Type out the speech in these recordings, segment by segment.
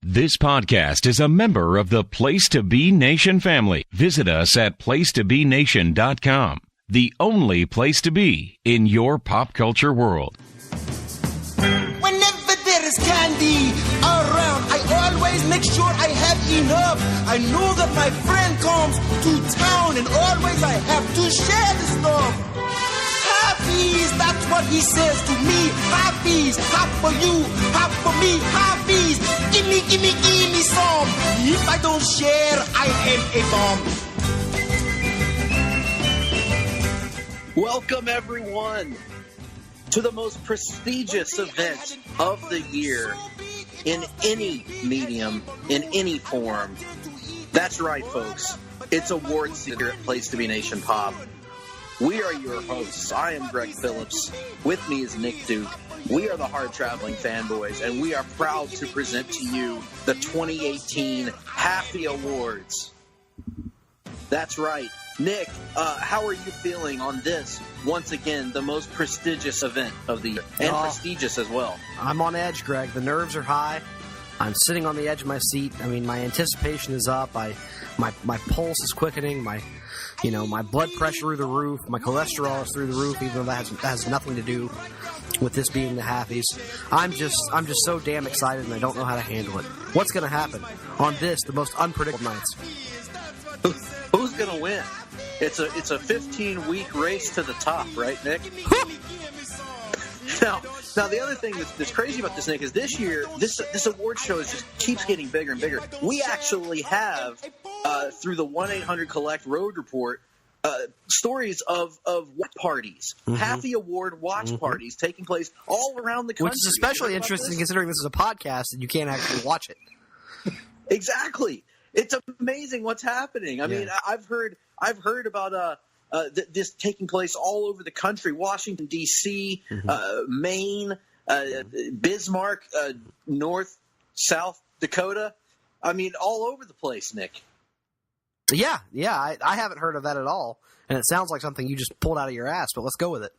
This podcast is a member of the Place to Be Nation family. Visit us at placetobenation.com, the only place to be in your pop culture world. Whenever there is candy around, I always make sure I have enough. I know that my friend comes to town and always I have to share the stuff. Halfies, that's what he says to me. Halfies, half for you, half for me. Halfies, give me some. If I don't share, I am a bomb. Welcome, everyone, to the most prestigious event of the year in any medium, in any form. That's right, folks. It's awards season here at Place to Be Nation Pop. We are your hosts. I am Greg Phillips. With me is Nick Duke. We are the Hard-Traveling Fanboys, and we are proud to present to you the 2018 Halfie Awards. That's right. Nick, how are you feeling on this, once again, the most prestigious event of the year? And prestigious as well. I'm on edge, Greg. The nerves are high. I'm sitting on the edge of my seat. I mean, my anticipation is up. My pulse is quickening. My blood pressure through the roof. My cholesterol is through the roof, even though that has nothing to do with this being the Halfies. I'm just so damn excited, and I don't know how to handle it. What's going to happen on this, the most unpredictable nights? Who's going to win? It's a 15-week race to the top, right, Nick? Now, the other thing that's crazy about this, Nick, is this year, this award show just keeps getting bigger and bigger. We actually have, through the 1-800-COLLECT Road Report, stories of watch parties, Halfie Award watch parties taking place all around the country. Which is especially interesting considering this is a podcast and you can't actually watch it. Exactly. It's amazing what's happening. I mean, I've heard about this taking place all over the country: Washington D.C., Maine, Bismarck, North, South Dakota. I mean, all over the place, Nick. Yeah, I haven't heard of that at all, and it sounds like something you just pulled out of your ass. But let's go with it.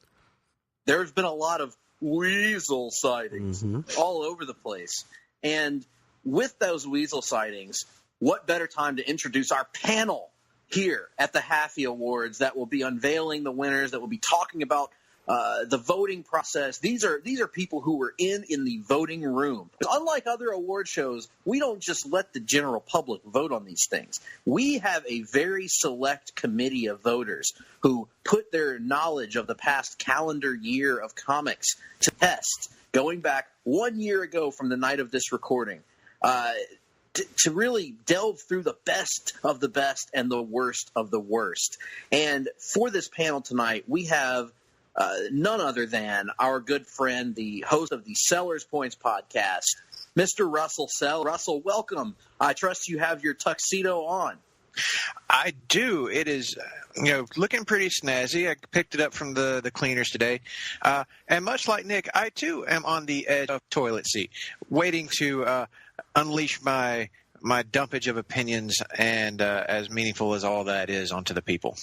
There's been a lot of weasel sightings all over the place, and with those weasel sightings, what better time to introduce our panel here at the Halfie Awards that will be unveiling the winners, that will be talking about the voting process. These are people who were in the voting room. Unlike other award shows, we don't just let the general public vote on these things. We have a very select committee of voters who put their knowledge of the past calendar year of comics to test, going back 1 year ago from the night of this recording. To really delve through the best of the best and the worst of the worst. And for this panel tonight, we have none other than our good friend, the host of the Sellers Points podcast, Mr. Russell Sell. Russell, welcome. I trust you have your tuxedo on. I do. It is, looking pretty snazzy. I picked it up from the cleaners today. And much like Nick, I too am on the edge of toilet seat, waiting to unleash my dumpage of opinions and as meaningful as all that is onto the people.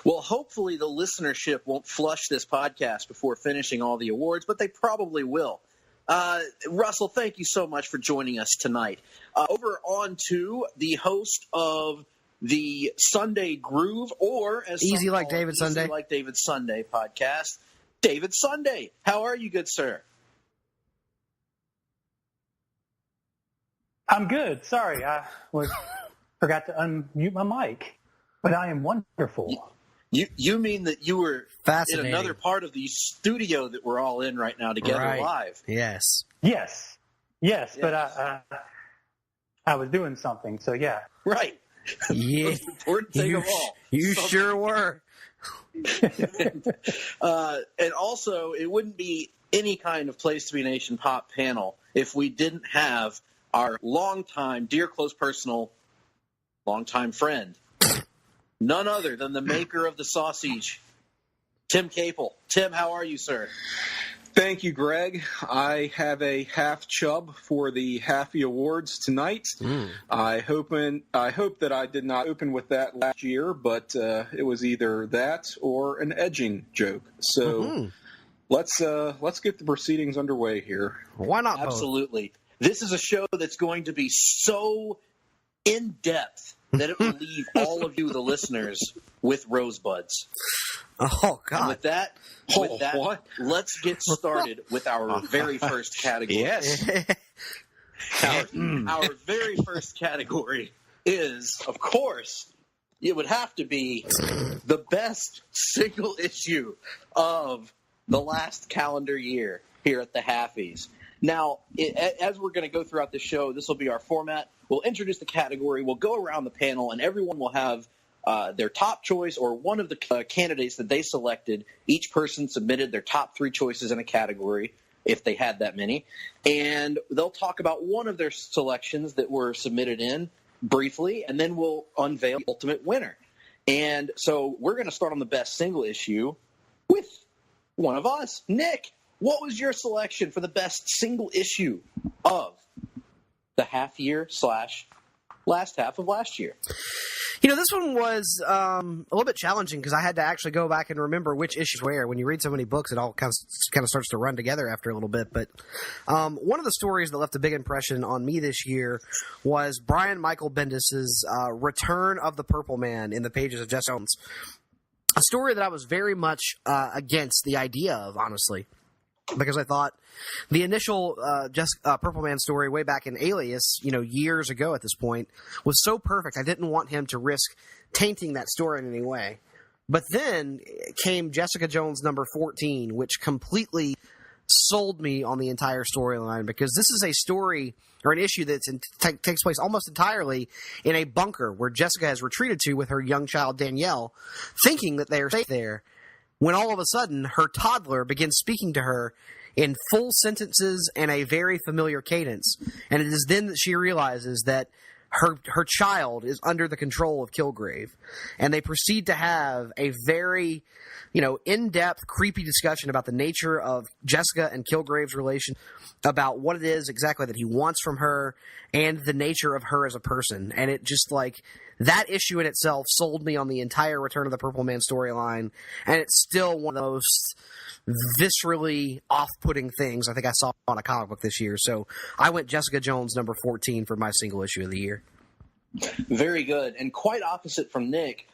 Well, hopefully the listenership won't flush this podcast before finishing all the awards, but they probably will. Russell, thank you so much for joining us tonight. Over on to the host of the Sunday Groove, or as Easy Like David Sunday. Easy Like David Sunday podcast, David Sunday. How are you, good sir? I'm good. Sorry, I forgot to unmute my mic, but I am wonderful. You mean that you were in another part of the studio that we're all in right now together live? Yes. Yes, but I was doing something, so yeah. Right. Yeah. Most important thing of all. You sure were. And also, it wouldn't be any kind of Place to Be Nation Pop panel if we didn't have our longtime, dear, close, personal, longtime friend, none other than the maker of the sausage, Tim Capel. Tim, how are you, sir? Thank you, Greg. I have a half chub for the Halfie Awards tonight. I hope that I did not open with that last year, but it was either that or an edging joke. So let's get the proceedings underway here. Why not? Absolutely. This is a show that's going to be so in-depth that it will leave all of you, the listeners, with rosebuds. Oh, God. And with that, let's get started with our very first category. Yes. Our very first category is, of course, it would have to be the best single issue of the last calendar year here at the Halfies. Now, as we're going to go throughout the show, this will be our format. We'll introduce the category, we'll go around the panel, and everyone will have their top choice or one of the candidates that they selected. Each person submitted their top 3 choices in a category, if they had that many. And they'll talk about one of their selections that were submitted in briefly, and then we'll unveil the ultimate winner. And so we're going to start on the best single issue with one of us. Nick, what was your selection for the best single issue of the half year / last half of last year? This one was a little bit challenging because I had to actually go back and remember which issues were. When you read so many books, it all kind of starts to run together after a little bit. But one of the stories that left a big impression on me this year was Brian Michael Bendis's Return of the Purple Man in the pages of Jess Jones. A story that I was very much against the idea of, honestly, because I thought the initial Purple Man story way back in Alias, years ago at this point, was so perfect. I didn't want him to risk tainting that story in any way. But then came Jessica Jones number 14, which completely sold me on the entire storyline, because this is a story or an issue that takes place almost entirely in a bunker where Jessica has retreated to with her young child Danielle, thinking that they are safe there, when all of a sudden her toddler begins speaking to her in full sentences and a very familiar cadence. And it is then that she realizes that her child is under the control of Kilgrave. And they proceed to have a very, in-depth, creepy discussion about the nature of Jessica and Kilgrave's relation, about what it is exactly that he wants from her, and the nature of her as a person. And it just, that issue in itself sold me on the entire Return of the Purple Man storyline, and it's still one of the most viscerally off-putting things I think I saw on a comic book this year. So I went Jessica Jones number 14 for my single issue of the year. Very good. And quite opposite from Nick,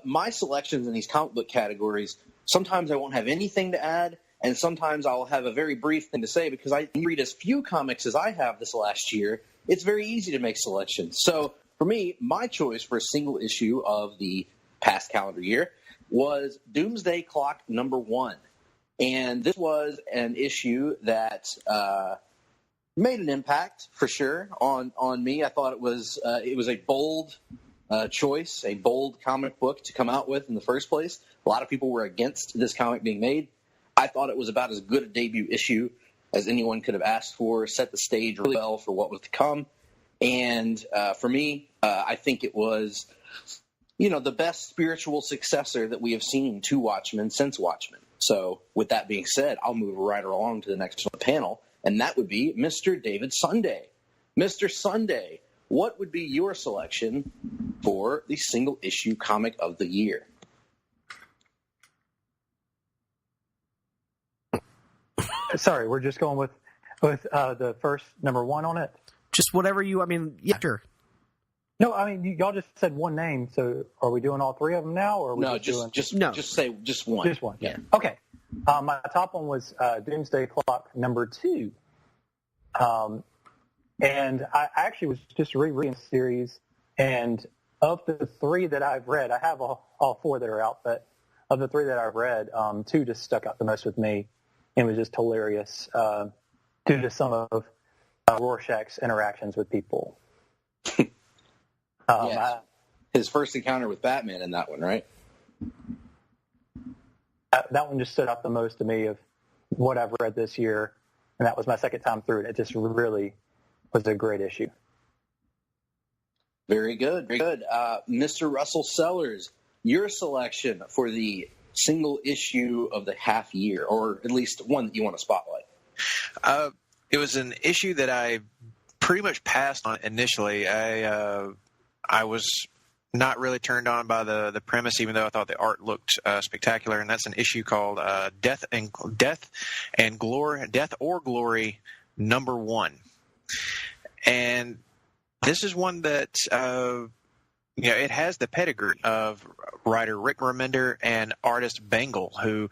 my selections in these comic book categories, sometimes I won't have anything to add, and sometimes I'll have a very brief thing to say, because I read as few comics as I have this last year. It's very easy to make selections. So for me, my choice for a single issue of the past calendar year was Doomsday Clock number 1. And this was an issue that made an impact, for sure, on me. I thought it was a bold choice, a bold comic book to come out with in the first place. A lot of people were against this comic being made. I thought it was about as good a debut issue as anyone could have asked for, set the stage really well for what was to come. And for me, I think it was, the best spiritual successor that we have seen to Watchmen since Watchmen. So with that being said, I'll move right along to the next panel, and that would be Mr. David Sunday. Mr. Sunday, what would be your selection for the single issue comic of the year? Sorry, we're just going with the first number 1 on it? Just whatever yeah, sure. No, y'all just said one name, so are we doing all 3 of them now? Or are we just say just one. Just one, yeah. Okay. My top one was Doomsday Clock number 2. And I actually was just rereading the series, and of the 3 that I've read, I have all 4 that are out, but of the 3 that I've read, 2 just stuck out the most with me, and was just hilarious due to some of Rorschach's interactions with people. His first encounter with Batman in that one, right? That one just stood out the most to me of what I've read this year, and that was my second time through it. It just really was a great issue. Very good, very good. Mr. Russell Sellers, your selection for the single issue of the half year, or at least one that you want to spotlight. It was an issue that I pretty much passed on initially. I was not really turned on by the premise, even though I thought the art looked spectacular. And that's an issue called Death or Glory number 1. And this is one that, it has the pedigree of writer Rick Remender and artist Bengal, who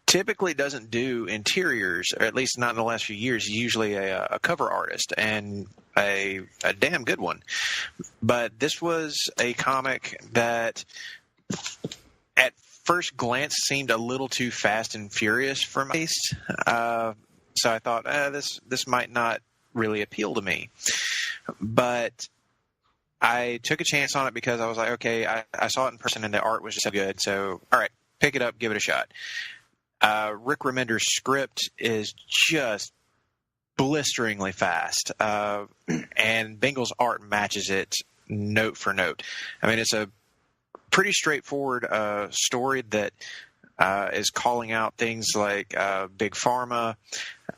typically doesn't do interiors, or at least not in the last few years. He's usually a cover artist, and a damn good one. But this was a comic that at first glance seemed a little too fast and furious for my taste. So I thought, this might not really appeal to me. But I took a chance on it because I was like, okay, I saw it in person and the art was just so good. So, all right, pick it up, give it a shot. Rick Remender's script is just blisteringly fast, and Bengal's art matches it note for note. I mean, it's a pretty straightforward story that is calling out things like Big Pharma,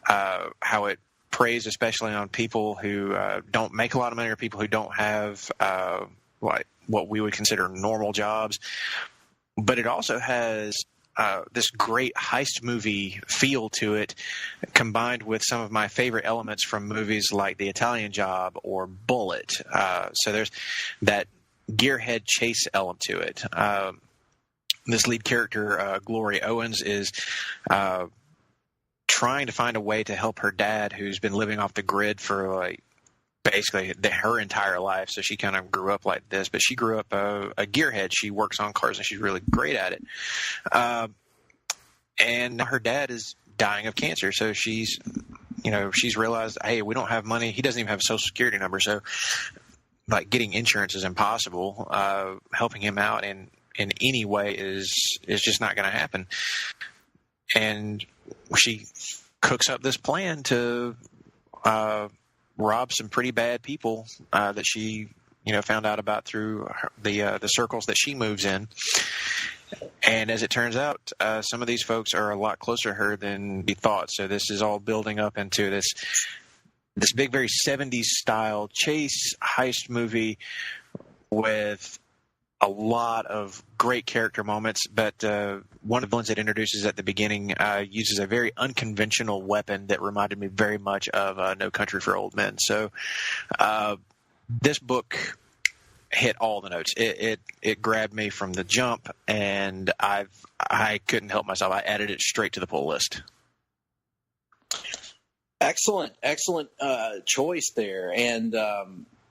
how it preys especially on people who don't make a lot of money or people who don't have like what we would consider normal jobs. But it also has this great heist movie feel to it, combined with some of my favorite elements from movies like The Italian Job or Bullet. So there's that gearhead chase element to it. This lead character, Glory Owens, is trying to find a way to help her dad, who's been living off the grid for like basically her entire life. So she kind of grew up like this, but she grew up a gearhead. She works on cars and she's really great at it. And her dad is dying of cancer. So she's realized, hey, we don't have money. He doesn't even have a social security number. So like getting insurance is impossible. Helping him out in any way is just not going to happen. And she cooks up this plan to rob some pretty bad people that she, found out about through the circles that she moves in. And as it turns out, some of these folks are a lot closer to her than we thought. So this is all building up into this big, very 70s style chase heist movie with a lot of great character moments. But one of the villains that introduces at the beginning uses a very unconventional weapon that reminded me very much of No Country for Old Men. So this book hit all the notes. It grabbed me from the jump, and I couldn't help myself. I added it straight to the pull list. Excellent choice there, and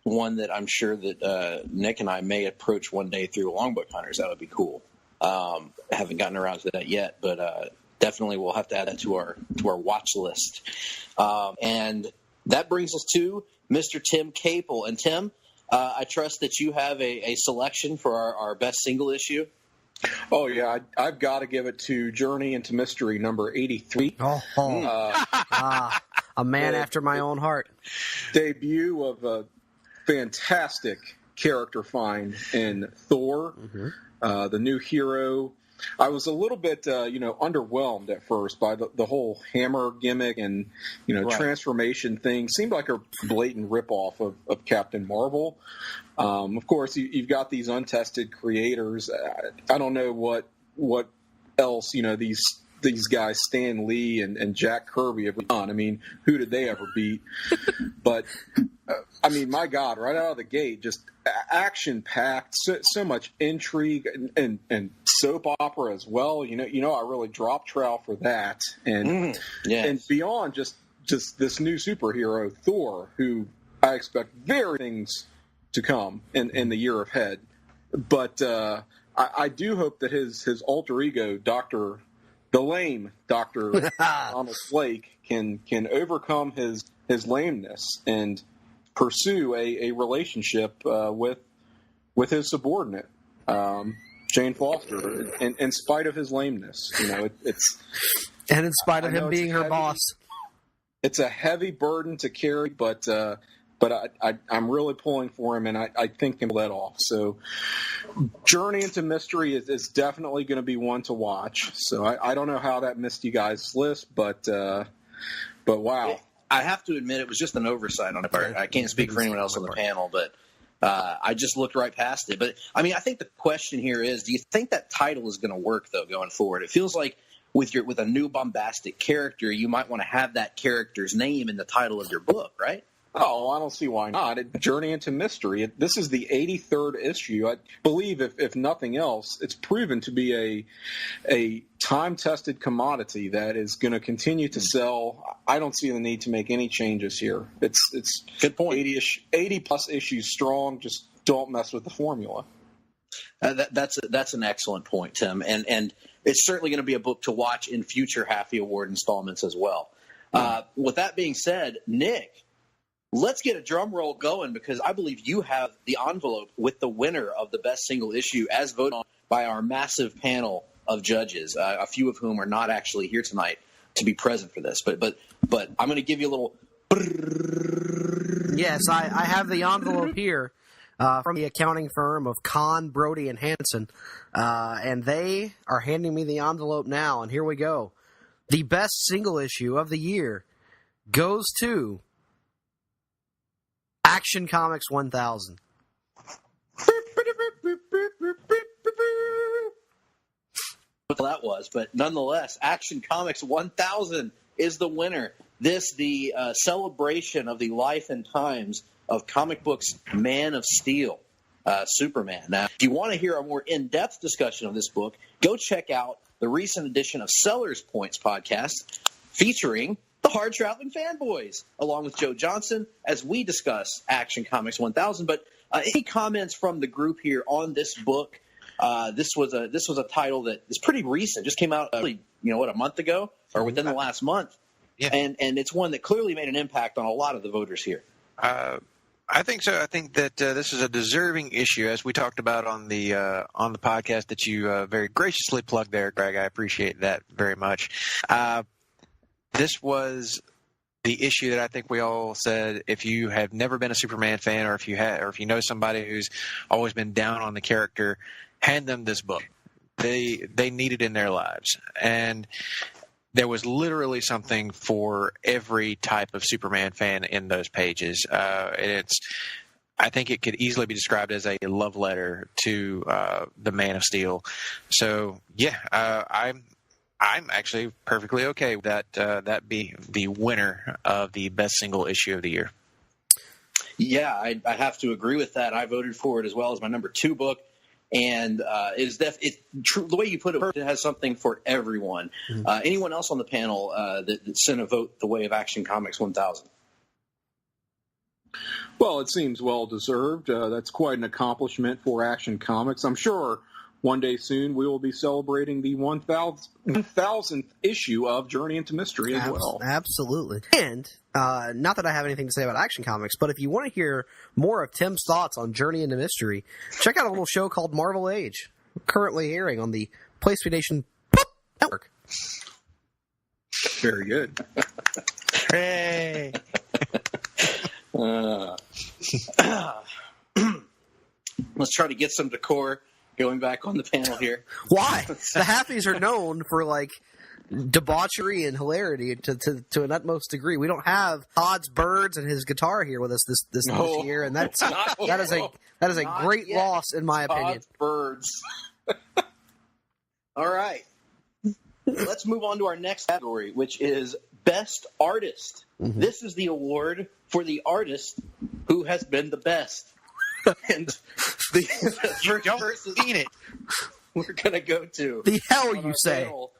one that I'm sure that Nick and I may approach one day through Longbook Hunters. That would be cool. Haven't gotten around to that yet, but definitely we'll have to add that to our watch list. And that brings us to Mr. Tim Capel. And Tim, I trust that you have a selection for our best single issue. Oh, yeah. I've got to give it to Journey into Mystery, number 83. A man after my own heart. Debut of a fantastic character find in Thor, the new hero. I was a little bit, underwhelmed at first by the whole hammer gimmick and, transformation thing. Seemed like a blatant ripoff of Captain Marvel. Of course, you've got these untested creators. I don't know what else, these guys, Stan Lee and Jack Kirby, have done. I mean, who did they ever beat? But, my God, right out of the gate, just action-packed, so much intrigue and soap opera as well. I really dropped trowel for that. And and beyond just this new superhero, Thor, who I expect very things to come in the year ahead. But I do hope that his alter ego, Dr. Donald Flake, can overcome his lameness and pursue a relationship with his subordinate, Jane Foster, in spite of his lameness. And in spite of him being her boss. It's a heavy burden to carry, but I'm really pulling for him, and I think he'll let off. So Journey into Mystery is definitely going to be one to watch. So I don't know how that missed you guys' list, but wow. I have to admit it was just an oversight on my part. I can't speak for anyone else on the panel, but I just looked right past it. But, I think the question here is, do you think that title is going to work, though, going forward? It feels like with a new bombastic character, you might want to have that character's name in the title of your book, right? Oh, I don't see why not. Journey into Mystery. This is the 83rd issue. I believe, if nothing else, it's proven to be a time-tested commodity that is going to continue to sell. I don't see the need to make any changes here. It's good point. 80 plus issues strong. Just don't mess with the formula. That's an excellent point, Tim, and it's certainly going to be a book to watch in future Halfie Award installments as well. With that being said, Nick, let's get a drum roll going, because I believe you have the envelope with the winner of the best single issue as voted on by our massive panel of judges, a few of whom are not actually here tonight to be present for this. But I'm going to give you a little. Yes, I have the envelope here from the accounting firm of Kahn, Brody, and Hanson, and they are handing me the envelope now. And here we go. The best single issue of the year goes to Action Comics 1000. What that was, but nonetheless, Action Comics 1000 is the winner. The celebration of the life and times of comic books Man of Steel, Superman. Now, if you want to hear a more in-depth discussion of this book, go check out the recent edition of Sellers Points podcast featuring the Hard-Traveling Fanboys, along with Joe Johnson, as we discuss Action Comics 1000. But any comments from the group here on this book? This was a title that is pretty recent, just came out, a month ago or within the last month, yeah. And it's one that clearly made an impact on a lot of the voters here. I think so. I think that this is a deserving issue, as we talked about on the podcast that you very graciously plugged there, Greg. I appreciate that very much. This was the issue that I think we all said, if you have never been a Superman fan, or if you know somebody who's always been down on the character, hand them this book. They need it in their lives. And there was literally something for every type of Superman fan in those pages. I think it could easily be described as a love letter to the Man of Steel. So yeah, I'm actually perfectly okay with that be the winner of the best single issue of the year. Yeah, I have to agree with that. I voted for it as well as my number 2 book. And the way you put it has something for everyone. Mm-hmm. Anyone else on the panel that sent a vote the way of Action Comics 1000? Well, it seems well-deserved. That's quite an accomplishment for Action Comics. I'm sure one day soon we will be celebrating the 1000th issue of Journey into Mystery as well. Absolutely. And not that I have anything to say about Action Comics, but if you want to hear more of Tim's thoughts on Journey into Mystery, check out a little show called Marvel Age, currently airing on the PlayStation Network. Very good. Hey! Let's try to get some decor going back on the panel here. Why? The Halfies are known for, debauchery and hilarity to an utmost degree. We don't have Todd's Birds and his guitar here with us this year, and that is a great loss in my opinion. Todd's Birds. All right. Let's move on to our next category, which is Best Artist. Mm-hmm. This is the award for the artist who has been the best. And the first person we're going to go to. The hell you say? Panel,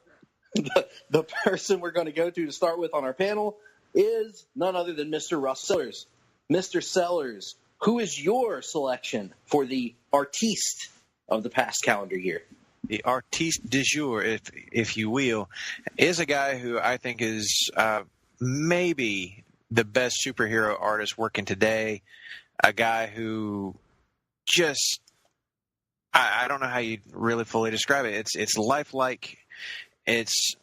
the person we're going to go to start with on our panel is none other than Mr. Russ Sellers. Mr. Sellers, who is your selection for the artiste of the past calendar year? The artiste du jour, if you will, is a guy who I think is maybe the best superhero artist working today. A guy who just, I don't know how you really fully describe it. It's lifelike. It's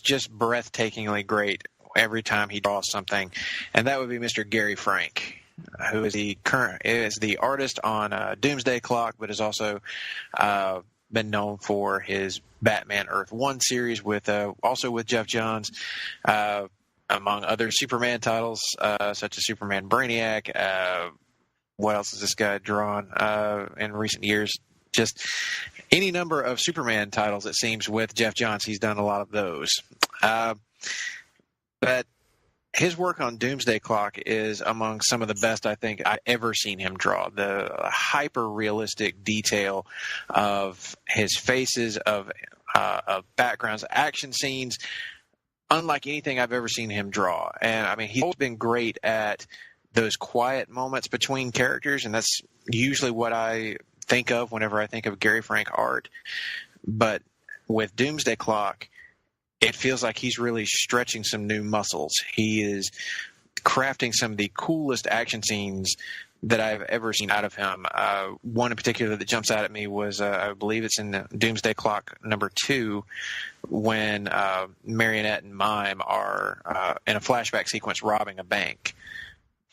just breathtakingly great every time he draws something, and that would be Mr. Gary Frank, who is the artist on Doomsday Clock, but has also been known for his Batman Earth 1 series also with Jeff Johns. Among other Superman titles, such as Superman Brainiac. What else has this guy drawn in recent years? Just any number of Superman titles, it seems, with Jeff Johns. He's done a lot of those. But his work on Doomsday Clock is among some of the best I think I've ever seen him draw. The hyper-realistic detail of his faces, of backgrounds, action scenes, unlike anything I've ever seen him draw. And, I mean, he's always been great at those quiet moments between characters, and that's usually what I think of whenever I think of Gary Frank art. But with Doomsday Clock, it feels like he's really stretching some new muscles. He is crafting some of the coolest action scenes that I've ever seen out of him. One in particular that jumps out at me was, I believe it's in Doomsday Clock number 2, when Marionette and Mime are in a flashback sequence robbing a bank.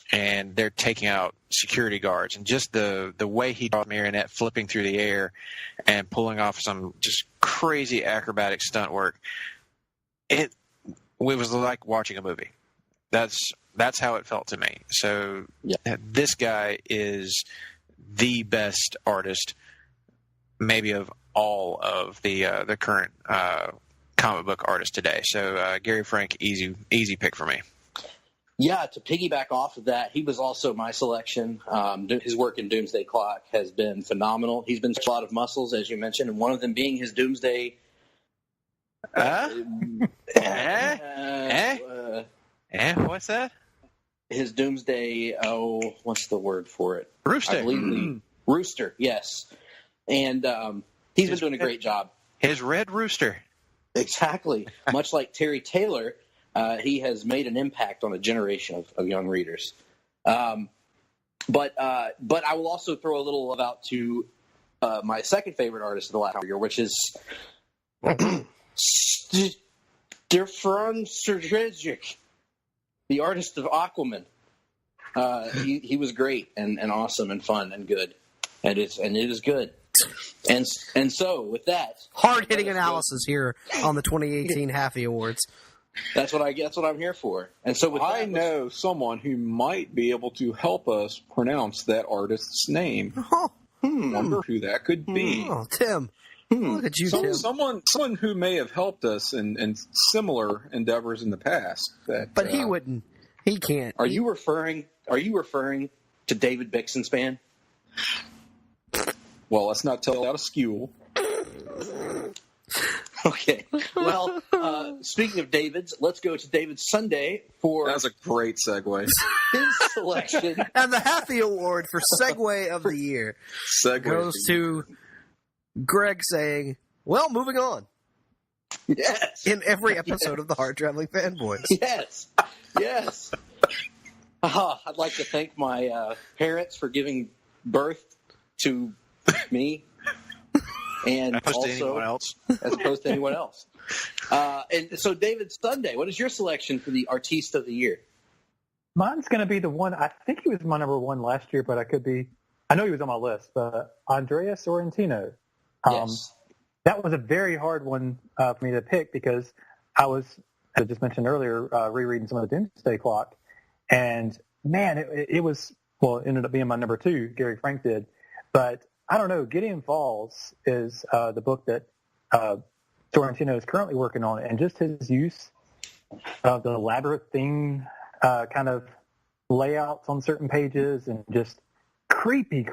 And they're taking out security guards. And just the way he draws Marionette flipping through the air and pulling off some just crazy acrobatic stunt work, it was like watching a movie. That's how it felt to me. So This guy is the best artist, maybe of all of the current comic book artists today. So Gary Frank, easy pick for me. Yeah, to piggyback off of that, he was also my selection. His work in Doomsday Clock has been phenomenal. He's been a lot of muscles, as you mentioned, and one of them being his Doomsday. What's that? His Doomsday. Oh, what's the word for it? Rooster. I believe Rooster. Yes, and he's been doing a great job. His Red Rooster. Exactly. Much like Terry Taylor, he has made an impact on a generation of young readers. But I will also throw a little love out to my second favorite artist of the last year, which is Stefan Sergejic, the artist of Aquaman. He was great and awesome and fun and good, and it is good. And so with that, hard-hitting analysis here on the 2018 Halfie Awards. That's what I'm here for. And so with I know someone who might be able to help us pronounce that artist's name. Wonder who that could be. Oh, Tim. Look at you, Tim. Someone who may have helped us in similar endeavors in the past. But he wouldn't. He can't. Are you referring to David Bixenspan? Well, let's not tell out a skew. Okay. Well, speaking of David's, let's go to David Sunday for... That's a great segue. His selection. And the Halfie Award for Segue of the Year goes to Greg saying, well, moving on. Yes. In every episode of the Hard-Traveling Fanboys. Yes. I'd like to thank my parents for giving birth to me. And as opposed also, to anyone else. As opposed to anyone else. And so, David Sunday, what is your selection for the Artiste of the Year? Mine's going to be the one, I think he was my number one last year, but I know he was on my list, but Andrea Sorrentino. Yes. That was a very hard one for me to pick because I was, as I just mentioned earlier, rereading some of the Doomsday Clock. And, man, it was, well, it ended up being my number 2, Gary Frank did. But I don't know. Gideon Falls is the book that Sorrentino is currently working on, and just his use of the labyrinthine kind of layouts on certain pages and just creepy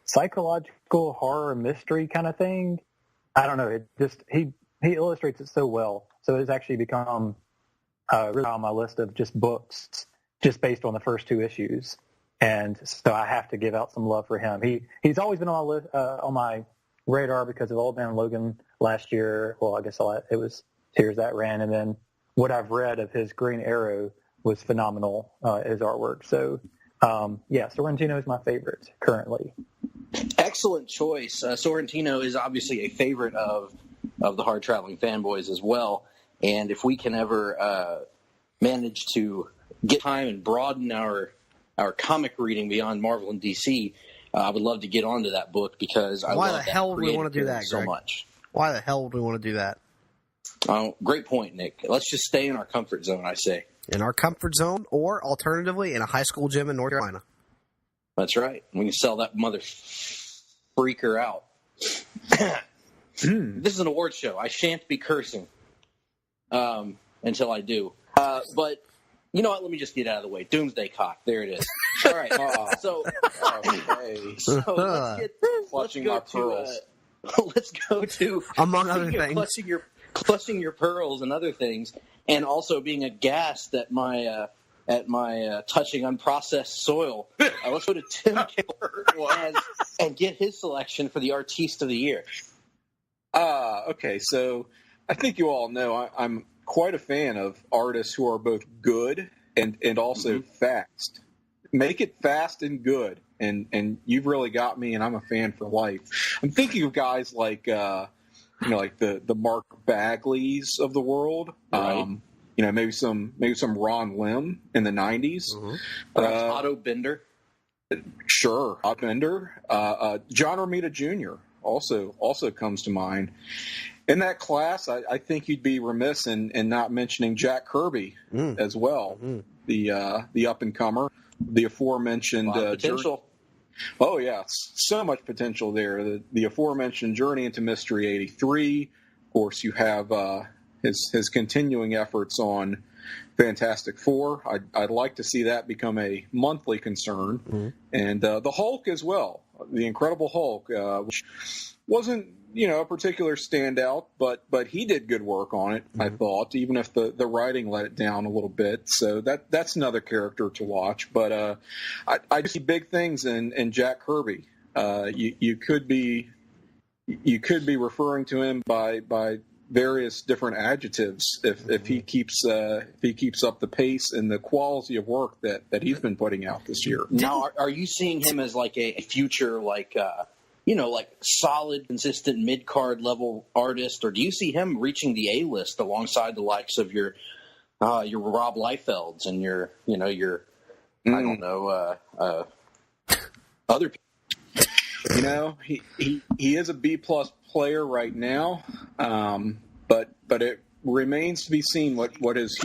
psychological horror mystery kind of thing. I don't know. It just he illustrates it so well. So it's actually become really on my list of just books just based on the first 2 issues. And so I have to give out some love for him. He's always been on my list, on my radar because of Old Man Logan last year. Well, I guess it was Tears That Ran, and then what I've read of his Green Arrow was phenomenal, his artwork. So, Sorrentino is my favorite currently. Excellent choice. Sorrentino is obviously a favorite of the Hard-Traveling Fanboys as well. And if we can ever manage to get time and broaden our comic reading beyond Marvel and DC, I would love to get onto that book because I love that. Why the hell would we want to do that, Greg? So much? Why the hell would we want to do that? Great point, Nick. Let's just stay in our comfort zone, I say. In our comfort zone, or alternatively, in a high school gym in North Carolina. That's right. We can sell that mother freaker out. This is an award show. I shan't be cursing until I do. But You know what? Let me just get out of the way. Doomsday Cock. There it is. All right. So let's go to among other things, clutching your pearls and other things, and also being aghast at my touching unprocessed soil. Let's go to Tim Capel and get his selection for the Artiste of the Year. Okay, so I think you all know I'm quite a fan of artists who are both good and also fast. Make it fast and good, and you've really got me, and I'm a fan for life. I'm thinking of guys like like the Mark Bagleys of the world. Right. Maybe some Ron Lim in the 90s. Otto Bender. Sure, Otto Bender. John Romita Jr. also comes to mind. In that class, I think you'd be remiss in not mentioning Jack Kirby as well, the up and comer, the aforementioned potential. Oh yeah, so much potential there. The aforementioned Journey into Mystery '83. Of course, you have his continuing efforts on Fantastic Four. I'd like to see that become a monthly concern, and the Hulk as well, the Incredible Hulk, which wasn't a particular standout, but he did good work on it. I thought, even if the writing let it down a little bit. So that's another character to watch. But I see big things in Jack Kirby. You could be referring to him by various different adjectives if he keeps up the pace and the quality of work that he's been putting out this year. Now, are you seeing him as like a future like solid, consistent mid-card level artist, or do you see him reaching the A-list alongside the likes of your Rob Liefelds and your other people? He is a B+ player right now, but it remains to be seen what his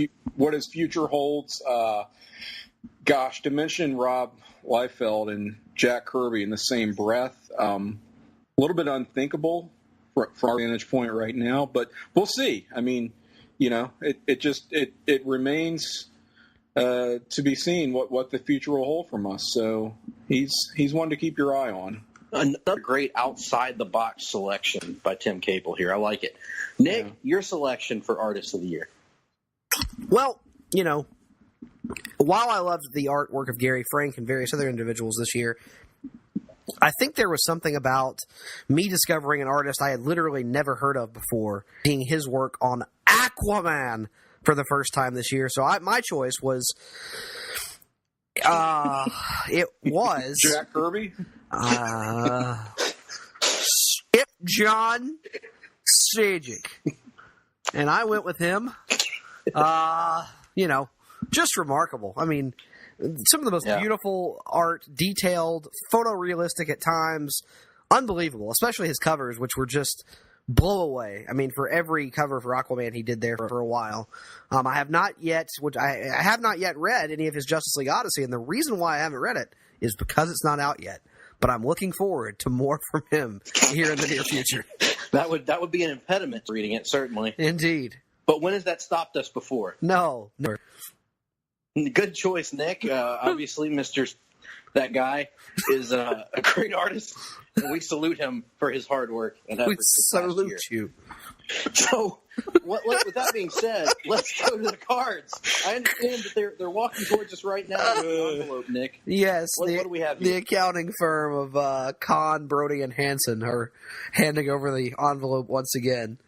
future holds. To mention Rob Liefeld and Jack Kirby in the same breath, a little bit unthinkable from our vantage point right now, but we'll see. I mean, it remains to be seen what the future will hold from us. So he's one to keep your eye on. Another great outside-the-box selection by Tim Capel here. I like it. Nick, your selection for Artist of the Year. Well, while I loved the artwork of Gary Frank and various other individuals this year, I think there was something about me discovering an artist I had literally never heard of before, seeing his work on Aquaman for the first time this year. So my choice was... it was... Jack Kirby? Skip John Sajic. And I went with him. Just remarkable. I mean, some of the most beautiful art, detailed, photorealistic at times, unbelievable, especially his covers, which were just blow away. I mean, for every cover for Aquaman he did there for a while. I have not yet read any of his Justice League Odyssey, and the reason why I haven't read it is because it's not out yet. But I'm looking forward to more from him here in the near future. That would be an impediment to reading it, certainly. Indeed. But when has that stopped us before? No, never. Good choice, Nick. Obviously, that guy is a great artist, and we salute him for his hard work and efforts. We salute you. So, with that being said, let's go to the cards. I understand that they're walking towards us right now with the envelope, Nick. Yes. What do we have here? The accounting firm of Kahn, Brody, and Hansen are handing over the envelope once again.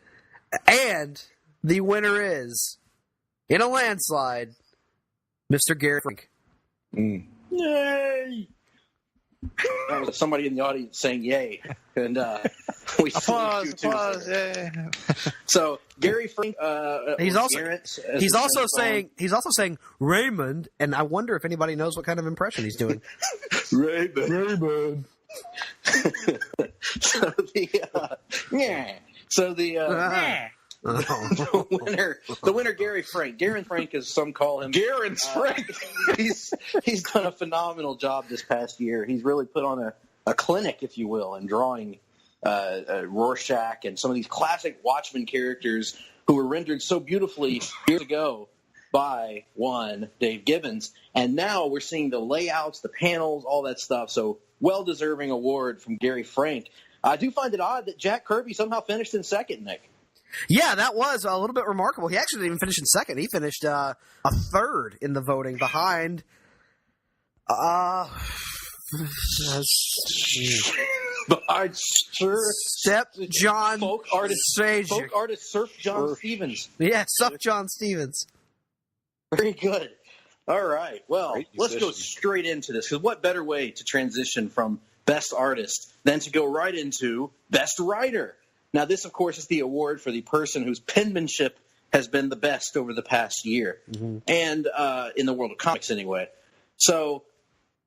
And the winner is, in a landslide, Mr. Gary Frank. Yay! That was somebody in the audience saying "yay," and we salute you too. Yeah. So Gary Frank, he's also saying Raymond, and I wonder if anybody knows what kind of impression he's doing. Raymond. The winner, Gary Frank. Garen Frank, as some call him. Garen Frank. He's done a phenomenal job this past year. He's really put on a clinic, if you will, in drawing Rorschach and some of these classic Watchmen characters who were rendered so beautifully years ago by one Dave Gibbons. And now we're seeing the layouts, the panels, all that stuff. So well-deserving award from Gary Frank. I do find it odd that Jack Kirby somehow finished in second, Nick. Yeah, that was a little bit remarkable. He actually didn't even finish in second. He finished a third in the voting behind Step John folk artist Surf John Stevens. Yeah, Surf John Stevens. Very good. All right. Well, let's go straight into this, because what better way to transition from Best Artist than to go right into Best Writer? Now, this, of course, is the award for the person whose penmanship has been the best over the past year, and in the world of comics anyway. So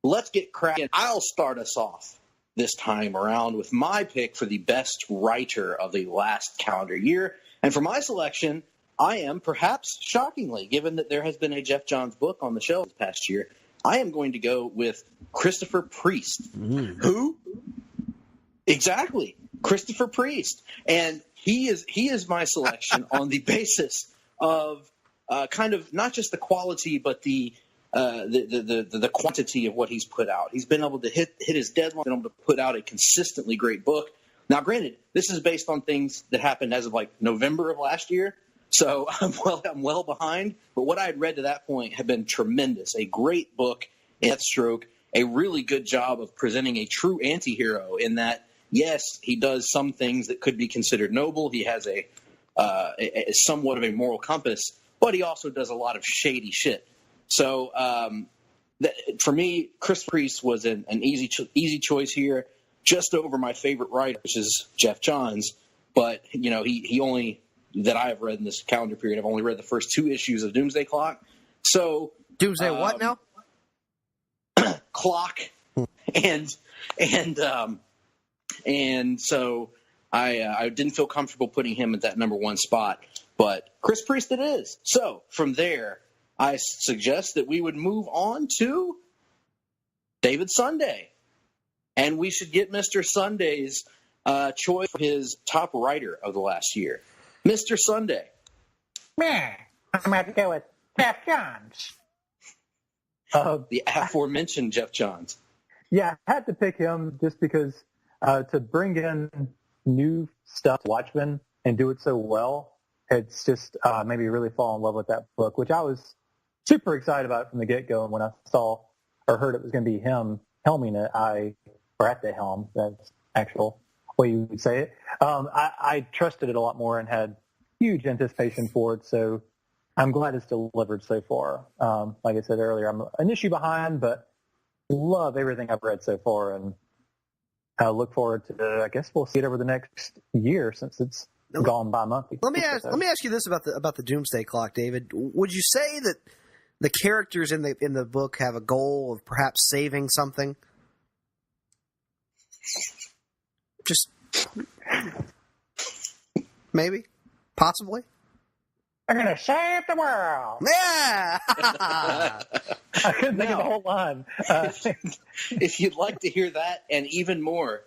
let's get cracking. I'll start us off this time around with my pick for the best writer of the last calendar year. And for my selection, I am, perhaps shockingly, given that there has been a Jeff Johns book on the shelf this past year, I am going to go with Christopher Priest. Who? Exactly. Christopher Priest. And he is my selection on the basis of kind of not just the quality, but the quantity of what he's put out. He's been able to hit his deadline, been able to put out a consistently great book. Now, granted, this is based on things that happened as of like November of last year, so I'm well behind. But what I had read to that point had been tremendous. A great book, Deathstroke, a really good job of presenting a true anti-hero in that, yes, he does some things that could be considered noble. He has a somewhat of a moral compass, but he also does a lot of shady shit. So for me, Chris Priest was an easy choice here, just over my favorite writer, which is Jeff Johns. But, you know, he only, that I have read in this calendar period, I've only read the first 2 issues of Doomsday Clock. So Doomsday what now? Clock. And so I didn't feel comfortable putting him at that number 1 spot. But Chris Priest it is. So from there, I suggest that we would move on to David Sunday. And we should get Mr. Sunday's choice for his top writer of the last year. Mr. Sunday. Man, I'm going to go with Jeff Johns. The aforementioned Jeff Johns. Yeah, I had to pick him just because to bring in new stuff to Watchmen and do it so well, it's just made me really fall in love with that book, which I was super excited about from the get-go. And when I saw or heard it was going to be him helming it, or at the helm, that's actual way you would say it, I trusted it a lot more and had huge anticipation for it. So I'm glad it's delivered so far. Like I said earlier, I'm an issue behind, but love everything I've read so far, and I look forward to, I guess we'll see it over the next year since it's gone by monthly. Let me ask you this about the Doomsday Clock, David. Would you say that the characters in the book have a goal of perhaps saving something? Just maybe, possibly. I'm going to save the world. Yeah. I couldn't think of the whole line. If you'd like to hear that and even more,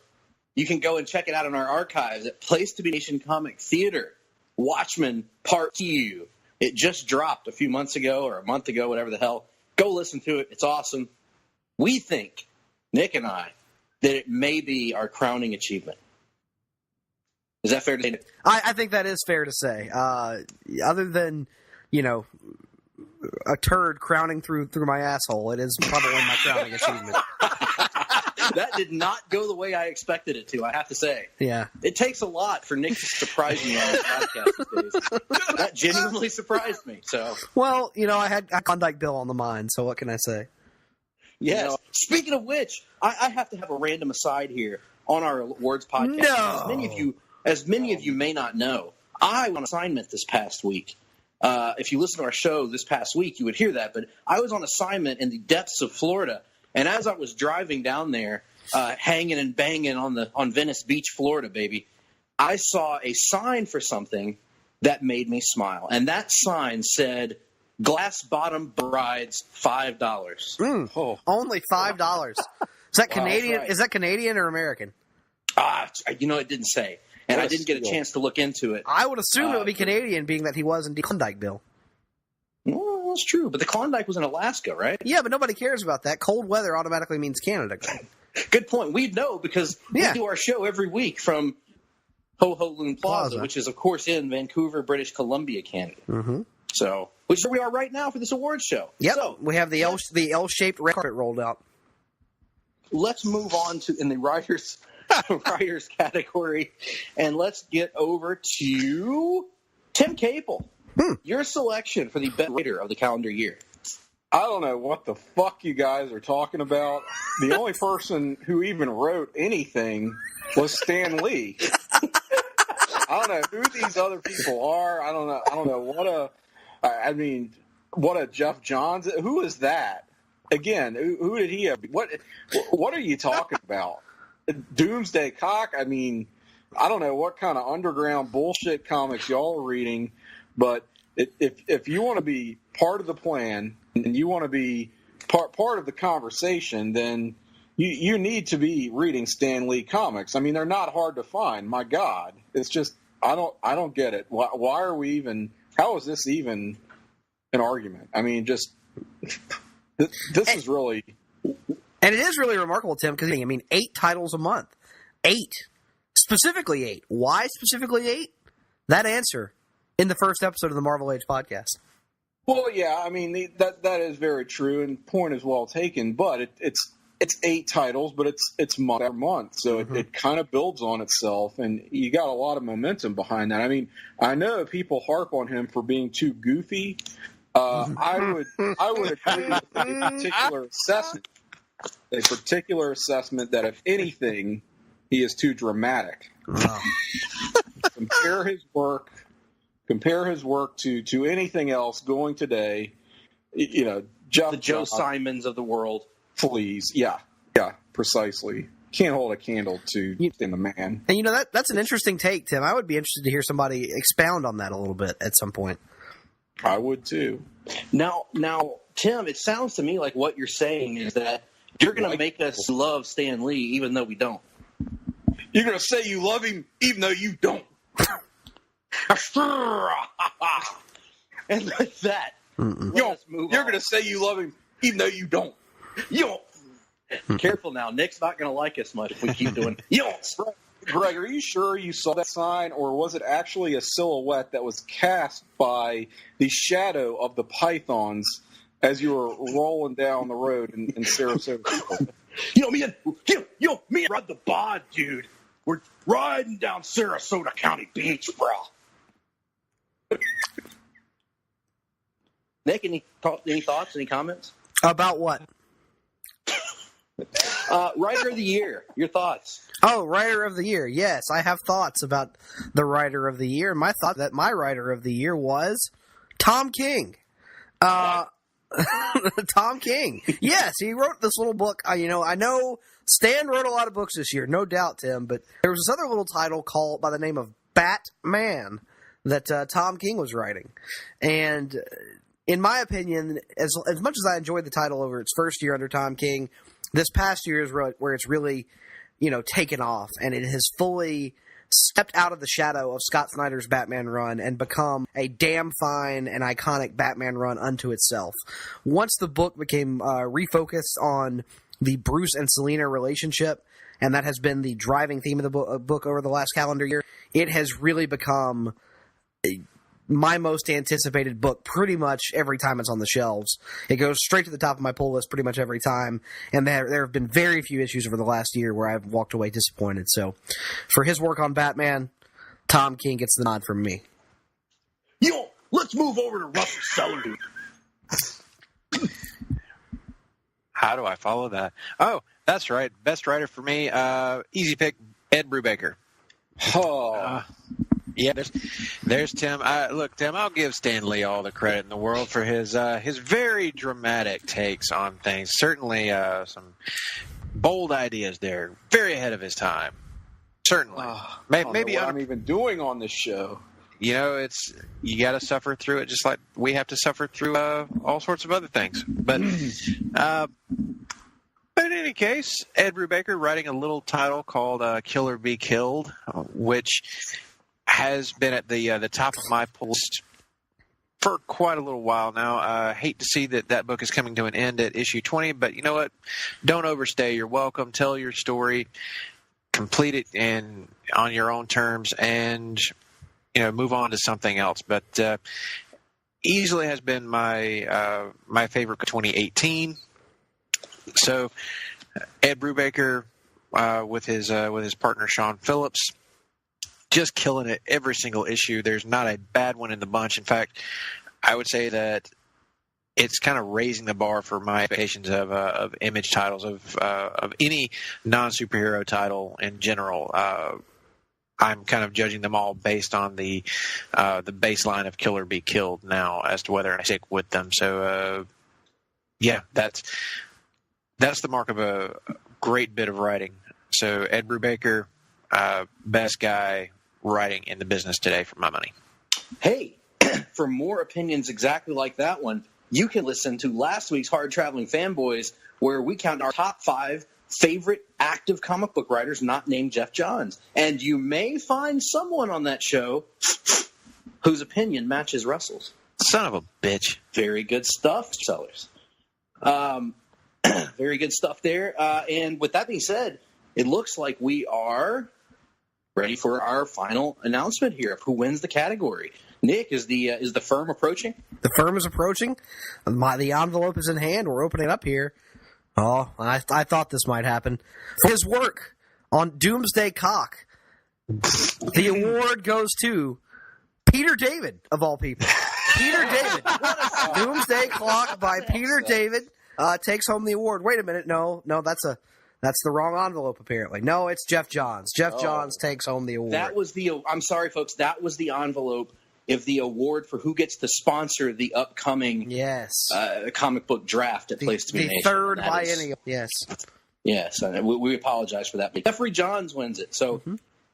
you can go and check it out in our archives at Place to Be Nation Comic Theater, Watchmen Part 2. It just dropped a few months ago or a month ago, whatever the hell. Go listen to it. It's awesome. We think, Nick and I, that it may be our crowning achievement. Is that fair to say? I think that is fair to say. Other than, a turd crowning through my asshole, it is probably my crowning achievement. That did not go the way I expected it to, I have to say. Yeah. It takes a lot for Nick to surprise me on this podcast these days. That genuinely surprised me. So. Well, I had Klondike Bill on the mind, so what can I say? Yes. Speaking of which, I have to have a random aside here on our awards podcast. No. As many of you may not know, I was on assignment this past week. If you listen to our show this past week, you would hear that. But I was on assignment in the depths of Florida, and as I was driving down there, hanging and banging on Venice Beach, Florida, baby, I saw a sign for something that made me smile, and that sign said, "Glass Bottom Brides, $5." Only $5. Is that Canadian? Right. Is that Canadian or American? It didn't say. And I didn't get a chance to look into it. I would assume it would be Canadian, being that he was indeed Klondike Bill. We'll it's true, but the Klondike was in Alaska, right? Yeah, but nobody cares about that. Cold weather automatically means Canada. Good point. We know because we do our show every week from Ho Ho Loon Plaza, which is, of course, in Vancouver, British Columbia, Canada. Mm-hmm. So, which is where we are right now for this awards show. Yep, so, we have the L-shaped red carpet rolled out. Let's move on to in the writers category, and let's get over to Tim Capel. Your selection for the best writer of the calendar year. I don't know what the fuck you guys are talking about. The only person who even wrote anything was Stan Lee. I don't know who these other people are. I don't know what a Jeff Johns. Who is that? Again, who did he have? What are you talking about? Doomsday Cock? I mean, I don't know what kind of underground bullshit comics y'all are reading, but if you want to be part of the plan and you want to be part of the conversation, then you need to be reading Stan Lee comics. I mean, they're not hard to find. My God, it's just I don't get it. Why are we even? How is this even an argument? I mean, just this is really. And it is really remarkable, Tim, because, I mean, 8 titles a month. 8. Specifically 8. Why specifically 8? That answer in the first episode of the Marvel Age podcast. Well, yeah, I mean, that is very true, and point is well taken, but it's 8 titles, but it's month after month, so it kind of builds on itself, and you got a lot of momentum behind that. I mean, I know people harp on him for being too goofy. I would agree with a particular assessment that if anything, he is too dramatic. Wow. Compare his work to anything else going today. You know, the Joe Simons of the world. Please, yeah, precisely. Can't hold a candle to the man. And you know that's an interesting take, Tim. I would be interested to hear somebody expound on that a little bit at some point. I would too. Now, Tim, it sounds to me like what you're saying is that you're going to make us love Stan Lee even though we don't. You're going to say you love him even though you don't. And with that, you're going to say you love him even though you don't. Careful now. Nick's not going to like us much if we keep doing Greg, are you sure you saw that sign, or was it actually a silhouette that was cast by the shadow of the pythons as you were rolling down the road in Sarasota? Me and Rod the Bod, dude. We're riding down Sarasota County Beach, bro. Nick, any thoughts, any comments? About what? Writer of the Year, your thoughts. Oh, Writer of the Year. Yes, I have thoughts about the Writer of the Year. My thought that my Writer of the Year was Tom King. Tom King. Yes, he wrote this little book. I know Stan wrote a lot of books this year, no doubt, Tim, but there was this other little title called by the name of Batman that Tom King was writing. And in my opinion, as much as I enjoyed the title over its first year under Tom King, this past year is where it's really, taken off, and it has fully stepped out of the shadow of Scott Snyder's Batman run and become a damn fine and iconic Batman run unto itself. Once the book became refocused on the Bruce and Selina relationship, and that has been the driving theme of the book over the last calendar year, it has really become my most anticipated book pretty much every time it's on the shelves. It goes straight to the top of my pull list pretty much every time, and there have been very few issues over the last year where I've walked away disappointed. So for his work on Batman, Tom King gets the nod from me. Let's move over to Russell Sellers. How do I follow that? Oh, that's right. Best writer for me, easy pick, Ed Brubaker. Yeah, there's Tim. Look, Tim, I'll give Stan Lee all the credit in the world for his very dramatic takes on things. Certainly some bold ideas there. Very ahead of his time. Certainly. Maybe what I'm even doing on this show. You got to suffer through it just like we have to suffer through all sorts of other things. But in any case, Ed Brubaker writing a little title called Killer Be Killed, which has been at the top of my pull list for quite a little while now. I hate to see that book is coming to an end at issue 20, but you know what? Don't overstay. You're welcome. Tell your story, complete it on your own terms, and move on to something else. But easily has been my favorite of 2018. So Ed Brubaker with his partner Sean Phillips, just killing it every single issue. There's not a bad one in the bunch. In fact, I would say that it's kind of raising the bar for my expectations of Image titles, of any non-superhero title in general. I'm kind of judging them all based on the baseline of Kill or Be Killed now as to whether I stick with them. So, that's the mark of a great bit of writing. So Ed Brubaker, best guy writing in the business today for my money. Hey, for more opinions exactly like that one, you can listen to last week's Hard-Traveling Fanboys, where we count our top 5 favorite active comic book writers not named Jeff Johns. And you may find someone on that show whose opinion matches Russell's. Son of a bitch. Very good stuff, Sellers. Very good stuff there. And with that being said, it looks like we are ready for our final announcement here of who wins the category. Nick, is the firm approaching? The firm is approaching. The envelope is in hand. We're opening up here. Oh, I thought this might happen. For his work on Doomsday Cock, the award goes to Peter David, of all people. Peter David. Doomsday Clock by Peter David takes home the award. Wait a minute. No, that's the wrong envelope, apparently. No, it's Jeff Johns. Jeff Johns takes home the award. I'm sorry, folks. That was the envelope of the award for who gets to sponsor the upcoming comic book draft at Place to Be Nation. The third biennial. Yes. Yes. We apologize for that. But Jeffrey Johns wins it. So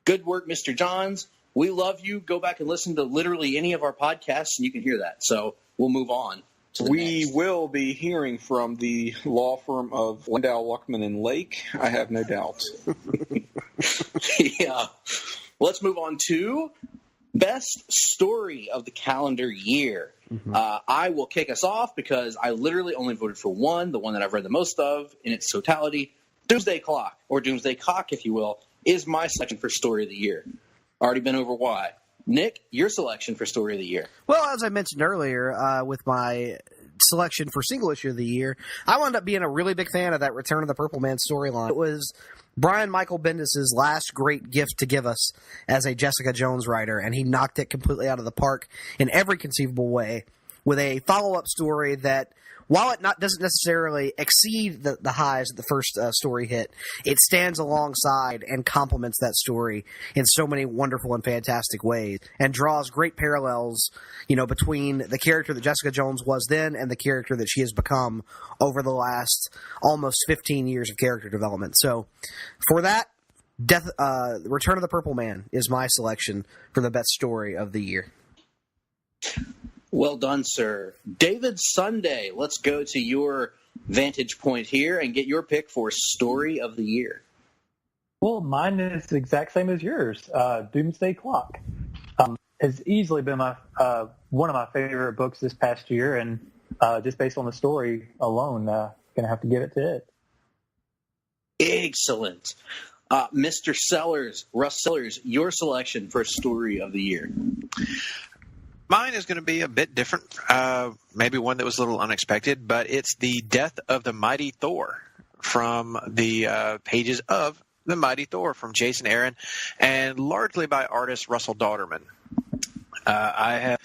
good work, Mr. Johns. We love you. Go back and listen to literally any of our podcasts, and you can hear that. So we'll move on. We will be hearing from the law firm of Landau, Luckman, and Lake. I have no doubt. Yeah. Let's move on to Best Story of the Calendar Year. I will kick us off because I literally only voted for one, the one that I've read the most of in its totality. Doomsday Clock, or Doomsday Cock, if you will, is my selection for Story of the Year. Already been over why. Nick, your selection for Story of the Year. Well, as I mentioned earlier, with my selection for Single Issue of the Year, I wound up being a really big fan of that Return of the Purple Man storyline. It was Brian Michael Bendis' last great gift to give us as a Jessica Jones writer, and he knocked it completely out of the park in every conceivable way with a follow-up story that, while it doesn't necessarily exceed the highs that the first story hit, it stands alongside and complements that story in so many wonderful and fantastic ways, and draws great parallels, between the character that Jessica Jones was then and the character that she has become over the last almost 15 years of character development. So, for that, Return of the Purple Man is my selection for the best story of the year. Well done, sir. David Sunday, let's go to your vantage point here and get your pick for Story of the Year. Well, mine is the exact same as yours. Doomsday Clock has easily been one of my favorite books this past year, and just based on the story alone, going to have to give it to it. Excellent. Mr. Sellers, Russ Sellers, your selection for Story of the Year. Mine is going to be a bit different, maybe one that was a little unexpected, but it's The Death of the Mighty Thor from the pages of The Mighty Thor from Jason Aaron, and largely by artist Russell Dauterman. I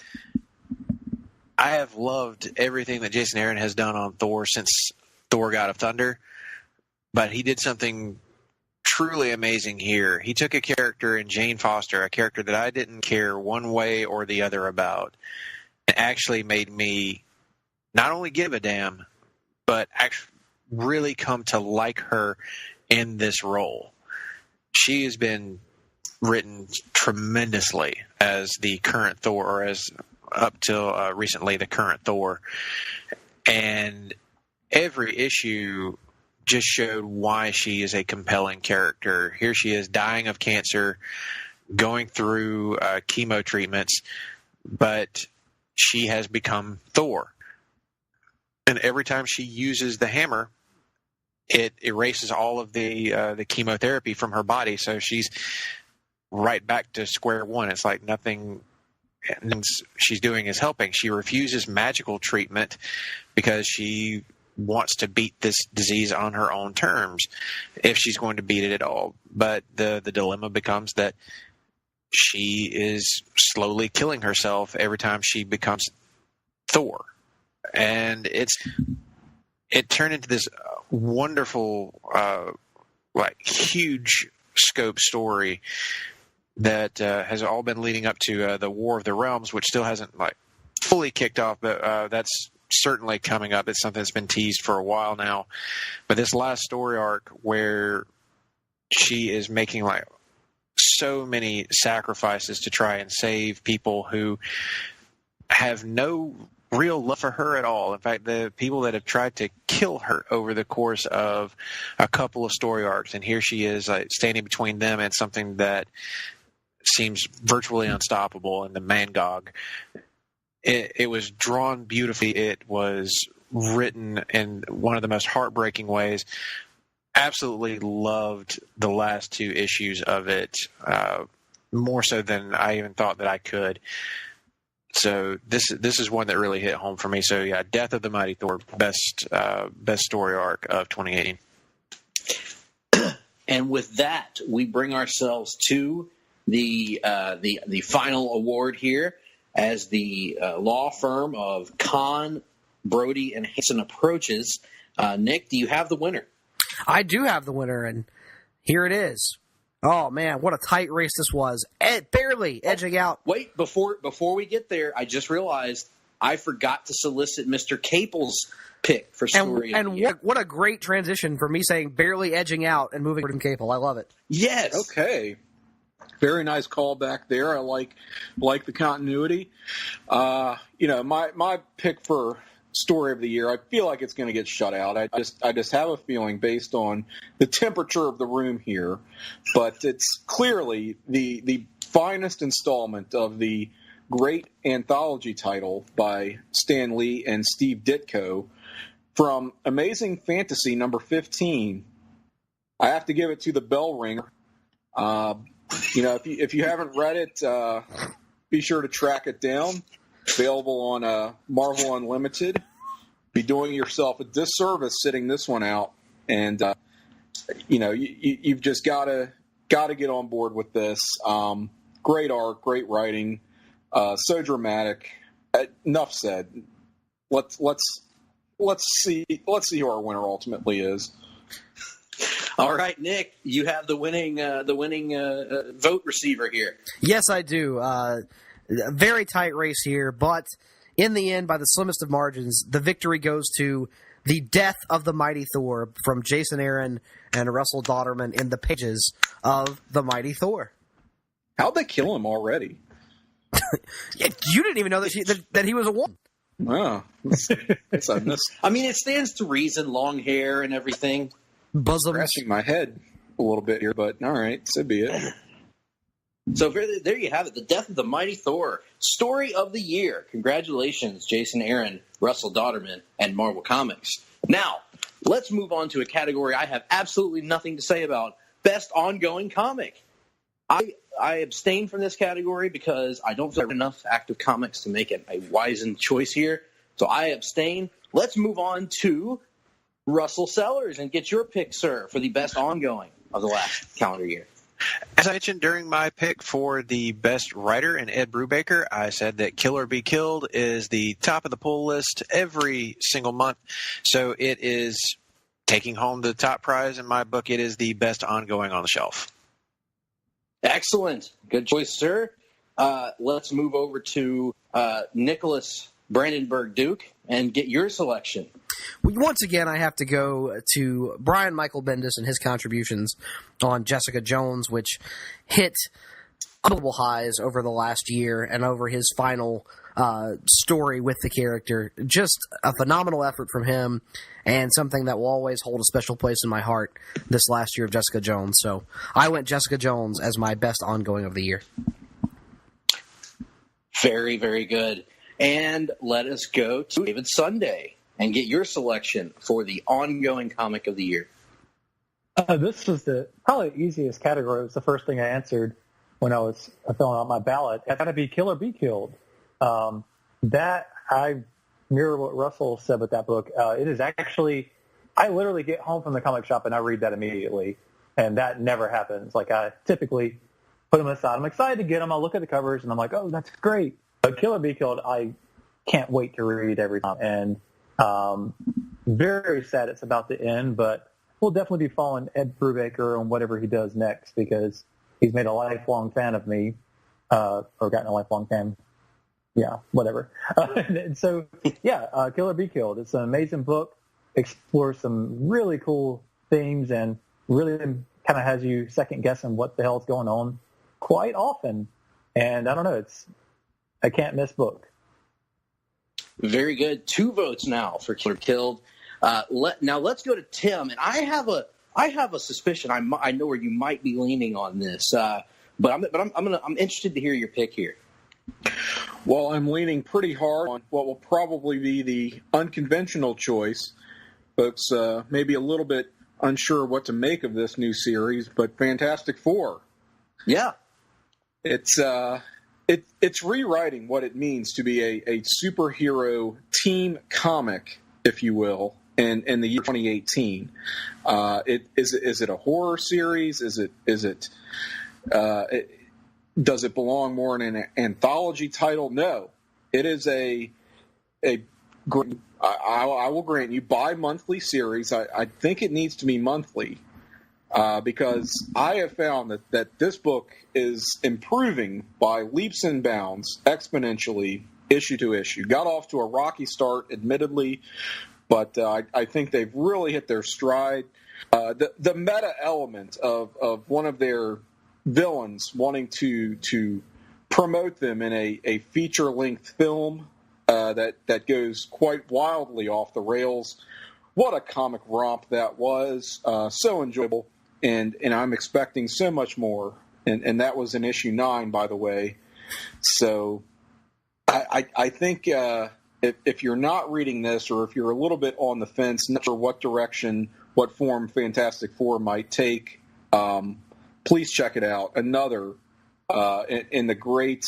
have loved everything that Jason Aaron has done on Thor since Thor God of Thunder, but he did something truly amazing here. He took a character in Jane Foster, a character that I didn't care one way or the other about, and actually made me not only give a damn, but actually really come to like her in this role. She has been written tremendously as the current Thor, or as up till recently the current Thor, and every issue just showed why she is a compelling character. Here she is dying of cancer, going through chemo treatments, but she has become Thor. And every time she uses the hammer, it erases all of the chemotherapy from her body. So she's right back to square one. It's like nothing she's doing is helping. She refuses magical treatment because she wants to beat this disease on her own terms, if she's going to beat it at all. But the dilemma becomes that she is slowly killing herself every time she becomes Thor. And it turned into this wonderful, huge scope story that has all been leading up to the War of the Realms, which still hasn't fully kicked off, but that's certainly coming up. It's something that's been teased for a while now. But this last story arc where she is making so many sacrifices to try and save people who have no real love for her at all. In fact, the people that have tried to kill her over the course of a couple of story arcs, and here she is standing between them and something that seems virtually unstoppable in the Mangog. It was drawn beautifully. It was written in one of the most heartbreaking ways. Absolutely loved the last two issues of it, more so than I even thought that I could. So this is one that really hit home for me. So yeah, Death of the Mighty Thor, best story arc of 2018. And with that, we bring ourselves to the final award here, as the law firm of Kahn, Brody, and Hanson approaches. Nick, do you have the winner? I do have the winner, and here it is. Oh, man, what a tight race this was. Barely edging out. Wait, before we get there, I just realized I forgot to solicit Mr. Capel's pick for story of the year. And what a great transition for me saying barely edging out and moving to Capel. I love it. Yes. Okay. Very nice callback there. I like the continuity. My pick for story of the year, I feel like it's going to get shut out. I just have a feeling based on the temperature of the room here, but it's clearly the finest installment of the great anthology title by Stan Lee and Steve Ditko from Amazing Fantasy number 15. I have to give it to the Bell Ringer. If you haven't read it, be sure to track it down. Available on Marvel Unlimited. Be doing yourself a disservice sitting this one out, and you've just got to get on board with this. Great art, great writing, so dramatic. Enough said. Let's see who our winner ultimately is. All right, Nick, you have the winning vote receiver here. Yes, I do. A very tight race here, but in the end, by the slimmest of margins, the victory goes to The Death of the Mighty Thor from Jason Aaron and Russell Dauterman in the pages of The Mighty Thor. How'd they kill him already? You didn't even know that he was a woman. Oh, that's I missed. I mean, it stands to reason, long hair and everything. Bosoms. Scratching my head a little bit here, but all right, so be it. So there you have it, The Death of the Mighty Thor, story of the year. Congratulations, Jason Aaron, Russell Dauterman, and Marvel Comics. Now, let's move on to a category I have absolutely nothing to say about, Best Ongoing Comic. I abstain from this category because I don't feel like enough active comics to make it a wizened choice here. So I abstain. Let's move on to Russell Sellers and get your pick, sir, for the best ongoing of the last calendar year. As I mentioned during my pick for the best writer in Ed Brubaker, I said that Kill or Be Killed is the top of the poll list every single month. So it is taking home the top prize in my book. It is the best ongoing on the shelf. Excellent. Good choice, sir. Let's move over to Nicholas Brandenburg Duke and get your selection. Once again, I have to go to Brian Michael Bendis and his contributions on Jessica Jones, which hit unbelievable highs over the last year and over his final story with the character. Just a phenomenal effort from him and something that will always hold a special place in my heart this last year of Jessica Jones. So I went Jessica Jones as my best ongoing of the year. Very, very good. And let us go to David Sunday and get your selection for the ongoing comic of the year. This was probably the easiest category. It was the first thing I answered when I was filling out my ballot. It had to be Kill or Be Killed. That I mirror what Russell said with that book. It is actually, I literally get home from the comic shop and I read that immediately, and that never happens. Like, I typically put them aside. I'm excited to get them. I'll look at the covers and I'm like, oh, that's great. But Kill or Be Killed, I can't wait to read every time. And very sad it's about to end, but we'll definitely be following Ed Brubaker on whatever he does next, because he's made a lifelong fan of me, or gotten a lifelong fan. Yeah, whatever. And so, yeah, Kill or Be Killed. It's an amazing book. Explores some really cool themes and really kind of has you second guessing what the hell's going on quite often. And I don't know, it's a can't miss book. Very good. 2 votes now for Kill or Killed. Now let's go to Tim, and I have a suspicion. I know where you might be leaning on this, but I'm interested to hear your pick here. Well, I'm leaning pretty hard on what will probably be the unconventional choice. Folks may be a little bit unsure what to make of this new series, but Fantastic Four. Yeah, it's rewriting what it means to be a superhero team comic, if you will, in the year 2018. Is it a horror series? Does it belong more in an anthology title? No. It is I will grant you, bi-monthly series. I think it needs to be monthly, because I have found that this book is improving by leaps and bounds, exponentially, issue to issue. Got off to a rocky start, admittedly, but I think they've really hit their stride. The meta element of one of their villains wanting to promote them in a feature-length film that goes quite wildly off the rails. What a comic romp that was. So enjoyable, and I'm expecting so much more. And that was in issue 9, by the way. So I think if you're not reading this, or if you're a little bit on the fence, not sure what direction, what form Fantastic Four might take, please check it out. Another in the great,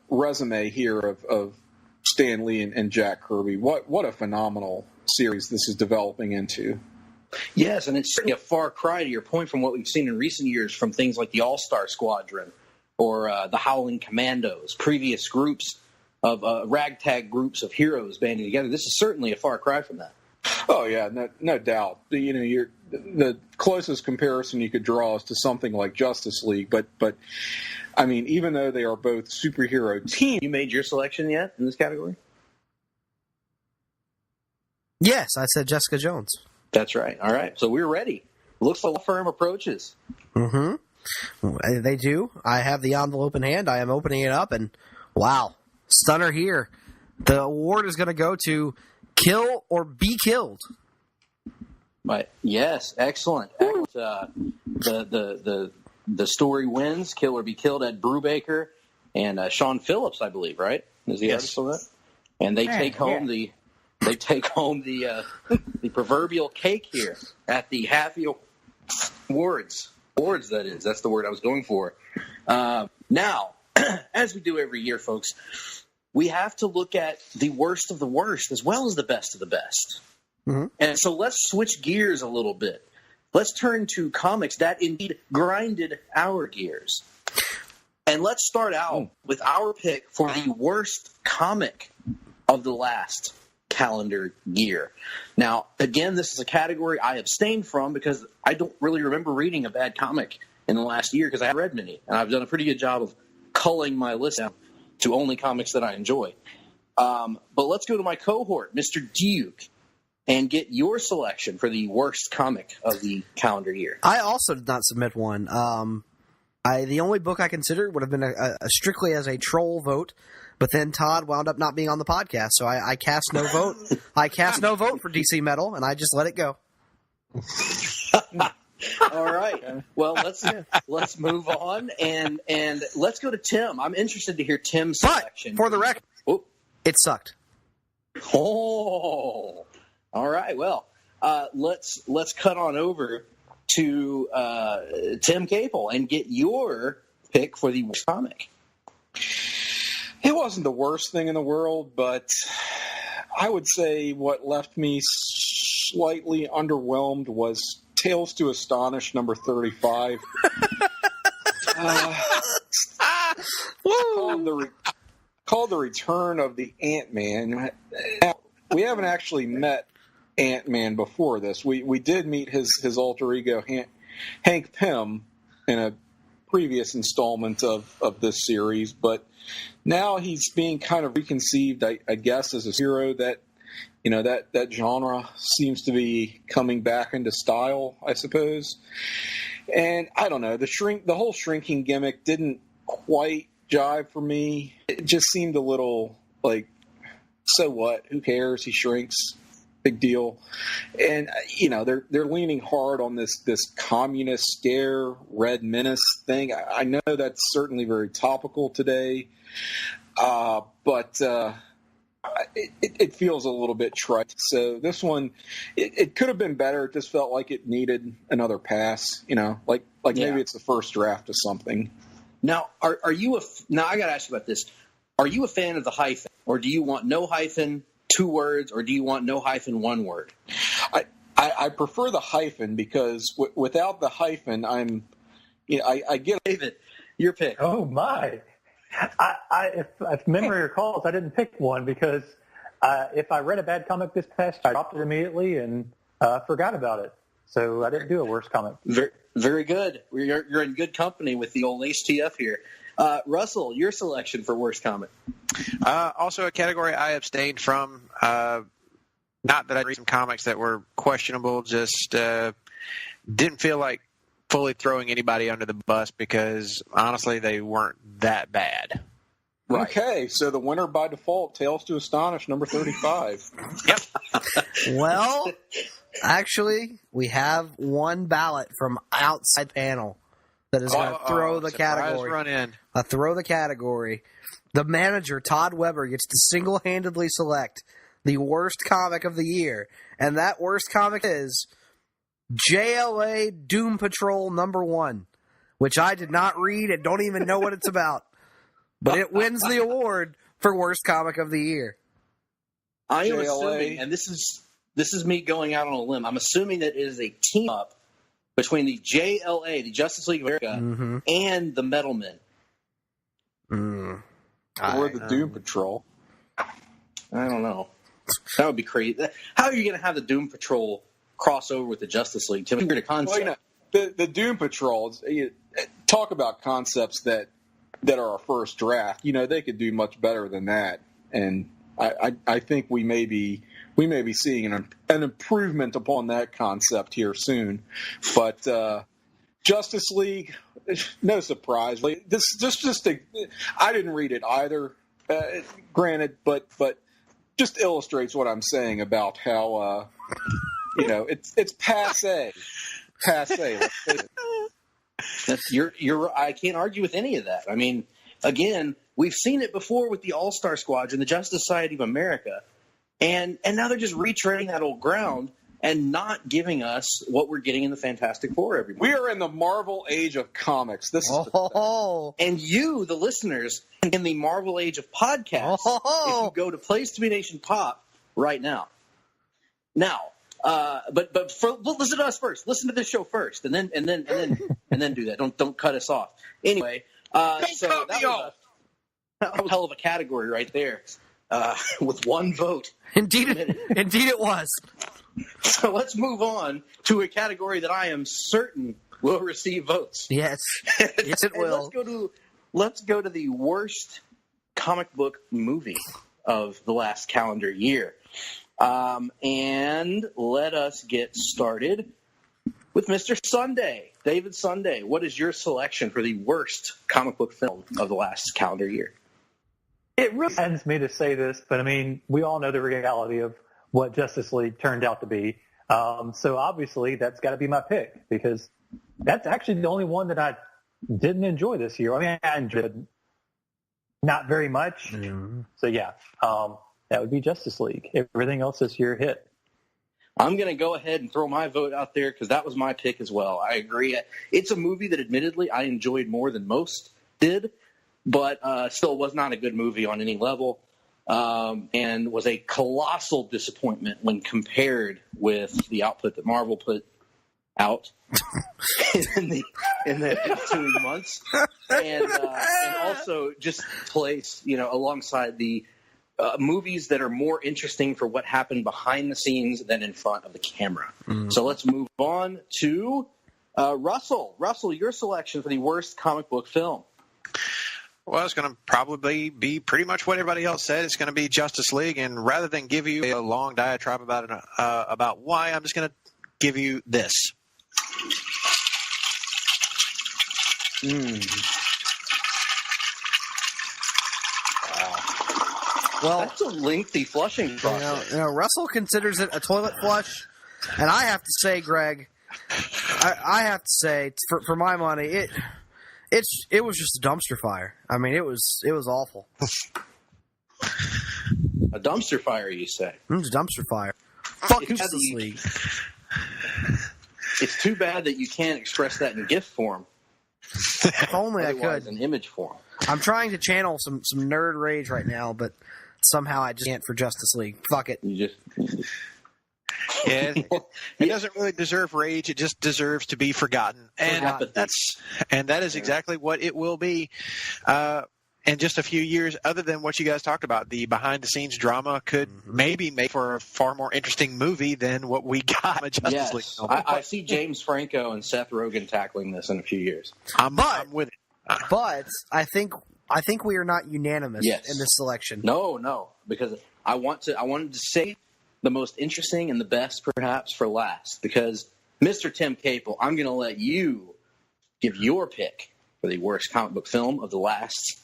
resume here of Stan Lee and Jack Kirby. What a phenomenal series this is developing into. Yes, and it's certainly a far cry, to your point, from what we've seen in recent years from things like the All-Star Squadron or the Howling Commandos, previous groups of ragtag groups of heroes banding together. This is certainly a far cry from that. Oh yeah, no doubt. The closest comparison you could draw is to something like Justice League, but I mean, even though they are both superhero teams. You made your selection yet in this category? Yes, I said Jessica Jones. That's right. All right, so we're ready. Looks like firm approaches. Mm-hmm. They do. I have the envelope in hand. I am opening it up, and wow, stunner here. The award is going to go to Kill or Be Killed. Right. Yes, excellent. The story wins. Kill or Be Killed. Ed Brubaker and Sean Phillips, I believe, right? Is the artist on that? And they take home the proverbial cake here at the Halfie Awards. Awards, that is. That's the word I was going for. Now, as we do every year, folks, we have to look at the worst of the worst as well as the best of the best. Mm-hmm. And so let's switch gears a little bit. Let's turn to comics that indeed grinded our gears. And let's start out with our pick for the worst comic of the last calendar year. Now, again, this is a category I abstained from because I don't really remember reading a bad comic in the last year because I haven't read many. And I've done a pretty good job of culling my list down to only comics that I enjoy. But let's go to my cohort, Mr. Duke, and get your selection for the worst comic of the calendar year. I also did not submit one. The only book I considered would have been a strictly as a troll vote, but then Todd wound up not being on the podcast, so I cast no vote. I cast no vote for DC Metal, and I just let it go. All right. Well, let's move on and let's go to Tim. I'm interested to hear Tim's selection. For the record, it sucked. Oh, all right. Well, let's cut on over to Tim Capel and get your pick for the worst comic. It wasn't the worst thing in the world, but I would say what left me slightly underwhelmed was Tales to Astonish number 35. Called the Return of the Ant-Man. We haven't actually met Ant-Man before this. We did meet his alter ego, Hank Pym, in a previous installment of this series, but now he's being kind of reconceived, I guess, as a hero that, that genre seems to be coming back into style, I suppose. And I don't know, the whole shrinking gimmick didn't quite jive for me. It just seemed a little like, so what? Who cares? He shrinks. Big deal. And they're leaning hard on this communist scare, Red Menace thing. I know that's certainly very topical today, but it feels a little bit trite. So this one, it could have been better. It just felt like it needed another pass. Like maybe it's the first draft of something. Now, are you now I got to ask you about this. Are you a fan of the hyphen, or do you want no hyphen, 2 words, or do you want no hyphen, 1 word? I prefer the hyphen because without the hyphen, I get David, your pick. Oh my! If memory recalls, I didn't pick one because if I read a bad comic this past year, I dropped it immediately and forgot about it. So I didn't do a worst comic. Very, very good. You're in good company with the old HTF here. Russell, your selection for worst comic. Also a category I abstained from. Not that I read some comics that were questionable, just didn't feel like fully throwing anybody under the bus because, honestly, they weren't that bad. Right. Okay, so the winner by default, Tales to Astonish, number 35. Yep. Well, actually, we have one ballot from outside panel that is going to throw the category. Run in. Throw the category. The manager, Todd Weber, gets to single-handedly select the worst comic of the year, and that worst comic is JLA Doom Patrol number 1, which I did not read and don't even know what it's about. But it wins the award for worst comic of the year. I am assuming, and this is me going out on a limb, I'm assuming that it is a team-up between the JLA, the Justice League of America, and the Metal Men. Or the Doom Patrol. I don't know. That would be crazy. How are you going to have the Doom Patrol cross over with the Justice League? Too weird a concept. Well, the Doom Patrol, talk about concepts that are a first draft. They could do much better than that. And I think we may be seeing an improvement upon that concept here soon. But Justice League, no surprise. I didn't read it either, granted, but just illustrates what I'm saying about how it's passe. Passe. I can't argue with any of that. I mean, again, we've seen it before with the All-Star Squadron, the Justice Society of America, and now they're just retreading that old ground and not giving us what we're getting in the Fantastic Four every month. We are in the Marvel age of comics. And you, the listeners, in the Marvel age of podcasts, if you go to Place to Be Nation Pop right now. Now, but listen to us first. Listen to this show first, and then do that. Don't cut us off. Anyway, that was a hell of a category right there, with one vote. Indeed it was. So let's move on to a category that I am certain will receive votes. Yes, yes, it will. Let's go to the worst comic book movie of the last calendar year. And let us get started with Mr. Sunday. David Sunday, what is your selection for the worst comic book film of the last calendar year? It really saddens me to say this, but I mean, we all know the reality of what Justice League turned out to be. So obviously that's got to be my pick because that's actually the only one that I didn't enjoy this year. I mean, I enjoyed it not very much. Mm-hmm. So yeah, that would be Justice League. Everything else this year hit. I'm going to go ahead and throw my vote out there because that was my pick as well. I agree. It's a movie that admittedly I enjoyed more than most did, but still was not a good movie on any level. And was a colossal disappointment when compared with the output that Marvel put out in the ensuing months, and also just placed alongside the movies that are more interesting for what happened behind the scenes than in front of the camera. Mm. So let's move on to Russell. Russell, your selection for the worst comic book film. Well, it's going to probably be pretty much what everybody else said. It's going to be Justice League, and rather than give you a long diatribe about why, I'm just going to give you this. Well, that's a lengthy flushing process. Russell considers it a toilet flush, and I have to say, Greg, I have to say, for my money, it was just a dumpster fire. I mean, it was awful. A dumpster fire, you say? It was a dumpster fire. Fuck Justice League. It's too bad that you can't express that in GIF form. If only I could. In image form. I'm trying to channel some nerd rage right now, but somehow I just can't for Justice League. Fuck it. Yeah, it doesn't really deserve rage. It just deserves to be forgotten, and that is exactly what it will be. In just a few years, other than what you guys talked about, the behind-the-scenes drama could maybe make for a far more interesting movie than what we got in Justice League. I see James Franco and Seth Rogen tackling this in a few years. I'm with it. But I think we are not unanimous in this selection. No, because I wanted to say the most interesting and the best perhaps for last, because Mr. Tim Capel, I'm going to let you give your pick for the worst comic book film of the last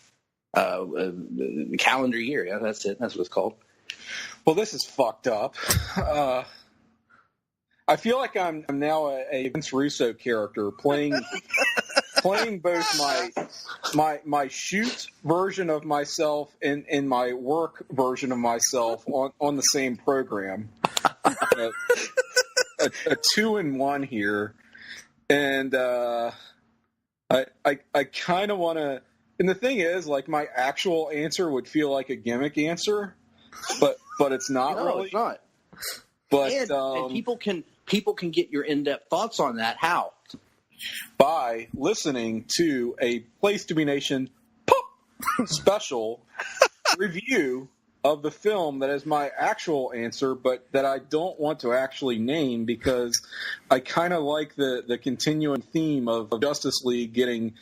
calendar year. Yeah, that's it. That's what it's called. Well, this is fucked up. I feel like I'm now a Vince Russo character playing both my shoot version of myself and my work version of myself on the same program. A 2-in-1 here, and I kind of want to. And the thing is, like, my actual answer would feel like a gimmick answer, but it's not really. No, it's not. But and people can get your in-depth thoughts on that. How? By listening to a Place to Be Nation POP special review of the film that is my actual answer, but that I don't want to actually name because I kind of like the continuing theme of Justice League getting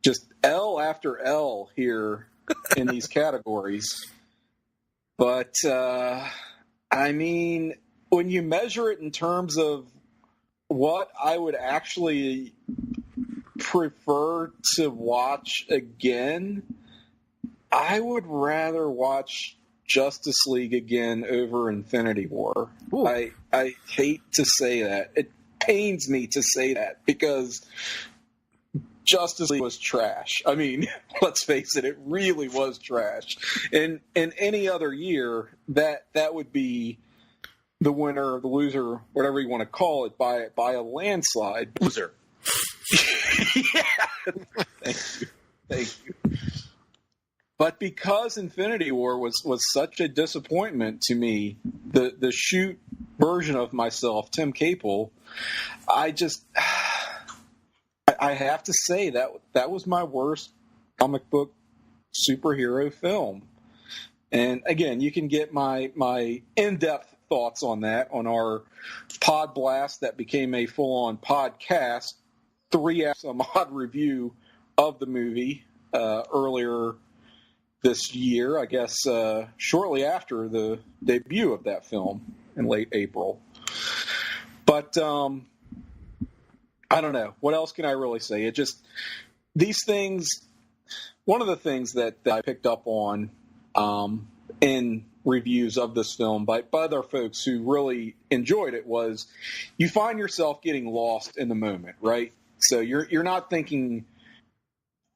just L after L here in these categories. But, I mean, when you measure it in terms of what I would actually prefer to watch again, I would rather watch Justice League again over Infinity War. I hate to say that. It pains me to say that because Justice League was trash. I mean, let's face it really was trash. In any other year, that would be the winner or the loser, whatever you want to call it, by a landslide. Loser. Yeah. Thank you. But because Infinity War was such a disappointment to me, the shoot version of myself, Tim Capel, I have to say that was my worst comic book superhero film. And again, you can get my in-depth thoughts on that on our Pod Blast that became a full-on podcast, 3-some-odd review of the movie earlier this year, I guess shortly after the debut of that film in late April. But I don't know. What else can I really say? It just, these things, one of the things that I picked up on in reviews of this film by other folks who really enjoyed it was you find yourself getting lost in the moment, right? So you're not thinking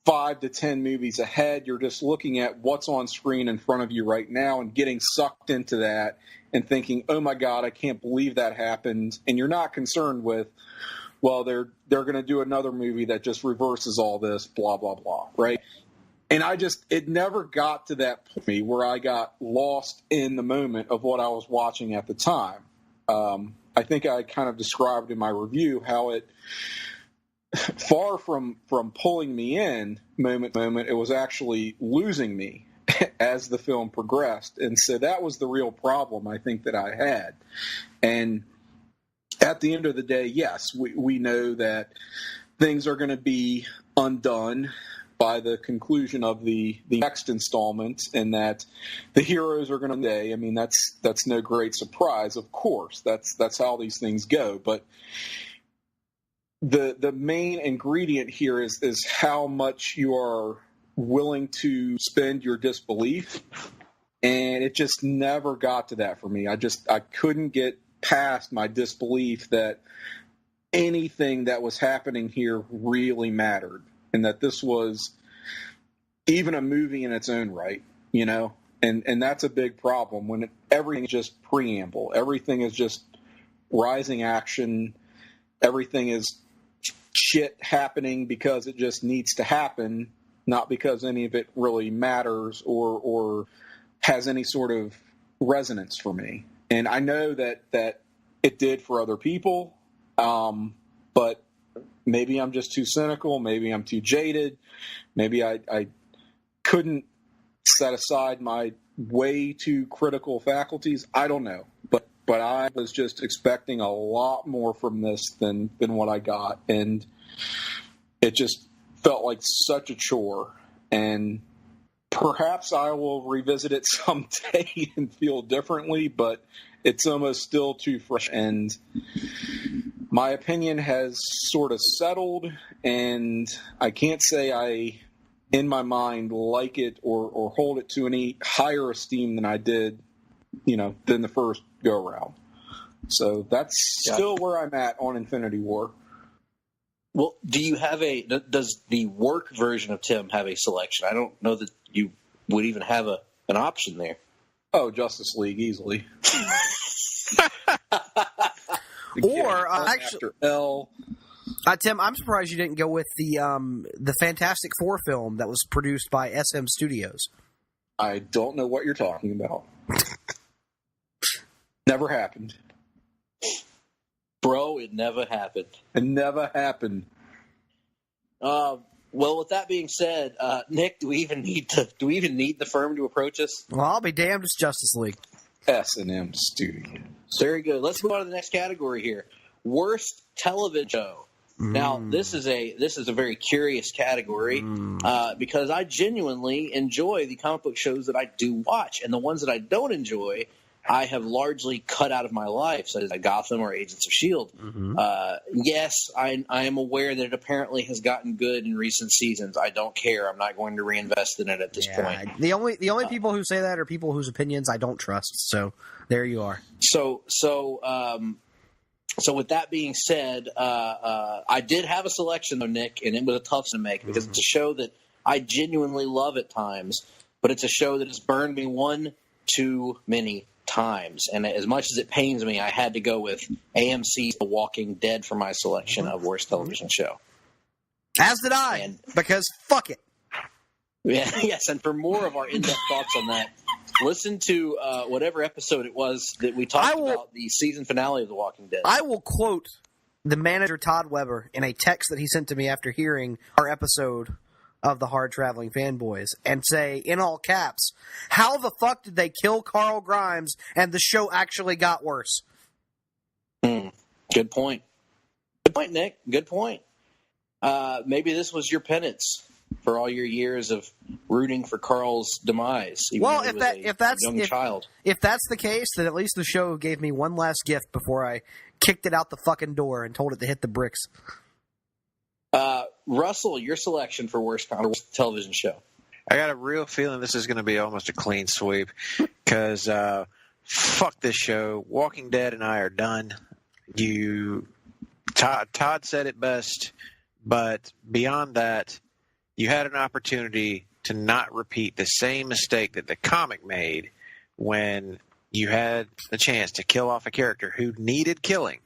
5 to 10 movies ahead. You're just looking at what's on screen in front of you right now and getting sucked into that and thinking, oh my God, I can't believe that happened. And you're not concerned with, well, they're going to do another movie that just reverses all this, blah, blah, blah, right? And it never got to that point where I got lost in the moment of what I was watching at the time. I think I kind of described in my review how it, far from pulling me in moment, it was actually losing me as the film progressed. And so that was the real problem I think that I had. And at the end of the day, yes, we know that things are going to be undone by the conclusion of the next installment, and that the heroes are going to stay. I mean, that's no great surprise, of course. That's how these things go. But the main ingredient here is how much you are willing to spend your disbelief, and it just never got to that for me. I couldn't get past my disbelief that anything that was happening here really mattered, and that this was even a movie in its own right, you know? And that's a big problem when everything is just preamble. Everything is just rising action. Everything is shit happening because it just needs to happen, not because any of it really matters or has any sort of resonance for me. And I know that it did for other people, but maybe I'm just too cynical. Maybe I'm too jaded. Maybe I couldn't set aside my way too critical faculties. I don't know. But I was just expecting a lot more from this than what I got. And it just felt like such a chore. And perhaps I will revisit it someday and feel differently, but it's almost still too fresh. And my opinion has sort of settled, and I can't say I, in my mind, like it or hold it to any higher esteem than I did, than the first go around. So that's still where I'm at on Infinity War. Well, does the work version of Tim have a selection? I don't know that you would even have an option there. Oh, Justice League, easily. Or actually, L. Tim, I'm surprised you didn't go with the Fantastic Four film that was produced by SM Studios. I don't know what you're talking about. Never happened. Bro, it never happened. It never happened. Well, with that being said, Nick, do we even need the firm to approach us? Well, I'll be damned, it's Justice League. S&M Studios. Very good. Let's move on to the next category here. Worst television show. Now, this is a very curious category because I genuinely enjoy the comic book shows that I do watch, and the ones that I don't enjoy, I have largely cut out of my life, such as Gotham or Agents of S.H.I.E.L.D. Yes, I am aware that it apparently has gotten good in recent seasons. I don't care. I'm not going to reinvest in it at this point. The only people who say that are people whose opinions I don't trust. So there you are. So with that being said, I did have a selection though, Nick, and it was a tough one to make because it's a show that I genuinely love at times, but it's a show that has burned me one too many times. And as much as it pains me, I had to go with AMC's The Walking Dead for my selection of worst television show. As did I, because fuck it. Yeah, yes, and for more of our in-depth thoughts on that, listen to whatever episode it was that we talked about the season finale of The Walking Dead. I will quote the manager, Todd Weber, in a text that he sent to me after hearing our episode of the Hard-Traveling Fanboys, and say, in all caps, how the fuck did they kill Carl Grimes and the show actually got worse? Good point. Good point, Nick. Good point. Maybe this was your penance for all your years of rooting for Carl's demise. Well, if that's the case, then at least the show gave me one last gift before I kicked it out the fucking door and told it to hit the bricks. Russell, your selection for worst television show. I got a real feeling this is going to be almost a clean sweep because fuck this show. Walking Dead and I are done. Todd said it best, but beyond that, you had an opportunity to not repeat the same mistake that the comic made when you had the chance to kill off a character who needed killing,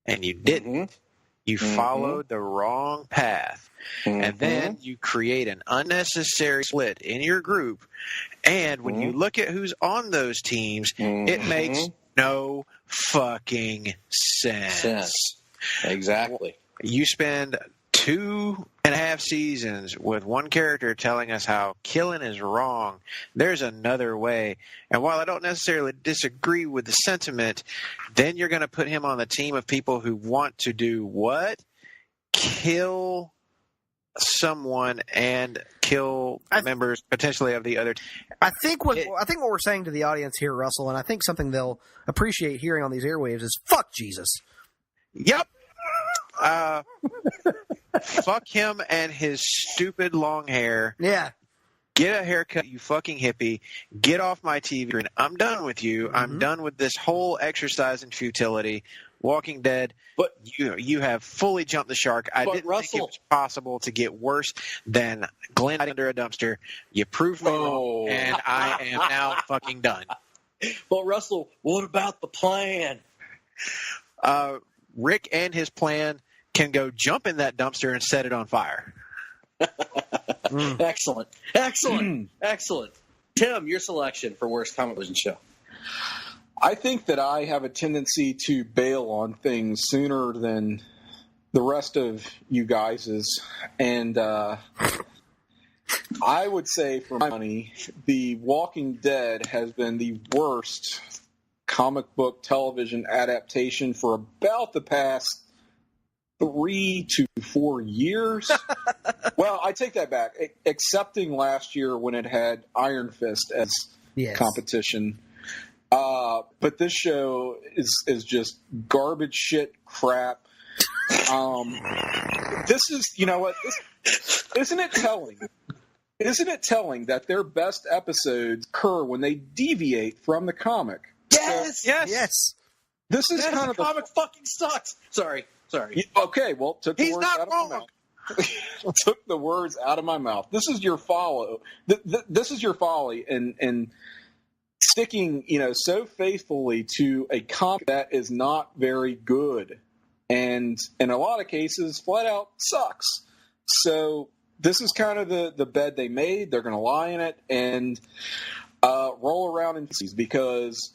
and you didn't. You followed the wrong path. And then you create an unnecessary split in your group. And when you look at who's on those teams, it makes no fucking sense. Exactly. You spend 2.5 seasons with one character telling us how killing is wrong. There's another way. And while I don't necessarily disagree with the sentiment, then you're going to put him on the team of people who want to do what? Kill someone and kill members potentially of the other. I think what we're saying to the audience here, Russell, and I think something they'll appreciate hearing on these airwaves is fuck Jesus. Yep. Fuck him and his stupid long hair. Yeah. Get a haircut, you fucking hippie. Get off my TV screen. I'm done with you. I'm done with this whole exercise in futility. Walking Dead, but you have fully jumped the shark. I didn't think it was possible to get worse than Glenn under a dumpster. You proved me wrong, and I am now fucking done. But Russell, what about the plan? Rick and his plan can go jump in that dumpster and set it on fire. Excellent. Tim, your selection for worst comic television show. I think that I have a tendency to bail on things sooner than the rest of you guys's. And I would say, for my money, The Walking Dead has been the worst comic book television adaptation for about the past 3 to 4 years. Well, I take that back. Excepting last year when it had Iron Fist as competition. But this show is just garbage shit crap. This is, you know what? Isn't it telling? Isn't it telling that their best episodes occur when they deviate from the comic? Yes. This is kind of the comic fucking sucks. Sorry. Okay, well, took the words out of my mouth. Took the words out of my mouth. This is your follow. This is your folly, and sticking, so faithfully to a comic that is not very good, and in a lot of cases, flat out sucks. So this is kind of the bed they made. They're going to lie in it and roll around in pieces because,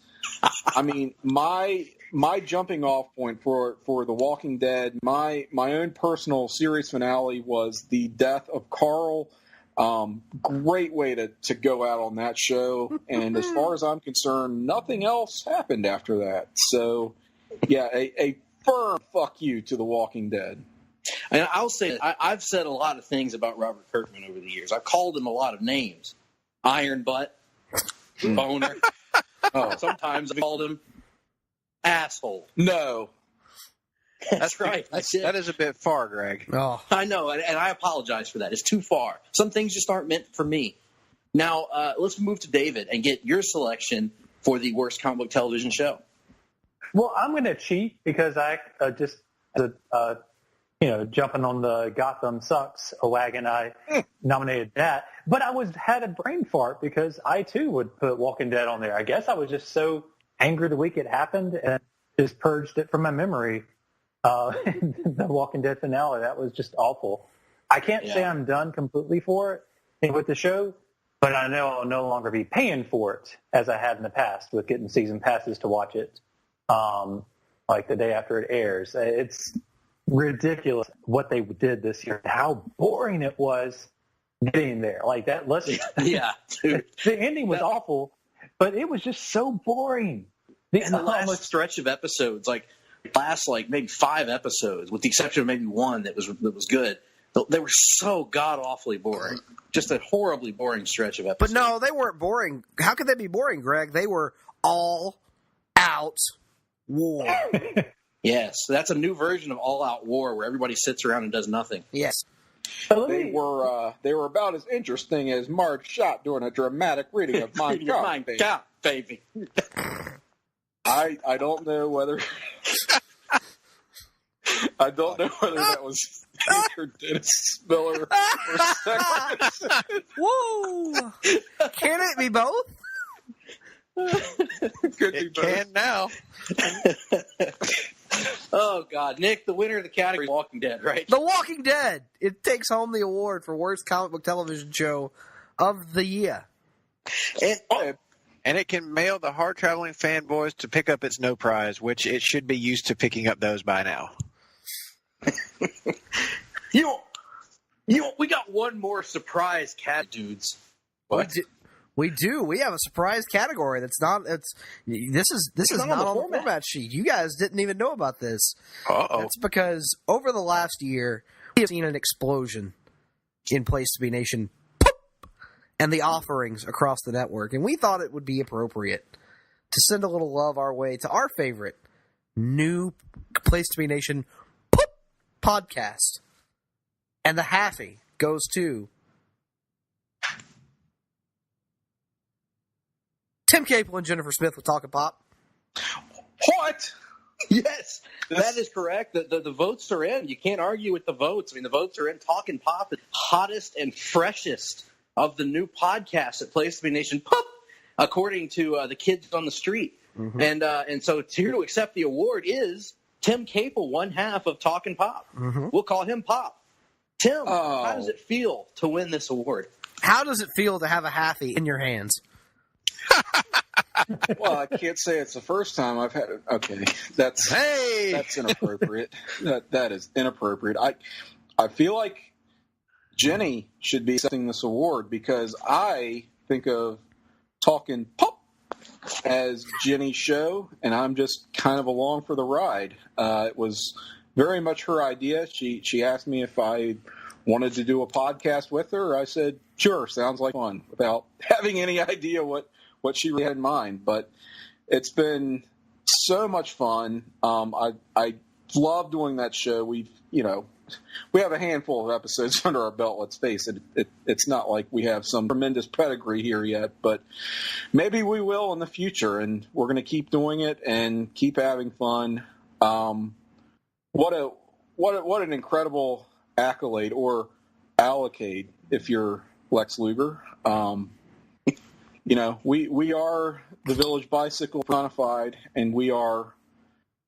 I mean, my jumping off point for The Walking Dead, my own personal series finale was the death of Carl. Great way to go out on that show. And as far as I'm concerned, nothing else happened after that. So, yeah, a firm fuck you to The Walking Dead. And I'll say, I've said a lot of things about Robert Kirkman over the years. I've called him a lot of names. Iron Butt, Boner. Sometimes I called him asshole. No. That's right. That is a bit far, Greg. Oh. I know, and I apologize for that. It's too far. Some things just aren't meant for me. Now, let's move to David and get your selection for the worst comic book television show. Well, I'm going to cheat because I jumping on the Gotham Sucks wagon, I nominated that. But I had a brain fart because I, too, would put Walking Dead on there. I guess I was just so angry the week it happened and just purged it from my memory. The Walking Dead finale, that was just awful. I can't say I'm done completely for it with the show, but I know I'll no longer be paying for it as I had in the past with getting season passes to watch it like the day after it airs. It's ridiculous what they did this year, how boring it was getting there. Like that, dude. The ending was awful, but it was just so boring. The last stretch of episodes, last maybe 5 episodes, with the exception of maybe one that was good. They were so god awfully boring. Just a horribly boring stretch of episodes. But no, they weren't boring. How could they be boring, Greg? They were all out war. Yes, that's a new version of all out war where everybody sits around and does nothing. Yes. They were about as interesting as Marge shot during a dramatic reading of Mein Kampf, baby. I don't know whether that was either Dennis Miller or Sexton. Woo! Can it be both? Could be both. Can now. Oh, God. Nick, the winner of the category is Walking Dead, right? The Walking Dead. It takes home the award for worst comic book television show of the year. And it can mail the Hard-Traveling Fanboys to pick up its no prize, which it should be used to picking up those by now. We got one more surprise cat, dudes. What? We do. We have a surprise category that's not. This is not on the format sheet. You guys didn't even know about this. Uh-oh. It's because over the last year we have seen an explosion in Place to Be Nation and the offerings across the network, and we thought it would be appropriate to send a little love our way to our favorite new Place to Be Nation podcast, and the Halfie goes to Tim Capel and Jennifer Smith with Talkin' Pop. What? Yes, that is correct. The votes are in. You can't argue with the votes. I mean, the votes are in. Talkin' Pop, the hottest and freshest of the new podcasts at Place to Be Nation, according to the kids on the street. Mm-hmm. And so here to accept the award is Tim Capel, one half of Talkin' Pop. Mm-hmm. We'll call him Pop. Tim, how does it feel to win this award? How does it feel to have a Halfie in your hands? Well, I can't say it's the first time I've had it. Okay, that's inappropriate. That is inappropriate. I feel like Jenny should be accepting this award because I think of Talkin' Pop as Jenny's show, and I'm just kind of along for the ride. It was very much her idea. She asked me if I wanted to do a podcast with her. I said, sure, sounds like fun, without having any idea what she really had in mind. But it's been so much fun. I love doing that show. We have a handful of episodes under our belt, let's face it. It's not like we have some tremendous pedigree here yet, but maybe we will in the future, and we're going to keep doing it and keep having fun. What an incredible accolade, or allocade if you're Lex Luger. We are the Village Bicycle personified, and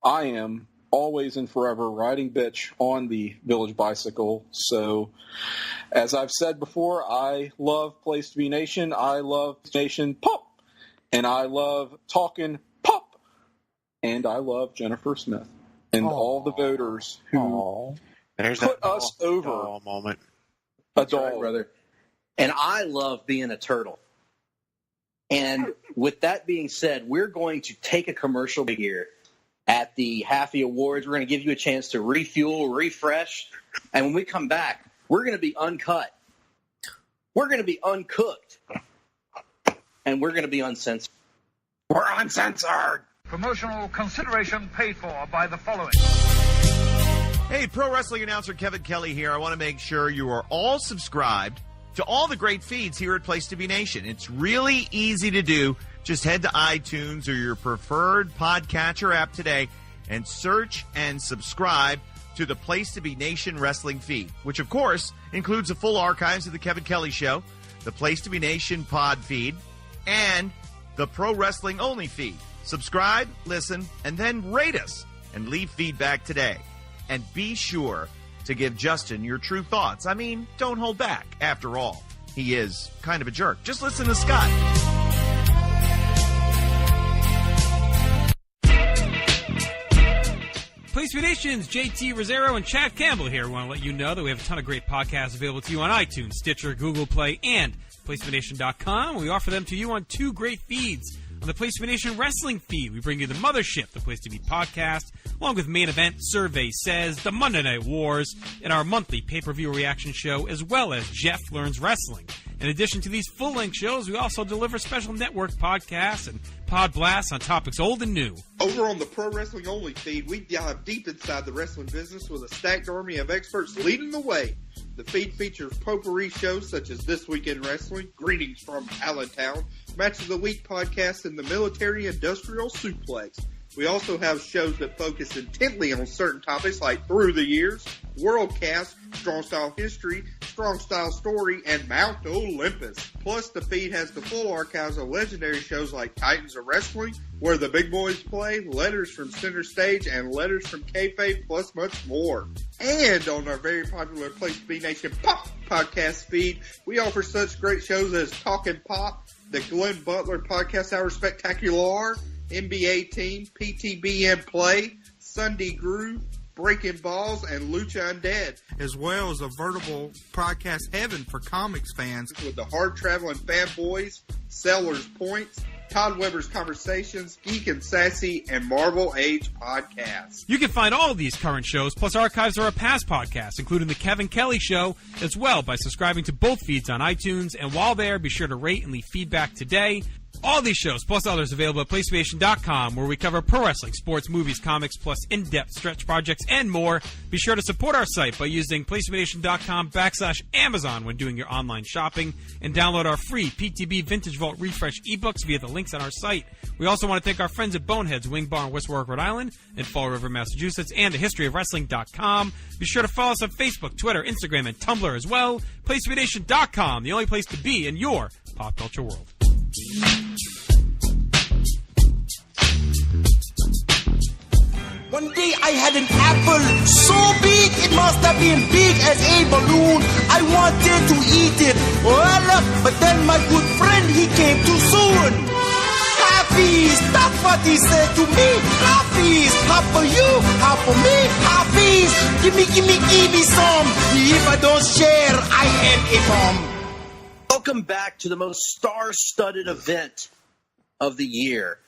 I am always and forever riding bitch on the Village Bicycle. So, as I've said before, I love Place to Be Nation. I love Nation Pop, and I love Talkin' Pop, and I love Jennifer Smith and all the voters who put us over. Moment. A doll, right, brother. And I love being a turtle. And with that being said, we're going to take a commercial here at the Halfie Awards. We're going to give you a chance to refuel, refresh. And when we come back, we're going to be uncut. We're going to be uncooked. And we're going to be uncensored. We're uncensored. Promotional consideration paid for by the following. Hey, pro wrestling announcer Kevin Kelly here. I want to make sure you are all subscribed to all the great feeds here at Place to Be Nation. It's really easy to do. Just head to iTunes or your preferred podcatcher app today and search and subscribe to the Place to Be Nation wrestling feed, which, of course, includes the full archives of the Kevin Kelly Show, the Place to Be Nation pod feed, and the Pro Wrestling Only feed. Subscribe, listen, and then rate us and leave feedback today. And be sure to give Justin your true thoughts. I mean, don't hold back. After all, he is kind of a jerk. Just listen to Scott. Place to Be Nation's JT Rosero and Chad Campbell here. We want to let you know that we have a ton of great podcasts available to you on iTunes, Stitcher, Google Play, and PlaceToBeNation.com. We offer them to you on two great feeds. On the Place to Be Nation wrestling feed, we bring you the Mothership, the Place to Be podcast, along with Main Event, Survey Says, the Monday Night Wars, and our monthly pay-per-view reaction show, as well as Jeff Learns Wrestling. In addition to these full-length shows, we also deliver special network podcasts and pod blasts on topics old and new. Over on the Pro Wrestling Only feed, we dive deep inside the wrestling business with a stacked army of experts leading the way. The feed features potpourri shows such as This Week in Wrestling, Greetings from Allentown, Match of the Week podcast, and the Military Industrial Suplex. We also have shows that focus intently on certain topics like Through the Years, Worldcast, Strong Style History, Strong Style Story, and Mount Olympus. Plus, the feed has the full archives of legendary shows like Titans of Wrestling, Where the Big Boys Play, Letters from Center Stage, and Letters from Kayfabe, plus much more. And on our very popular Place to Be Nation Pop podcast feed, we offer such great shows as Talkin' Pop, the Glenn Butler Podcast Hour Spectacular, NBA Team, PTBN Play, Sunday Groove, Breaking Balls, and Lucha Undead. As well as a veritable podcast heaven for comics fans. With the Hard-Traveling Fanboys, Sellers Points, Todd Weber's Conversations, Geek and Sassy, and Marvel Age podcasts. You can find all of these current shows, plus archives of our past podcasts, including The Kevin Kelly Show, as well by subscribing to both feeds on iTunes. And while there, be sure to rate and leave feedback today. All these shows, plus others, available at PlayStation.com, where we cover pro wrestling, sports, movies, comics, plus in-depth stretch projects, and more. Be sure to support our site by using PlayStation.com/Amazon when doing your online shopping, and download our free PTB Vintage Vault Refresh ebooks via the links on our site. We also want to thank our friends at Boneheads Wing Bar in West Warwick, Rhode Island, and Fall River, Massachusetts, and historyofwrestling.com. Be sure to follow us on Facebook, Twitter, Instagram, and Tumblr as well. PlayStation.com, the only place to be in your pop culture world. One day I had an apple so big it must have been big as a balloon. I wanted to eat it, but then my good friend he came too soon. Halfies, that's what he said to me. Halfies, half for you, half for me. Halfies, give me some. If I don't share, I am a bomb. Welcome back to the most star-studded event of the year,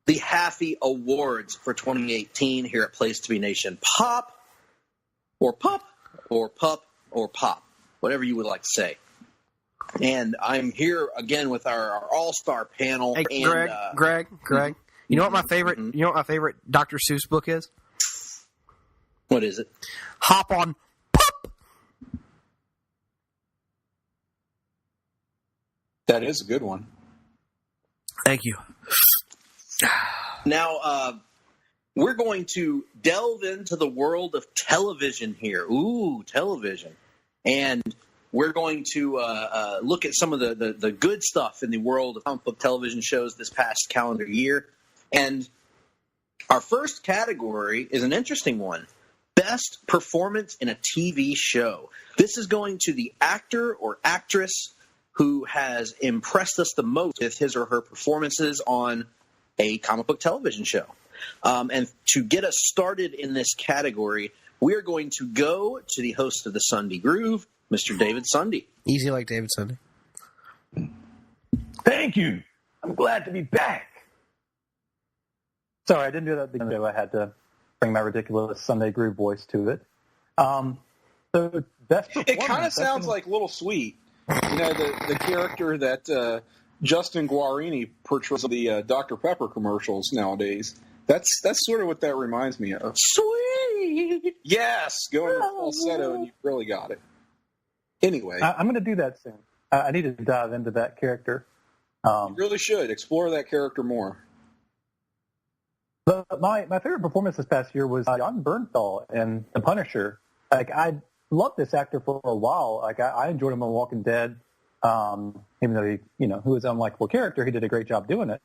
the Halfie Awards for 2018 here at Place to Be Nation Pop, or Pup, or Pup, or Pop, whatever you would like to say. And I'm here again with our all-star panel. Hey, and, Greg. You know what my favorite? You know what my favorite Dr. Seuss book is? What is it? Hop on. That is a good one. Thank you. Now, we're going to delve into the world of television here. Ooh, television. And we're going to look at some of the good stuff in the world of comic book television shows this past calendar year. And our first category is an interesting one. Best performance in a TV show. This is going to the actor or actress who has impressed us the most with his or her performances on a comic book television show. And to get us started in this category, we are going to go to the host of the Sunday Groove, Mr. David Sunday. Easy like David Sunday. Thank you. I'm glad to be back. Sorry, I didn't do that at the show. I had to bring my ridiculous Sunday Groove voice to it. So best performance. It kind of sounds like Little Sweet. You know, the character that Justin Guarini portrays in the Dr. Pepper commercials nowadays. That's sort of what that reminds me of. Sweet. Yes, go into falsetto and you really got it. Anyway. I'm going to do that soon. I need to dive into that character. You really should. Explore that character more. But my favorite performance this past year was Jon Bernthal in The Punisher. Like, I loved this actor for a while. Like, I enjoyed him on Walking Dead. Even though he was an unlikable character, he did a great job doing it.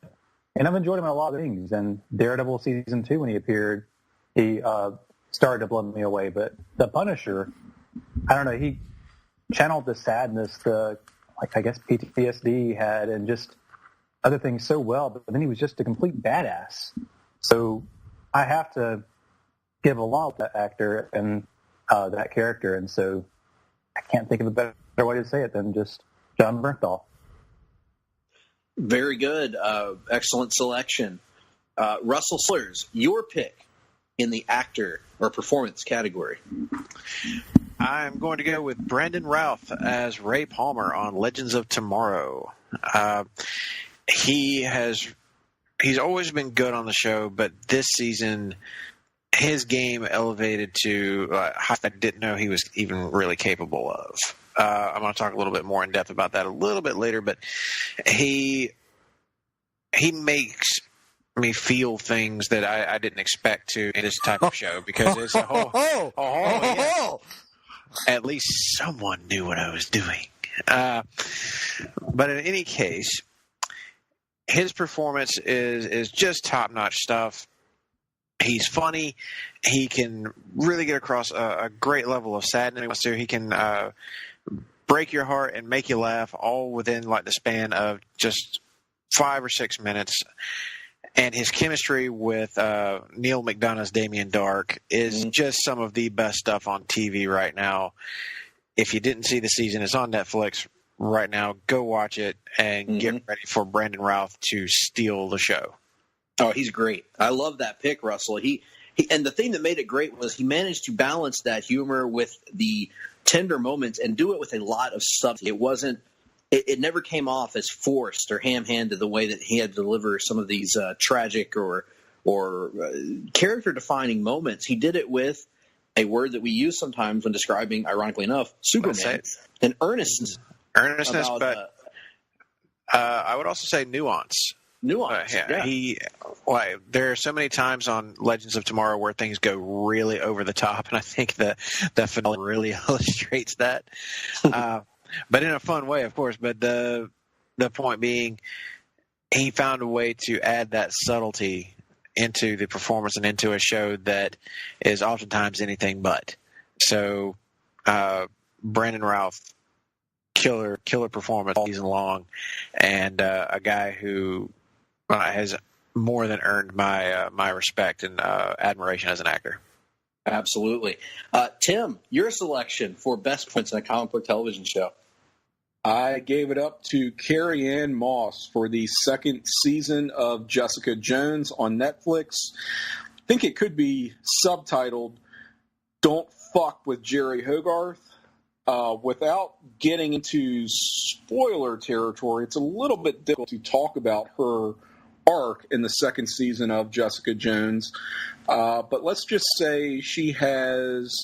And I've enjoyed him in a lot of things. And Daredevil season 2, when he appeared, he started to blow me away. But The Punisher, I don't know, he channeled the sadness, I guess PTSD he had, and just other things so well. But then he was just a complete badass. So I have to give a lot to that actor and that character. And so I can't think of a better way to say it than just Jon Bernthal. Very good. Excellent selection. Russell Sellers, your pick in the actor or performance category. I'm going to go with Brandon Routh as Ray Palmer on Legends of Tomorrow. He's always been good on the show, but this season his game elevated to heights I didn't know he was even really capable of. I'm going to talk a little bit more in depth about that a little bit later, but he makes me feel things that I didn't expect to in this type of show, because it's a whole yeah. At least someone knew what I was doing. But in any case, his performance is just top-notch stuff. He's funny. He can really get across a great level of sadness. He can break your heart and make you laugh all within like the span of just 5 or 6 minutes. And his chemistry with Neil McDonough's Damien Dark is just some of the best stuff on TV right now. If you didn't see the season, it's on Netflix right now. Go watch it and get ready for Brandon Routh to steal the show. Oh, he's great. I love that pick, Russell. He and the thing that made it great was he managed to balance that humor with the tender moments and do it with a lot of subtlety. It never came off as forced or ham-handed the way that he had to deliver some of these tragic or character-defining moments. He did it with a word that we use sometimes when describing, ironically enough, Superman, and earnestness. Earnestness, but I would also say nuance. Nuance. There are so many times on Legends of Tomorrow where things go really over the top, and I think the finale really illustrates that. But in a fun way, of course. But the point being, he found a way to add that subtlety into the performance and into a show that is oftentimes anything but. So, Brandon Routh, killer performance all season long, and a guy who has more than earned my respect and admiration as an actor. Absolutely. Tim, your selection for best performance in a comic book television show. I gave it up to Carrie Ann Moss for the second season of Jessica Jones on Netflix. I think it could be subtitled Don't Fuck with Jerry Hogarth. Without getting into spoiler territory, it's a little bit difficult to talk about her arc in the second season of Jessica Jones. But let's just say she has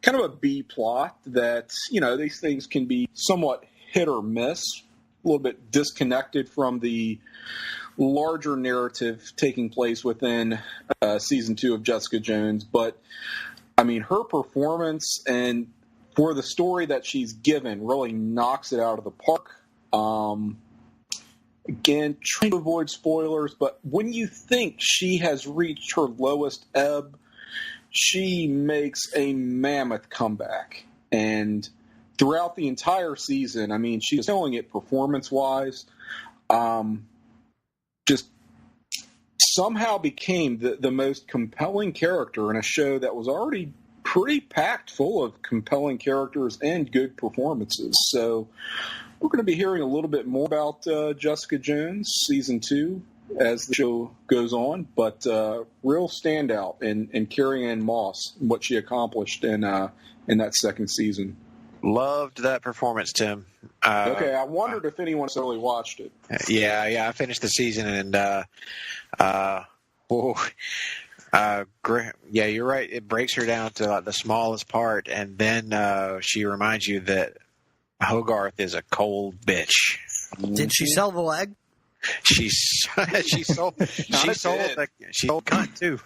kind of a B plot that, these things can be somewhat hit or miss, a little bit disconnected from the larger narrative taking place within season 2 of Jessica Jones. But, her performance and for the story that she's given really knocks it out of the park. Again, trying to avoid spoilers, but when you think she has reached her lowest ebb, she makes a mammoth comeback. And throughout the entire season, she's killing it performance-wise. Just somehow became the most compelling character in a show that was already pretty packed full of compelling characters and good performances. So we're going to be hearing a little bit more about Jessica Jones season 2 as the show goes on, but real standout in Carrie Ann Moss, what she accomplished in that second season. Loved that performance, Tim. Okay, I wondered if anyone really watched it. Yeah, I finished the season, and yeah, you're right. It breaks her down to the smallest part, and then she reminds you that Hogarth is a cold bitch. Did she sell the leg? She sold cunt too.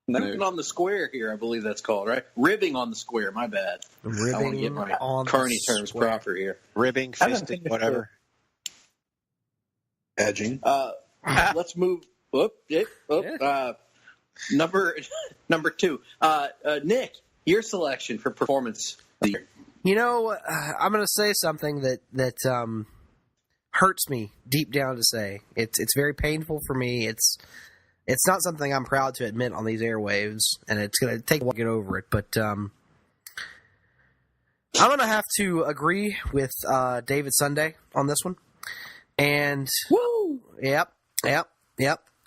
Ribbing on the square here, I believe that's called, right? Ribbing on the square, my bad. I want to get my Carney terms proper here. Ribbing, fisting, whatever. Edging. Let's move. Number 2. Nick, your selection for performance of the year. I'm going to say something that hurts me deep down to say. It's very painful for me. It's not something I'm proud to admit on these airwaves, and it's going to take a while to get over it. But I'm going to have to agree with David Sunday on this one. And woo, yep. I'm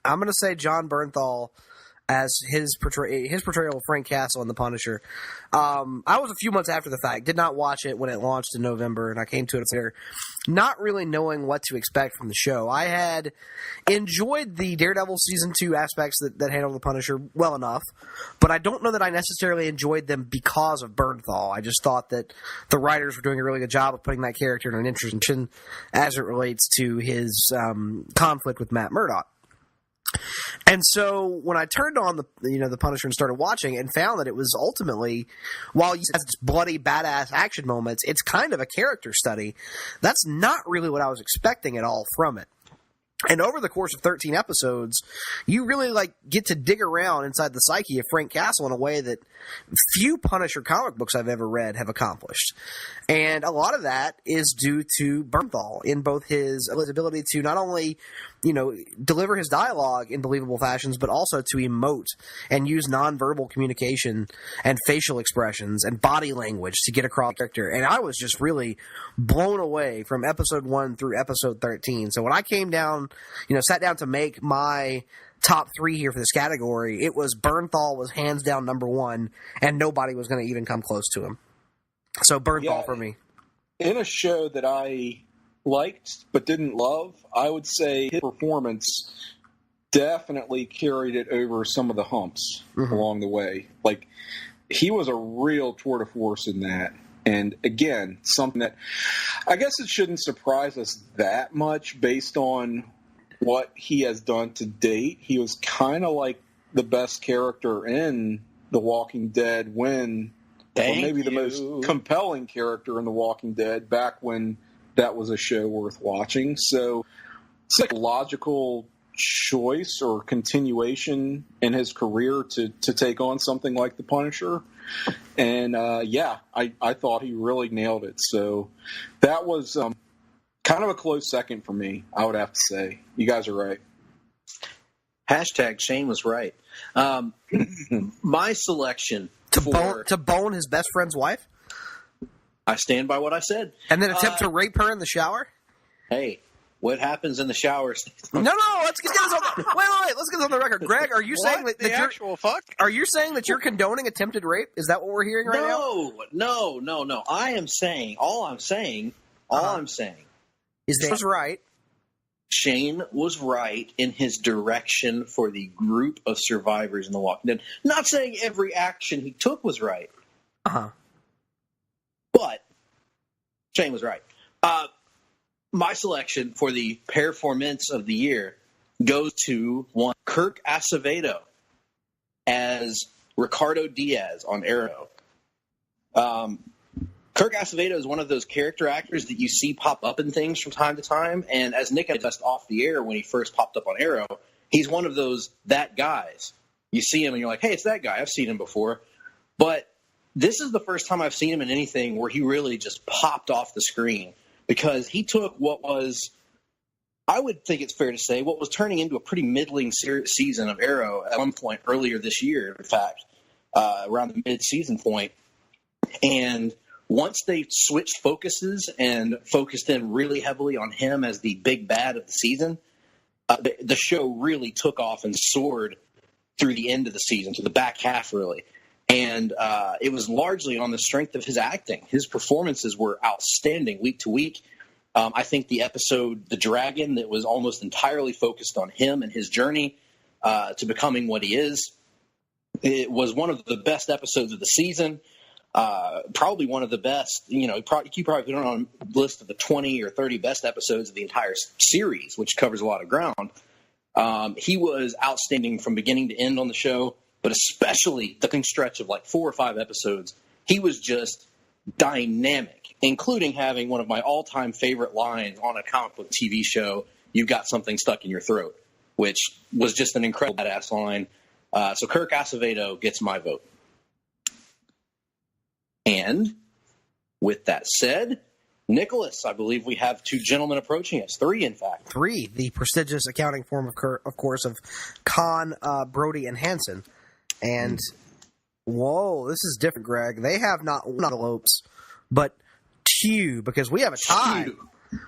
going to say John Bernthal as his portrayal of Frank Castle in The Punisher. I was a few months after the fact, did not watch it when it launched in November, and I came to it later, not really knowing what to expect from the show. I had enjoyed the Daredevil Season 2 aspects that handle The Punisher well enough, but I don't know that I necessarily enjoyed them because of Bernthal. I just thought that the writers were doing a really good job of putting that character in an interesting as it relates to his conflict with Matt Murdock. And so when I turned on the Punisher and started watching and found that it was ultimately, while it has bloody badass action moments, it's kind of a character study. That's not really what I was expecting at all from it. And over the course of 13 episodes, you really get to dig around inside the psyche of Frank Castle in a way that few Punisher comic books I've ever read have accomplished. And a lot of that is due to Bernthal in both his ability to not only, deliver his dialogue in believable fashions, but also to emote and use nonverbal communication and facial expressions and body language to get across character. And I was just really blown away from episode 1 through episode 13. So when I came down, sat down to make my top 3 here for this category, it was Bernthal was hands down number 1, and nobody was going to even come close to him. So Bernthal for me. In a show that I liked but didn't love, I would say his performance definitely carried it over some of the humps along the way. He was a real tour de force in that. And again, something that I guess it shouldn't surprise us that much based on what he has done to date. He was kind of like the best character in The Walking Dead when, or maybe the most compelling character in The Walking Dead back when that was a show worth watching. So it's like a logical choice or continuation in his career to take on something like The Punisher. And I thought he really nailed it. So that was kind of a close second for me, I would have to say. You guys are right. Hashtag Shane was right. My selection to bone his best friend's wife? I stand by what I said. And then attempt to rape her in the shower? Hey, what happens in the shower? No, let's get this on the wait, let's get this on the record. Greg, are you saying that the actual fuck? Are you saying that you're condoning attempted rape? Is that what we're hearing right now? No. All I'm saying is that was right. Shane was right in his direction for the group of survivors in The Walking Dead. Not saying every action he took was right. But Shane was right. My selection for the performance of the year goes to one Kirk Acevedo as Ricardo Diaz on Arrow. Kirk Acevedo is one of those character actors that you see pop up in things from time to time. And as Nick had just off the air when he first popped up on Arrow, he's one of those that guys. You see him and you're like, hey, it's that guy. I've seen him before. But this is the first time I've seen him in anything where he really just popped off the screen, because he took what was, I would think it's fair to say, what was turning into a pretty middling season of Arrow at one point earlier this year, in fact, around the mid-season point. And once they switched focuses and focused in really heavily on him as the big bad of the season, the show really took off and soared through the end of the season, to the back half, really. And it was largely on the strength of his acting. His performances were outstanding week to week. I think the episode, The Dragon, that was almost entirely focused on him and his journey to becoming what he is, it was one of the best episodes of the season. Probably one of the best, you probably put it on a list of the 20 or 30 best episodes of the entire series, which covers a lot of ground. He was outstanding from beginning to end on the show. But especially the stretch of 4 or 5 episodes, he was just dynamic, including having one of my all-time favorite lines on a comic book TV show, "You've got something stuck in your throat," which was just an incredible badass line. So Kirk Acevedo gets my vote. And with that said, Nicholas, I believe we have 2 gentlemen approaching us. 3, in fact. 3, the prestigious accounting form, of course, of Kahn, Brody, and Hansen. And, whoa, this is different, Greg. They have not envelopes, but 2, because we have a tie.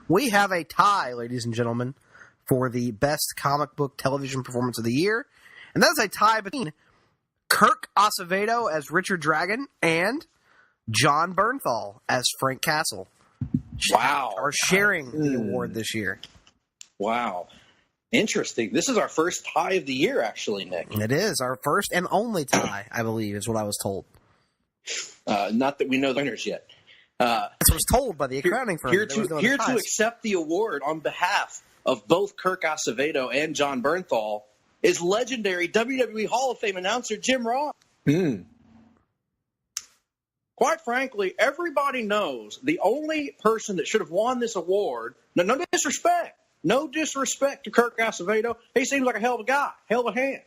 We have a tie, ladies and gentlemen, for the best comic book television performance of the year. And that's a tie between Kirk Acevedo as Richard Dragon and John Bernthal as Frank Castle. Wow. Are sharing the award this year. Wow. Interesting. This is our first tie of the year, actually, Nick. It is our first and only tie, I believe, is what I was told. Not that we know the winners yet. That's what I was told by the accounting firm. Here to accept the award on behalf of both Kirk Acevedo and John Bernthal is legendary WWE Hall of Fame announcer Jim Ross. Quite frankly, everybody knows the only person that should have won this award, no disrespect to Kirk Acevedo. He seems like a hell of a guy, hell of a hand.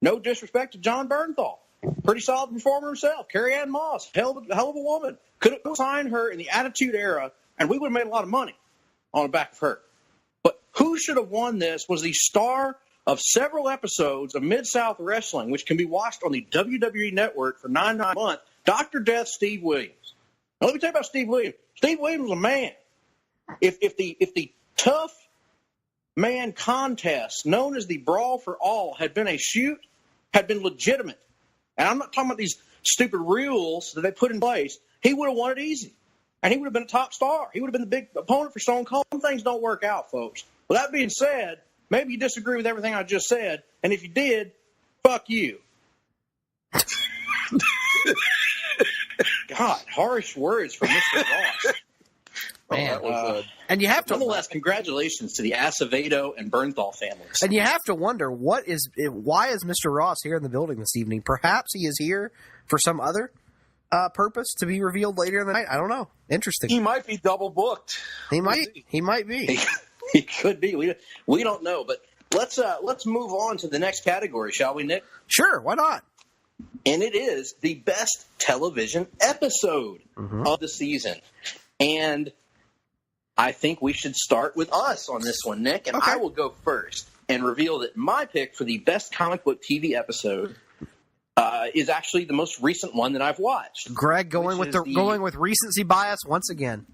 No disrespect to John Bernthal. Pretty solid performer himself. Carrie Ann Moss, hell of a woman. Could have signed her in the Attitude Era, and we would have made a lot of money on the back of her. But who should have won this was the star of several episodes of Mid-South Wrestling, which can be watched on the WWE Network for $9.99 a month, Dr. Death Steve Williams. Now, let me tell you about Steve Williams. Steve Williams was a man. If the tough man contest known as the Brawl for All had been a shoot, had been legitimate, and I'm not talking about these stupid rules that they put in place, he would have won it easy. And he would have been a top star. He would have been the big opponent for Stone Cold. Some things don't work out, folks. With that being said, maybe you disagree with everything I just said, and if you did, fuck you. God, harsh words from Mr. Ross. Man, and you have to. Nonetheless, congratulations to the Acevedo and Bernthal families. And you have to wonder why is Mr. Ross here in the building this evening? Perhaps he is here for some other purpose to be revealed later in the night. I don't know. Interesting. He might be double booked. He might be. He could be. We don't know. But let's move on to the next category, shall we, Nick? Sure. Why not? And it is the best television episode of the season. And I think we should start with us on this one, Nick. And I will go first and reveal that my pick for the best comic book TV episode is actually the most recent one that I've watched. Greg going with recency bias once again.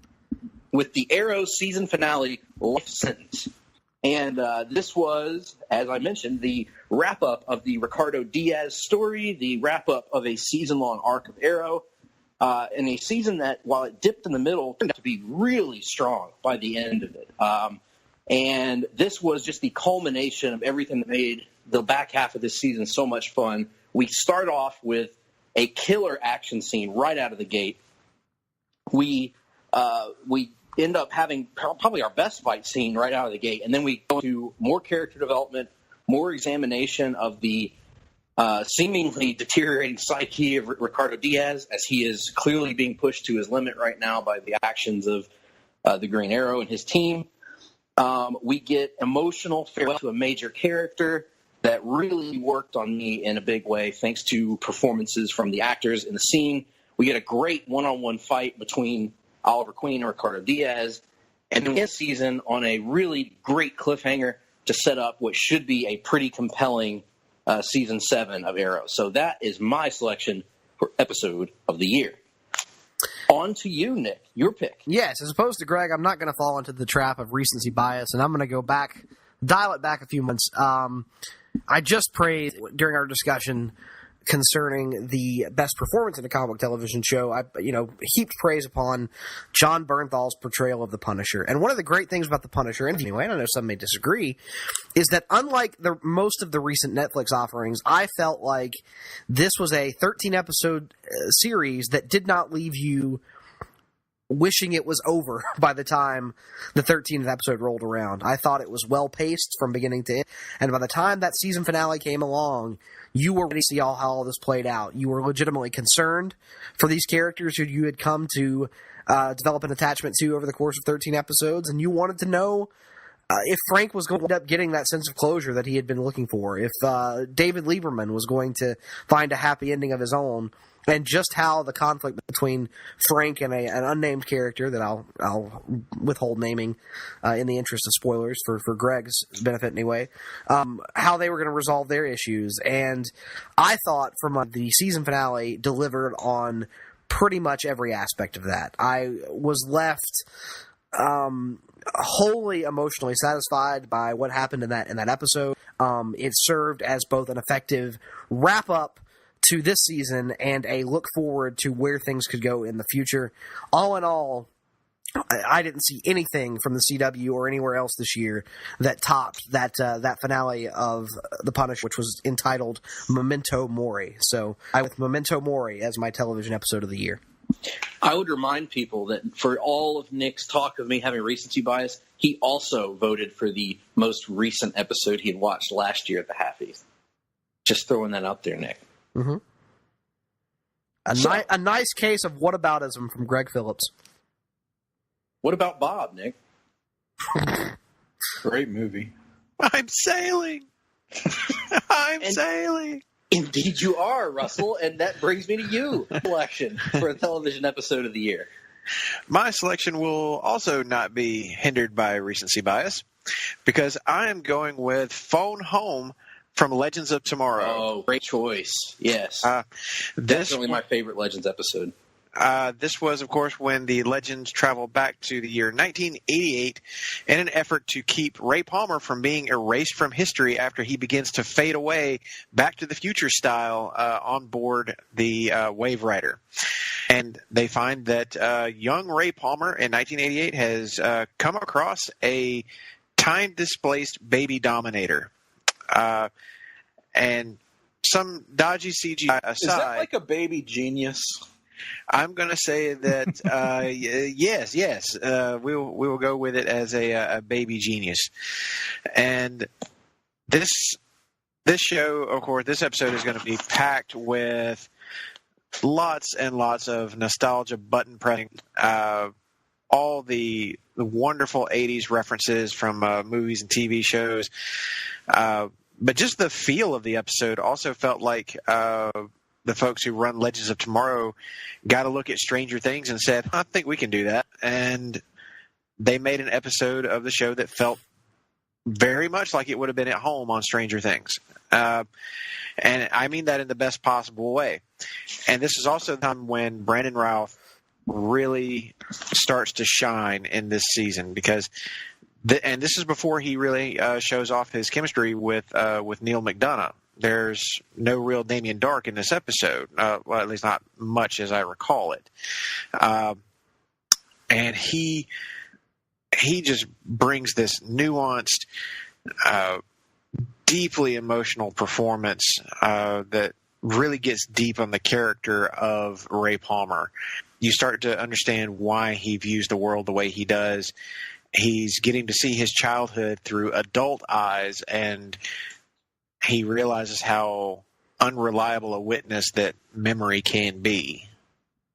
With the Arrow season finale, Life Sentence. And this was, as I mentioned, the wrap-up of the Ricardo Diaz story, the wrap-up of a season-long arc of Arrow, in a season that, while it dipped in the middle, turned out to be really strong by the end of it. And this was just the culmination of everything that made the back half of this season so much fun. We start off with a killer action scene right out of the gate. We end up having probably our best fight scene right out of the gate, and then we go to more character development, more examination of the seemingly deteriorating psyche of Ricardo Diaz, as he is clearly being pushed to his limit right now by the actions of the Green Arrow and his team. We get emotional farewell to a major character that really worked on me in a big way, thanks to performances from the actors in the scene. We get a great one-on-one fight between Oliver Queen and Ricardo Diaz, and then this season on a really great cliffhanger to set up what should be a pretty compelling season 7 of Arrow. So that is my selection for episode of the year. On to you, Nick. Your pick. Yes, as opposed to Greg, I'm not going to fall into the trap of recency bias, and I'm going to go back, dial it back a few months. I just praised during our discussion concerning the best performance in a comic book television show. I heaped praise upon John Bernthal's portrayal of the Punisher. And one of the great things about the Punisher, and anyway, I know some may disagree, is that unlike most of the recent Netflix offerings, I felt like this was a 13-episode series that did not leave you wishing it was over by the time the 13th episode rolled around. I thought it was well-paced from beginning to end, and by the time that season finale came along, you were ready to see how all this played out. You were legitimately concerned for these characters who you had come to develop an attachment to over the course of 13 episodes, and you wanted to know if Frank was going to end up getting that sense of closure that he had been looking for, if David Lieberman was going to find a happy ending of his own, and just how the conflict between Frank and an unnamed character that I'll withhold naming in the interest of spoilers for Greg's benefit anyway, how they were going to resolve their issues. And I thought from the season finale delivered on pretty much every aspect of that. I was left wholly emotionally satisfied by what happened in that episode. It served as both an effective wrap-up to this season and a look forward to where things could go in the future. All in all, I didn't see anything from the CW or anywhere else this year that topped that finale of The Punisher, which was entitled Memento Mori. So I went with Memento Mori as my television episode of the year. I would remind people that for all of Nick's talk of me having recency bias, he also voted for the most recent episode he had watched last year at the Halfies. Just throwing that out there, Nick. Mm-hmm. A nice case of whataboutism from Greg Phillips. What about Bob, Nick? Great movie. I'm sailing. I'm sailing. Indeed you are, Russell, and that brings me to you. Selection for a television episode of the year. My selection will also not be hindered by recency bias because I am going with Phone Home from Legends of Tomorrow. Oh, great choice. Yes. Definitely my favorite Legends episode. This was, of course, when the Legends travel back to the year 1988 in an effort to keep Ray Palmer from being erased from history after he begins to fade away Back to the Future style on board the Wave Rider. And they find that young Ray Palmer in 1988 has come across a time-displaced baby dominator. And some dodgy CGI aside... Is that like a baby genius? I'm going to say that yes. We will go with it as a baby genius. And this show, of course, this episode is going to be packed with lots and lots of nostalgia button pressing. All the wonderful 80s references from movies and TV shows. But just the feel of the episode also felt like the folks who run Legends of Tomorrow got to look at Stranger Things and said, I think we can do that. And they made an episode of the show that felt very much like it would have been at home on Stranger Things. And I mean that in the best possible way. And this is also the time when Brandon Routh really starts to shine in this season because and this is before he really shows off his chemistry with Neil McDonough. There's no real Damien Dark in this episode, well, at least not much as I recall it. And he just brings this nuanced, deeply emotional performance that really gets deep on the character of Ray Palmer. You start to understand why he views the world the way he does. He's getting to see his childhood through adult eyes, and he realizes how unreliable a witness that memory can be.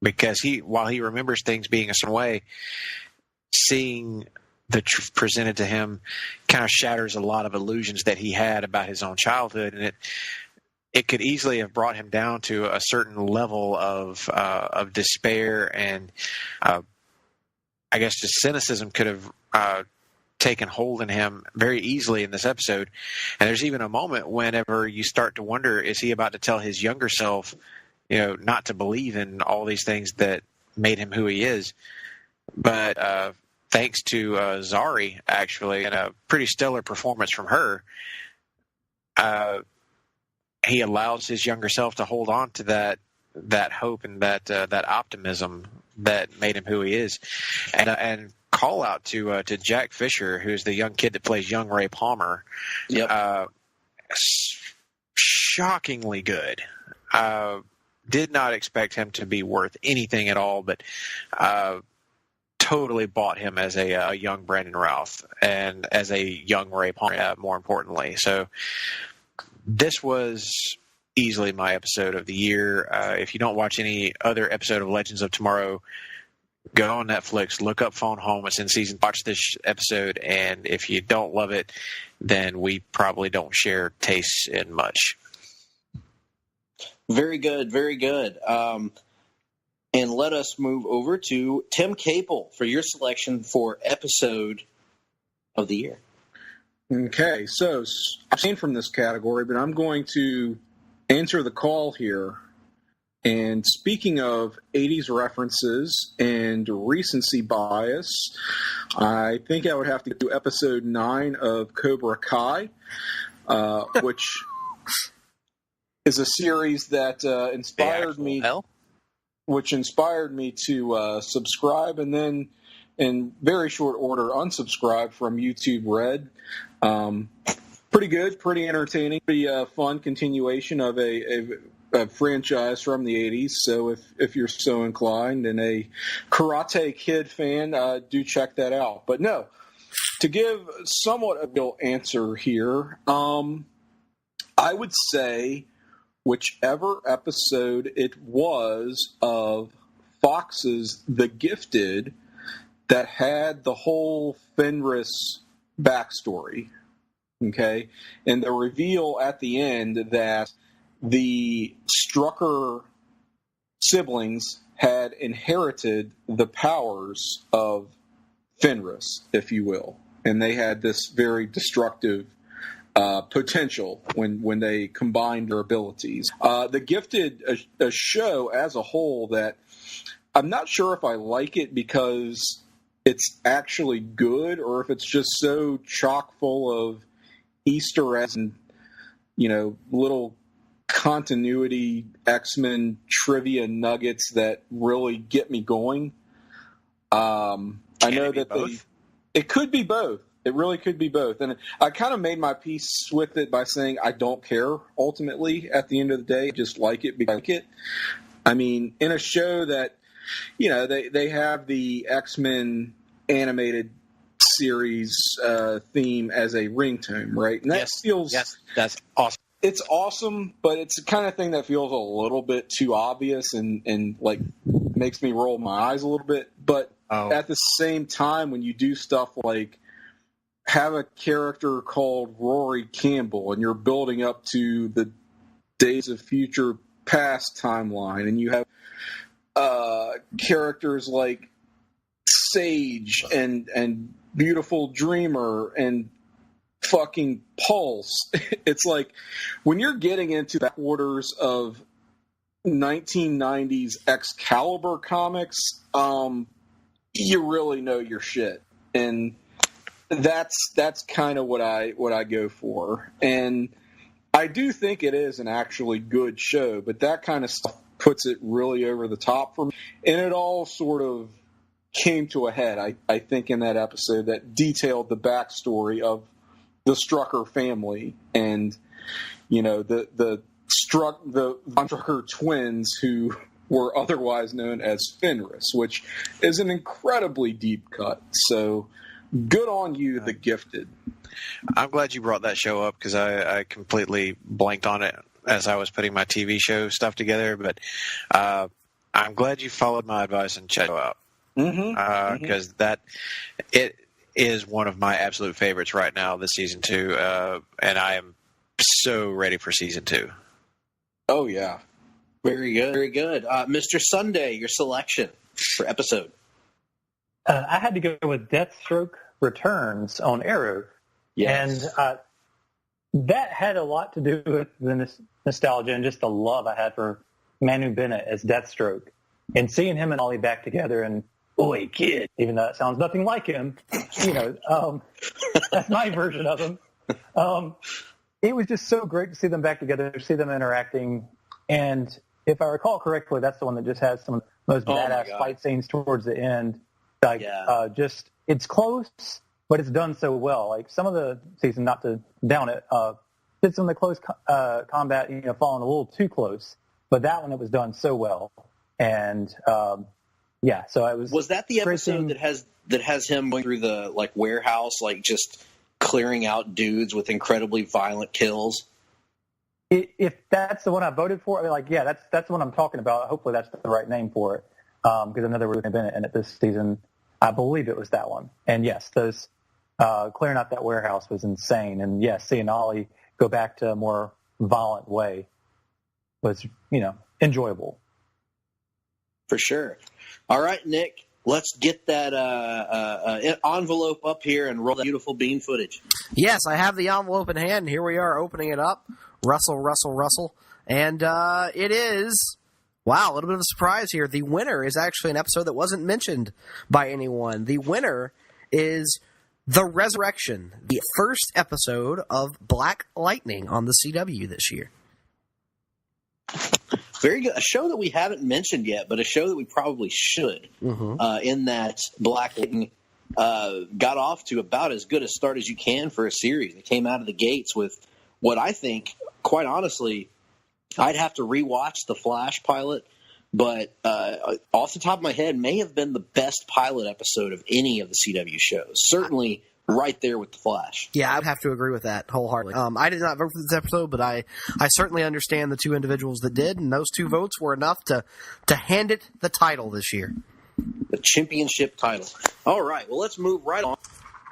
Because while he remembers things being a certain way, seeing the truth presented to him kind of shatters a lot of illusions that he had about his own childhood, and it could easily have brought him down to a certain level of despair, and I guess just cynicism could have taken hold in him very easily in this episode. And there's even a moment whenever you start to wonder, is he about to tell his younger self, not to believe in all these things that made him who he is? But thanks to Zari, actually, and a pretty stellar performance from her, he allows his younger self to hold on to that hope and that optimism that made him who he is. And call out to Jack Fisher, who's the young kid that plays young Ray Palmer. Yep. Shockingly good. Did not expect him to be worth anything at all, but totally bought him as a young Brandon Routh and as a young Ray Palmer, more importantly. So this was easily my episode of the year. If you don't watch any other episode of Legends of Tomorrow, go on Netflix, look up Phone Home. It's in season. Watch this episode, and if you don't love it, then we probably don't share tastes in much. Very good, very good. And let us move over to Tim Capel for your selection for episode of the year. Okay, so I'm staying from this category, but I'm going to answer the call here And speaking of 80s references and recency bias, I think I would have to do episode 9 of Cobra Kai, which is a series that inspired me to subscribe and then in very short order unsubscribe from YouTube Red. Pretty good, pretty entertaining, pretty fun continuation of a franchise from the 80s. So if you're so inclined and a Karate Kid fan, do check that out. But no, to give somewhat a real answer here, I would say whichever episode it was of Fox's The Gifted that had the whole Fenris backstory, okay, and the reveal at the end that the Strucker siblings had inherited the powers of Fenris, if you will, and they had this very destructive potential when they combined their abilities. The Gifted, a show as a whole that I'm not sure if I like it because it's actually good or if it's just so chock full of Easter eggs and, little continuity X-Men trivia nuggets that really get me going. I know that it could be both. It really could be both. And I kind of made my peace with it by saying I don't care ultimately at the end of the day. I just like it because I like it. I mean, in a show that, they have the X-Men animated series theme as a ringtone, right? And that that's awesome. It's awesome, but it's the kind of thing that feels a little bit too obvious and like makes me roll my eyes a little bit. But at the same time, when you do stuff like have a character called Rory Campbell and you're building up to the Days of Future Past timeline and you have characters like Sage and Beautiful Dreamer and fucking Pulse. It's like when you're getting into the backwaters of 1990s Excalibur comics, you really know your shit. And that's kind of what I go for. And I do think it is an actually good show, but that kind of stuff puts it really over the top for me. And it all sort of came to a head, I think, in that episode that detailed the backstory of the Strucker family and, the Von Strucker twins who were otherwise known as Fenris, which is an incredibly deep cut. So good on you, The Gifted. I'm glad you brought that show up because I completely blanked on it as I was putting my TV show stuff together. But I'm glad you followed my advice and checked it out. Because it is one of my absolute favorites right now, this season 2, and I am so ready for season 2. Oh yeah, very good, very good. Mr. Sunday, your selection for episode? I had to go with Deathstroke Returns on Arrow, and that had a lot to do with the nostalgia and just the love I had for Manu Bennett as Deathstroke, and seeing him and Ollie back together and. Boy, kid, even though that sounds nothing like him, that's my version of him. It was just so great to see them back together, see them interacting. And if I recall correctly, that's the one that just has some of the most badass fight scenes towards the end. It's close, but it's done so well. Like some of the season, not to down it, did some of the close combat, falling a little too close. But that one, it was done so well. And, so it was. Was that the episode that has him going through the warehouse, just clearing out dudes with incredibly violent kills? If that's the one I voted for, that's the one I'm talking about. Hopefully, that's the right name for it, because I know there would have been in it this season. I believe it was that one. And yes, those clearing out that warehouse was insane. And yes, seeing Ollie go back to a more violent way was enjoyable. For sure. All right, Nick, let's get that envelope up here and roll that beautiful bean footage. Yes, I have the envelope in hand. Here we are opening it up. Rustle. And it is Wow, a little bit of a surprise here. The winner is actually an episode that wasn't mentioned by anyone. The winner is The Resurrection, the first episode of Black Lightning on the CW this year. Very good. A show that we haven't mentioned yet, but a show that we probably should, in that Black Lightning got off to about as good a start as you can for a series. It came out of the gates with what I think, quite honestly, I'd have to rewatch the Flash pilot, but off the top of my head, may have been the best pilot episode of any of the CW shows. Certainly right there with the Flash. Yeah, I'd have to agree with that wholeheartedly. I did not vote for this episode, but I certainly understand the two individuals that did, and those two votes were enough to hand it the title this year. The championship title. All right, well, let's move right on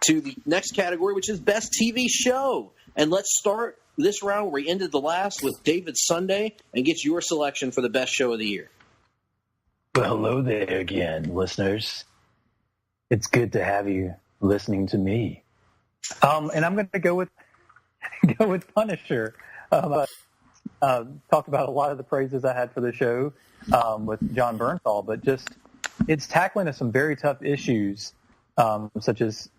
to the next category, which is Best TV Show. And let's start this round where we ended the last with David Sunday and get your selection for the best show of the year. Well, hello there again, listeners. It's good to have you listening to me. And I'm going to go with Punisher. Talked about a lot of the praises I had for the show with John Bernthal, but just it's tackling some very tough issues, such as,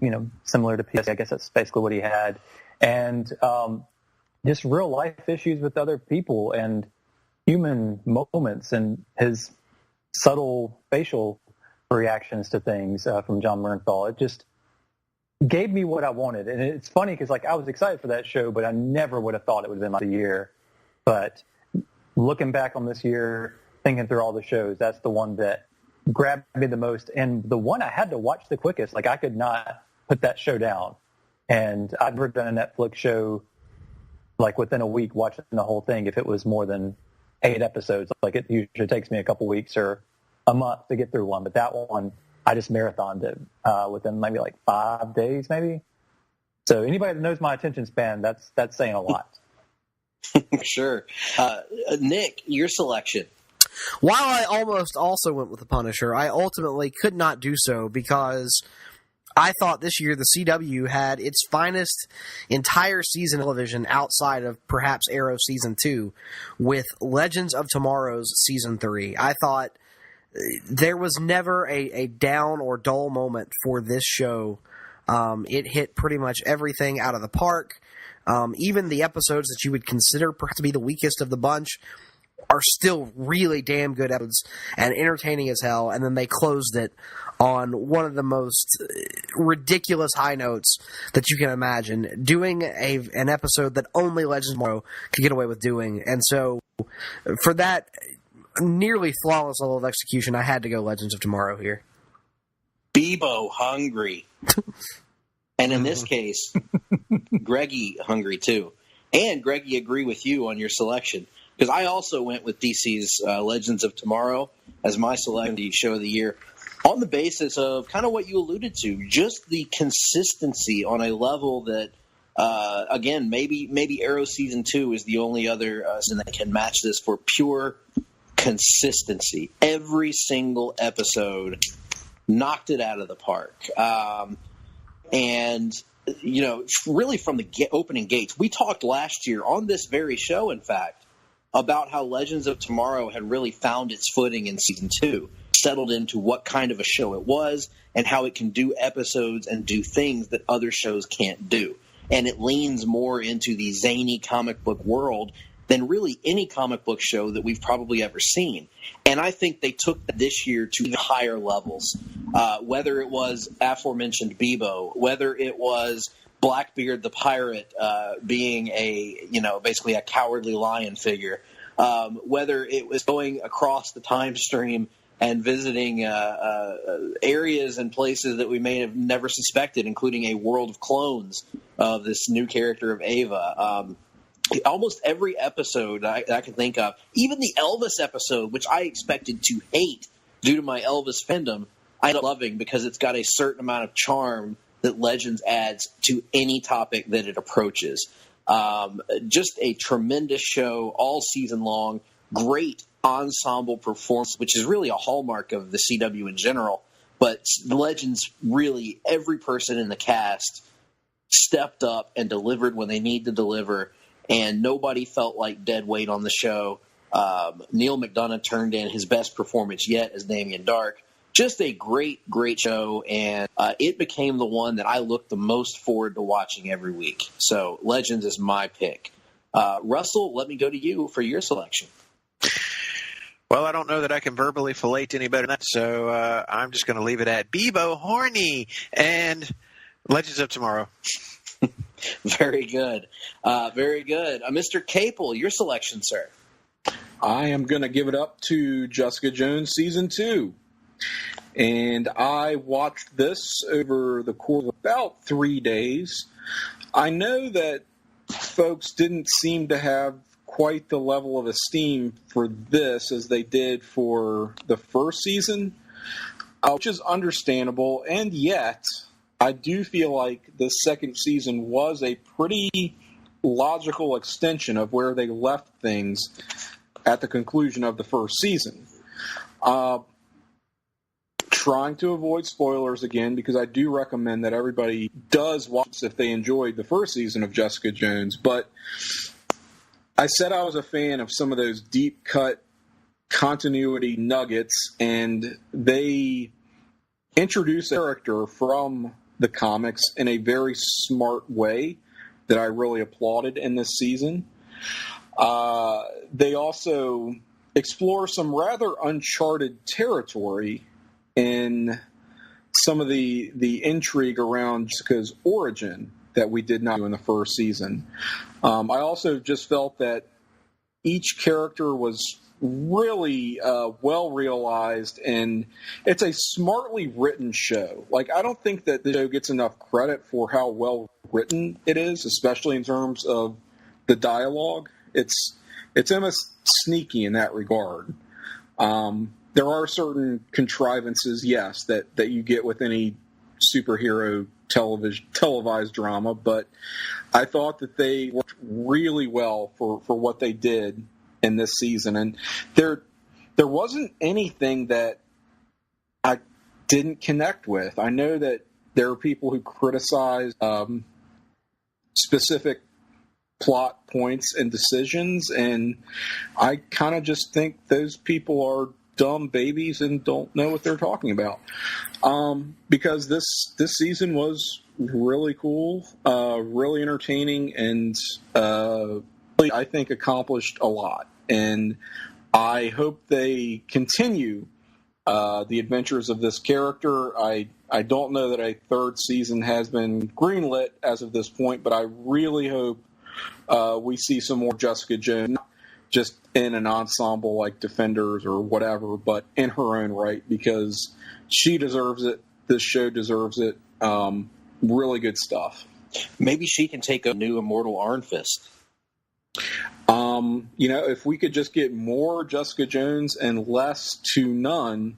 similar to PS. I guess that's basically what he had. And just real life issues with other people and human moments and his subtle facial reactions to things from John Bernthal. It just gave me what I wanted. And it's funny because I was excited for that show, but I never would have thought it would have been the year. But looking back on this year, thinking through all the shows, that's the one that grabbed me the most. And the one I had to watch the quickest. I could not put that show down. And I've never done a Netflix show within a week watching the whole thing if it was more than 8 episodes. It usually takes me a couple weeks or a month to get through one. But that one, I just marathoned it within maybe 5 days, maybe. So anybody that knows my attention span, that's saying a lot. Sure. Nick, your selection. While I almost also went with The Punisher, I ultimately could not do so because I thought this year the CW had its finest entire season of television outside of perhaps Arrow Season 2 with Legends of Tomorrow's Season 3. I thought there was never a down or dull moment for this show. It hit pretty much everything out of the park. Even the episodes that you would consider perhaps to be the weakest of the bunch are still really damn good episodes and entertaining as hell. And then they closed it on one of the most ridiculous high notes that you can imagine, doing an episode that only Legends of Tomorrow could get away with doing. And so for that nearly flawless level of execution, I had to go Legends of Tomorrow here. Bebo hungry. And in this case, Greggy hungry too. And Greggy, agree with you on your selection. Because I also went with DC's Legends of Tomorrow as my selection the show of the year on the basis of kind of what you alluded to, just the consistency on a level that, again, maybe Arrow Season 2 is the only other season that can match this for pure consistency. Every single episode knocked it out of the park. And, really from the opening gates, we talked last year on this very show, in fact, about how Legends of Tomorrow had really found its footing in Season 2, settled into what kind of a show it was, and how it can do episodes and do things that other shows can't do. And it leans more into the zany comic book world than really any comic book show that we've probably ever seen. And I think they took that this year to the higher levels, whether it was aforementioned Bebo, whether it was Blackbeard the pirate being basically a cowardly lion figure, whether it was going across the time stream and visiting areas and places that we may have never suspected, including a world of clones of this new character of Ava. Almost every episode I can think of, even the Elvis episode, which I expected to hate due to my Elvis fandom, I ended up loving because it's got a certain amount of charm that Legends adds to any topic that it approaches. Just a tremendous show all season long. Great ensemble performance, which is really a hallmark of the CW in general. But Legends, really, every person in the cast stepped up and delivered when they need to deliver, and nobody felt like dead weight on the show. Neil McDonough turned in his best performance yet as Damien Dark. Just a great, great show, and it became the one that I looked the most forward to watching every week. So Legends is my pick. Russell, let me go to you for your selection. Well, I don't know that I can verbally fillet any better than that, so I'm just going to leave it at Bebo Horny and Legends of Tomorrow. Very good. Very good. Mr. Capel, your selection, sir. I am going to give it up to Jessica Jones Season 2. And I watched this over the course of about 3 days. I know that folks didn't seem to have quite the level of esteem for this as they did for the first season, which is understandable. And yet, I do feel like the second season was a pretty logical extension of where they left things at the conclusion of the first season. Trying to avoid spoilers again, because I do recommend that everybody does watch if they enjoyed the first season of Jessica Jones. But I said I was a fan of some of those deep cut continuity nuggets, and they introduce a character from the comics in a very smart way that I really applauded in this season. They also explore some rather uncharted territory in some of the intrigue around Jessica's origin that we did not do in the first season. I also just felt that each character was really well realized, and it's a smartly written show. Like, I don't think that the show gets enough credit for how well written it is, especially in terms of the dialogue. It's almost sneaky in that regard. There are certain contrivances, yes, that you get with any superhero televised drama, but I thought that they worked really well for what they did in this season. And there wasn't anything that I didn't connect with. I know that there are people who criticize specific plot points and decisions, and I kind of just think those people are dumb babies and don't know what they're talking about. Because this season was really cool, really entertaining, and I think accomplished a lot. And I hope they continue the adventures of this character. I don't know that a third season has been greenlit as of this point, but I really hope we see some more Jessica Jones, not just in an ensemble like Defenders or whatever, but in her own right, because she deserves it. This show deserves it. Really good stuff. Maybe she can take a new Immortal Iron Fist. If we could just get more Jessica Jones and less to none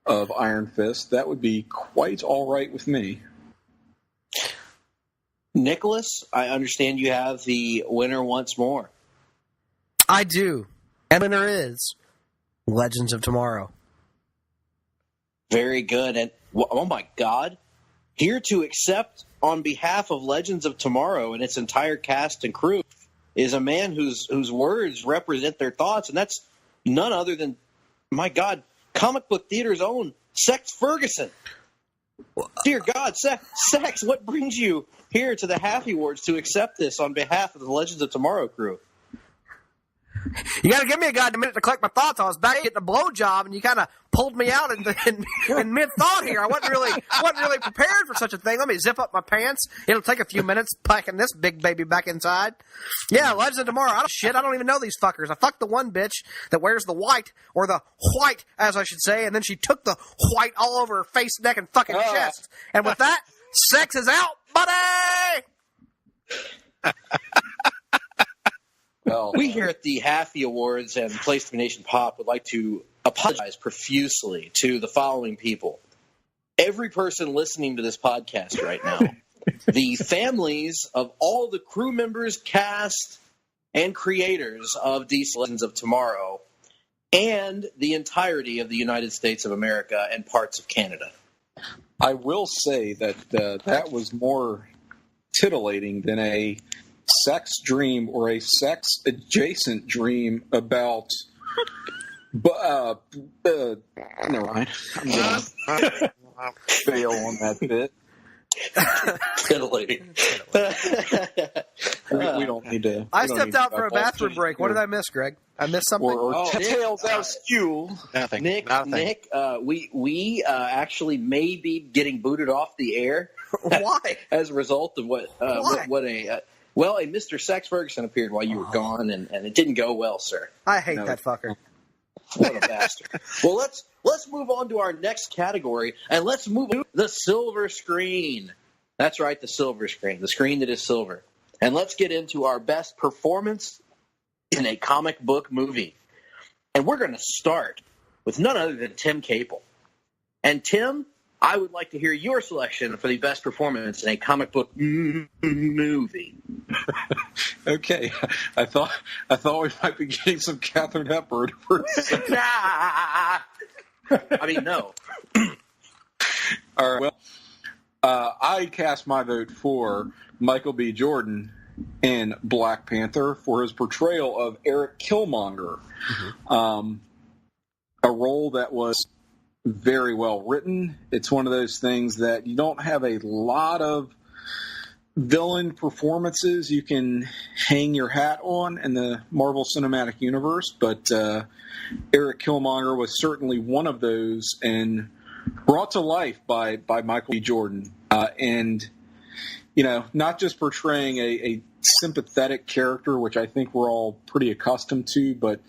of Iron Fist, that would be quite all right with me. Nicholas, I understand you have the winner once more. I do. And winner is Legends of Tomorrow. Very good. And, oh my God, here to accept on behalf of Legends of Tomorrow and its entire cast and crew is a man whose words represent their thoughts, and that's none other than, my God, comic book theater's own Sex Ferguson. Dear God, Sex, what brings you here to the Halfie Awards to accept this on behalf of the Legends of Tomorrow crew? You got to give me a goddamn minute to collect my thoughts. I was back getting a blowjob, and you kind of pulled me out in mid-thought here. I wasn't really prepared for such a thing. Let me zip up my pants. It'll take a few minutes packing this big baby back inside. Yeah, Legends of Tomorrow. I don't even know these fuckers. I fucked the one bitch that wears the white, or the white, as I should say, and then she took the white all over her face, neck, and fucking chest. And with that, sex is out, buddy! Well, we here at the Halfie Awards and PlayStation Nation Pop would like to apologize profusely to the following people. Every person listening to this podcast right now, the families of all the crew members, cast, and creators of DC Legends of Tomorrow, and the entirety of the United States of America and parts of Canada. I will say that that was more titillating than a sex dream or a sex adjacent dream about But never mind. I'm gonna fail on that bit. Italy. We don't need to. I stepped out for a bathroom break. What did I miss, Greg? I missed something? Tails out skew. Nothing. Nick, we actually may be getting booted off the air. Why? As a result of what a Mr. Sex Ferguson appeared while you were gone, and it didn't go well, sir. I hate that fucker. What a bastard. Well, let's move on to our next category, and let's move to the silver screen. That's right, the silver screen, the screen that is silver. And let's get into our best performance in a comic book movie. And we're going to start with none other than Tim Capel. And Tim, I would like to hear your selection for the best performance in a comic book movie. Okay, I thought we might be getting some Katharine Hepburn for a second. I mean, no. All right. Well, I cast my vote for Michael B. Jordan in Black Panther for his portrayal of Eric Killmonger, a role that was very well written. It's one of those things that you don't have a lot of villain performances you can hang your hat on in the Marvel Cinematic Universe, but Eric Killmonger was certainly one of those and brought to life by Michael B. Jordan. And, you know, not just portraying a sympathetic character, which I think we're all pretty accustomed to, but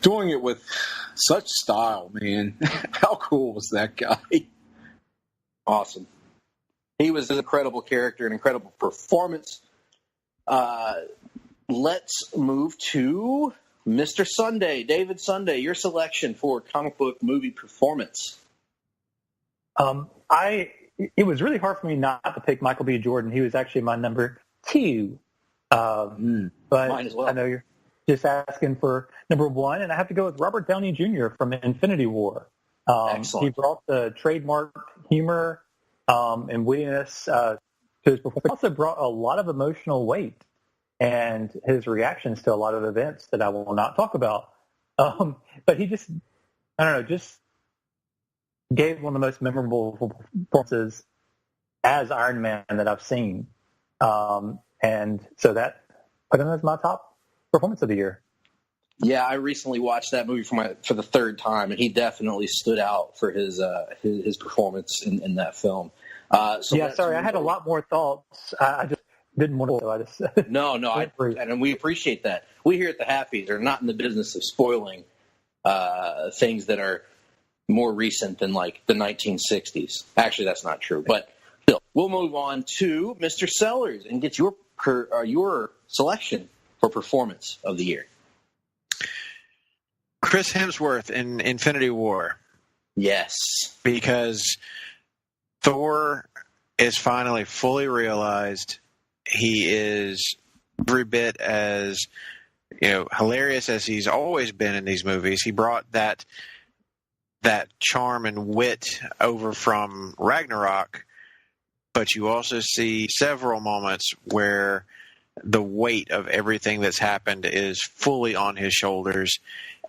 doing it with such style, man. How cool was that guy? Awesome. He was an incredible character, an incredible performance. Let's move to Mr. Sunday. David Sunday, your selection for comic book movie performance. It was really hard for me not to pick Michael B. Jordan. He was actually my number 2. But mine as well. I know you're just asking for number 1, and I have to go with Robert Downey Jr. from Infinity War. Excellent. He brought the trademark humor and wittiness to his performance. He also brought a lot of emotional weight and his reactions to a lot of events that I will not talk about. But he just gave one of the most memorable performances as Iron Man that I've seen. And so that put him as my top performance of the year. Yeah, I recently watched that movie for the third time, and he definitely stood out for his performance in that film. I had a lot more thoughts. I just didn't want to. No, and we appreciate that. We here at the Halfies are not in the business of spoiling things that are more recent than like the 1960s. Actually, that's not true. But still, we'll move on to Mr. Sellers and get your selection for performance of the year. Chris Hemsworth in Infinity War. Yes. Because Thor is finally fully realized. He is every bit as hilarious as he's always been in these movies. He brought that charm and wit over from Ragnarok, but you also see several moments where the weight of everything that's happened is fully on his shoulders,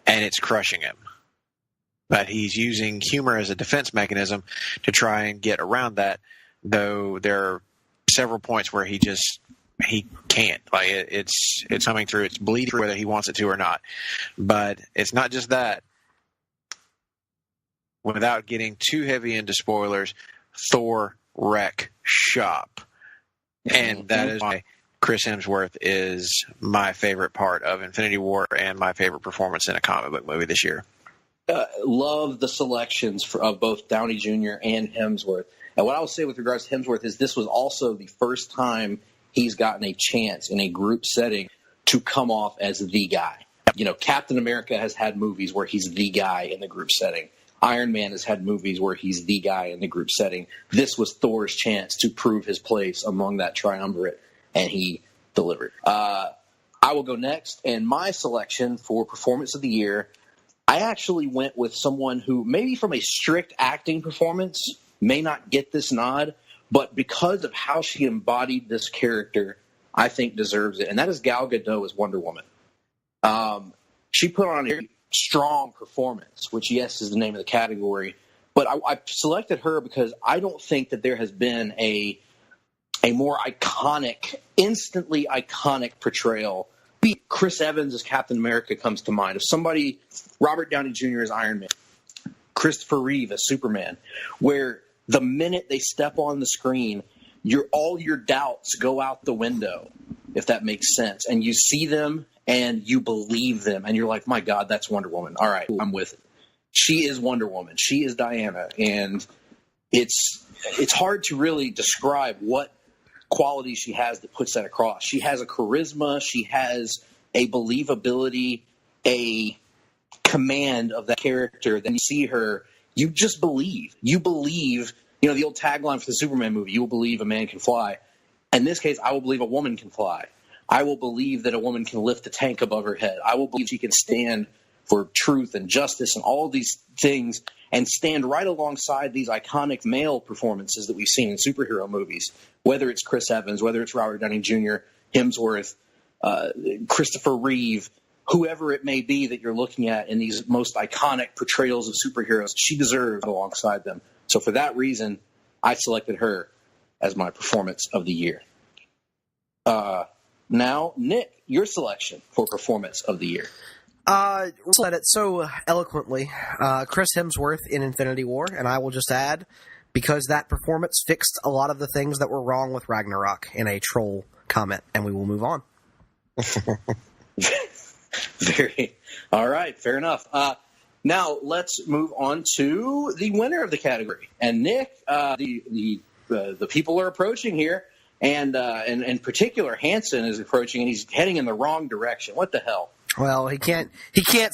and it's crushing him. But he's using humor as a defense mechanism to try and get around that, though there are several points where he can't. Like it's coming through, it's bleeding whether he wants it to or not. But it's not just that. Without getting too heavy into spoilers, Thor wreck shop. And that is why Chris Hemsworth is my favorite part of Infinity War and my favorite performance in a comic book movie this year. Love the selections of both Downey Jr. and Hemsworth. And what I will say with regards to Hemsworth is this was also the first time he's gotten a chance in a group setting to come off as the guy. Captain America has had movies where he's the guy in the group setting. Iron Man has had movies where he's the guy in the group setting. This was Thor's chance to prove his place among that triumvirate, and he delivered. I will go next, and my selection for performance of the year, I actually went with someone who maybe from a strict acting performance may not get this nod, but because of how she embodied this character, I think deserves it, and that is Gal Gadot as Wonder Woman. She put on a strong performance, which, yes, is the name of the category. But I selected her because I don't think that there has been a more iconic, instantly iconic portrayal. Chris Evans as Captain America comes to mind. If somebody, Robert Downey Jr. as Iron Man, Christopher Reeve as Superman, where the minute they step on the screen, all your doubts go out the window, if that makes sense. And you see them and you believe them, and you're like, my God, that's Wonder Woman. All right, I'm with it. She is Wonder Woman. She is Diana. And it's hard to really describe what quality she has that puts that across. She has a charisma. She has a believability, a command of that character. Then you see her, you just believe. You believe, the old tagline for the Superman movie, you will believe a man can fly. In this case, I will believe a woman can fly. I will believe that a woman can lift a tank above her head. I will believe she can stand for truth and justice and all these things and stand right alongside these iconic male performances that we've seen in superhero movies, whether it's Chris Evans, whether it's Robert Downey Jr., Hemsworth, Christopher Reeve, whoever it may be that you're looking at in these most iconic portrayals of superheroes. She deserves alongside them. So for that reason, I selected her as my performance of the year. Now, Nick, your selection for performance of the year. Said it so eloquently. Chris Hemsworth in Infinity War, and I will just add, because that performance fixed a lot of the things that were wrong with Ragnarok in a troll comment, and we will move on. All right, fair enough. Now let's move on to the winner of the category. And Nick, the people are approaching here, and in particular, Hansen is approaching, and he's heading in the wrong direction. What the hell? Well, he can't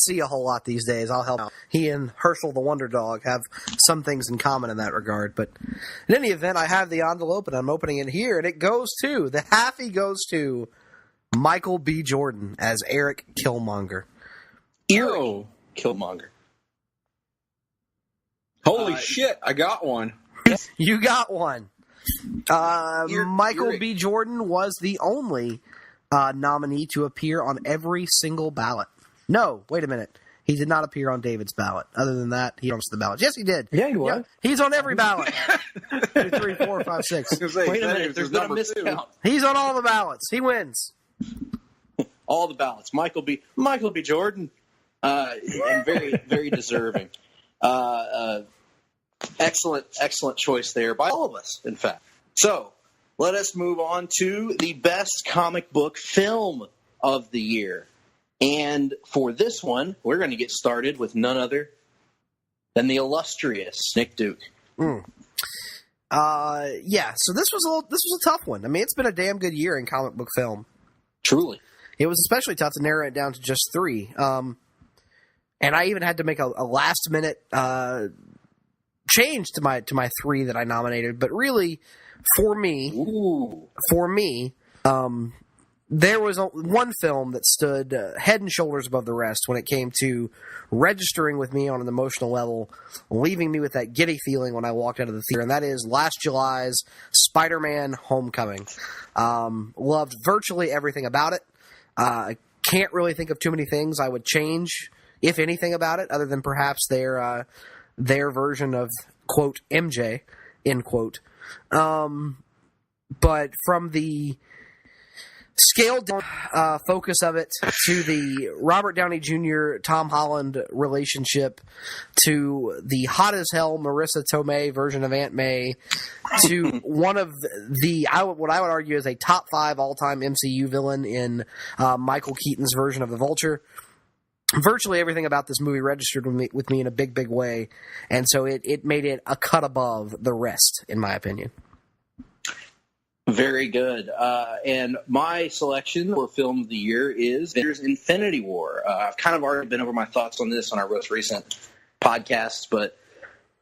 see a whole lot these days. I'll help out. He and Herschel the Wonder Dog have some things in common in that regard. But in any event, I have the envelope, and I'm opening it here, and it goes to, the Halfie goes to Michael B. Jordan as Eric Killmonger. Eric Killmonger. Holy shit, I got one. You got one. Michael B. Jordan was the only nominee to appear on every single ballot. No, wait a minute. He did not appear on David's ballot. Other than that, he owns the ballot. Yes, he did. Yeah, he was. Yeah, he's on every ballot. 2, 3, 4, 5, 6. Wait a minute. There's been a miscount. He's on all the ballots. He wins. All the ballots. Michael B. Jordan. And very, very deserving. Excellent choice there by all of us, in fact. So, let us move on to the best comic book film of the year. And for this one, we're going to get started with none other than the illustrious Nick Duke. So this was a tough one. I mean, it's been a damn good year in comic book film. Truly. It was especially tough to narrow it down to just 3. And I even had to make a last-minute change to my 3 that I nominated. But really, for me, there was one film that stood head and shoulders above the rest when it came to registering with me on an emotional level, leaving me with that giddy feeling when I walked out of the theater, and that is last July's Spider-Man Homecoming. Loved virtually everything about it. Can't really think of too many things I would change, if anything, about it, other than perhaps their version of, quote, MJ, end quote. But from the scaled down focus of it to the Robert Downey Jr. Tom Holland relationship to the hot as hell Marissa Tomei version of Aunt May to one of what I would argue is a top 5 all-time MCU villain in Michael Keaton's version of the Vulture. Virtually everything about this movie registered with me in a big, big way, and so it made it a cut above the rest, in my opinion. Very good. And my selection for film of the year is Avengers Infinity War. I've kind of already been over my thoughts on this on our most recent podcasts, but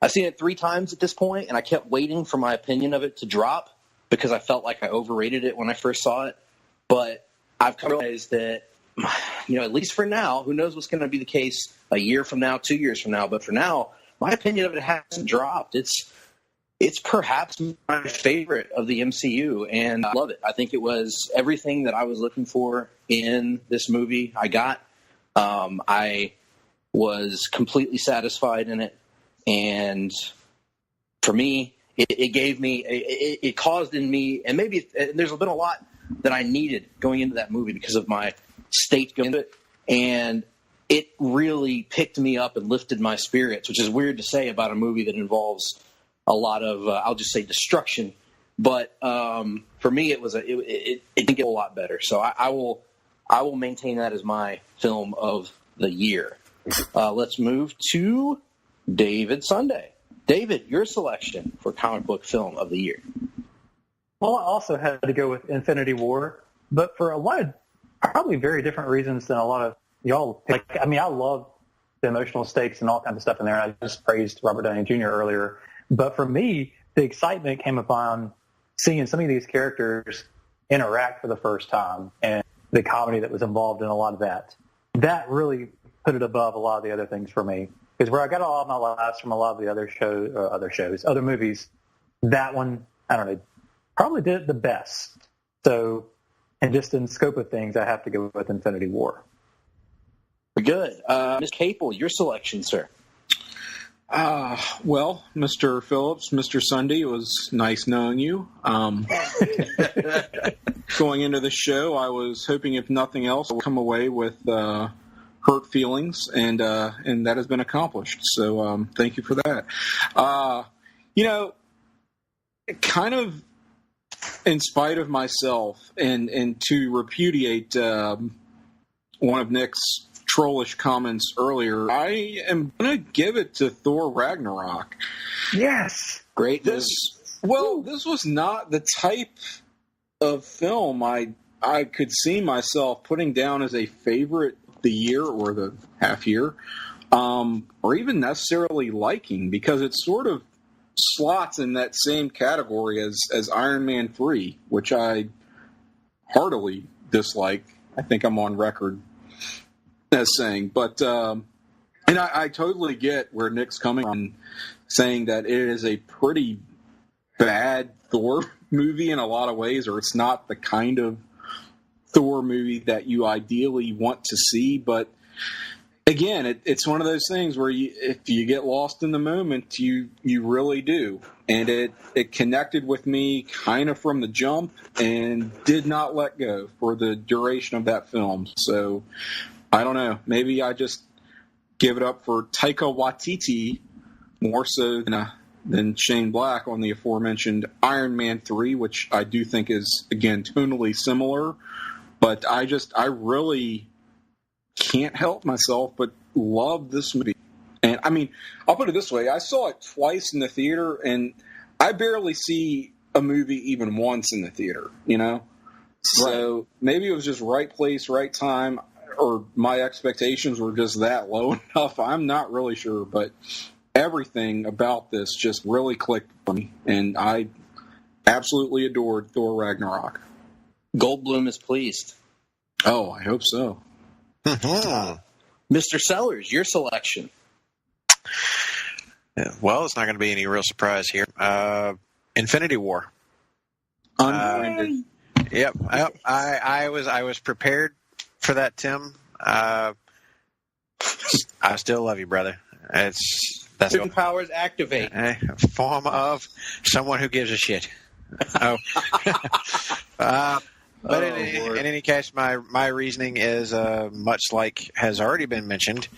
I've seen it 3 times at this point, and I kept waiting for my opinion of it to drop because I felt like I overrated it when I first saw it. But I've come to realize that, at least for now, who knows what's going to be the case a year from now, 2 years from now, but for now, my opinion of it hasn't dropped. It's perhaps my favorite of the MCU, and I love it. I think it was everything that I was looking for in this movie I got. I was completely satisfied in it. And for me, it gave me, it caused in me, and maybe there's been a lot that I needed going into that movie because of my state going into it. And it really picked me up and lifted my spirits, which is weird to say about a movie that involves a lot of, I'll just say destruction. But for me, it did get a lot better. So I will maintain that as my film of the year. Let's move to David Sunday. David, your selection for comic book film of the year. Well, I also had to go with Infinity War, but for a lot of probably very different reasons than a lot of y'all. I love the emotional stakes and all kinds of stuff in there. And I just praised Robert Downey Jr. earlier. But for me, the excitement came upon seeing some of these characters interact for the first time and the comedy that was involved in a lot of that. That really put it above a lot of the other things for me. Because where I got a lot of my laughs from a lot of the other movies, that one, I don't know, probably did it the best. So, and just in scope of things, I have to go with Infinity War. Good. Ms. Capel, your selection, sir. Well, Mr. Phillips, Mr. Sunday, it was nice knowing you. Going into the show, I was hoping, if nothing else, I would come away with hurt feelings, and that has been accomplished. So thank you for that. Kind of in spite of myself, and to repudiate one of Nick's trollish comments earlier, I am going to give it to Thor Ragnarok. Yes. Great. This was not the type of film I could see myself putting down as a favorite the year or the half year, or even necessarily liking, because it sort of slots in that same category as Iron Man 3, which I heartily dislike. I think I'm on record as saying, but and I totally get where Nick's coming from, saying that it is a pretty bad Thor movie in a lot of ways, or it's not the kind of Thor movie that you ideally want to see. But again, it's one of those things where if you get lost in the moment, you really do. And it connected with me kind of from the jump and did not let go for the duration of that film. So I don't know. Maybe I just give it up for Taika Waititi more so than Shane Black on the aforementioned Iron Man 3, which I do think is, again, tonally similar. But I really can't help myself but love this movie. And, I mean, I'll put it this way. I saw it twice in the theater, and I barely see a movie even once in the theater, you know? So maybe it was just right place, right time, or my expectations were just that low enough. I'm not really sure, but everything about this just really clicked for me, and I absolutely adored Thor Ragnarok. Goldblum is pleased. Oh, I hope so. Mr. Sellers, your selection. Well, it's not going to be any real surprise here. Infinity War. Unbranded. Yep. I was prepared for that, Tim. I still love you, brother. That's Certain powers activate. A form of someone who gives a shit. But in any case, my reasoning is much like has already been mentioned.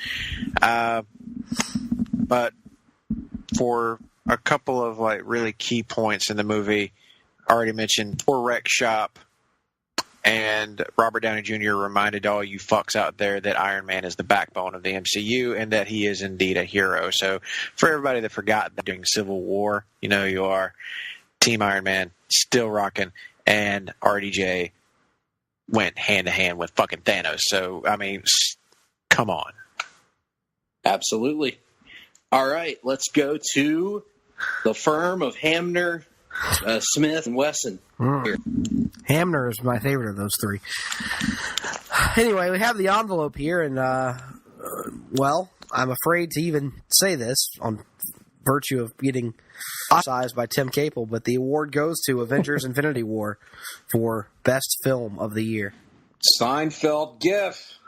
But for a couple of really key points in the movie, already mentioned Thor Rec Shop, and Robert Downey Jr. reminded all you fucks out there that Iron Man is the backbone of the MCU and that he is indeed a hero. So for everybody that forgot that during Civil War, you know you are Team Iron Man, still rocking, and RDJ went hand to hand with fucking Thanos. So, I mean, come on. Absolutely. All right, let's go to the firm of Hamner, Smith, and Wesson. Hamner is my favorite of those three. Anyway, we have the envelope here, and, well, I'm afraid to even say this on virtue of getting ostracized by Tim Capel, but the award goes to Avengers Infinity War for Best Film of the Year. Seinfeld GIF.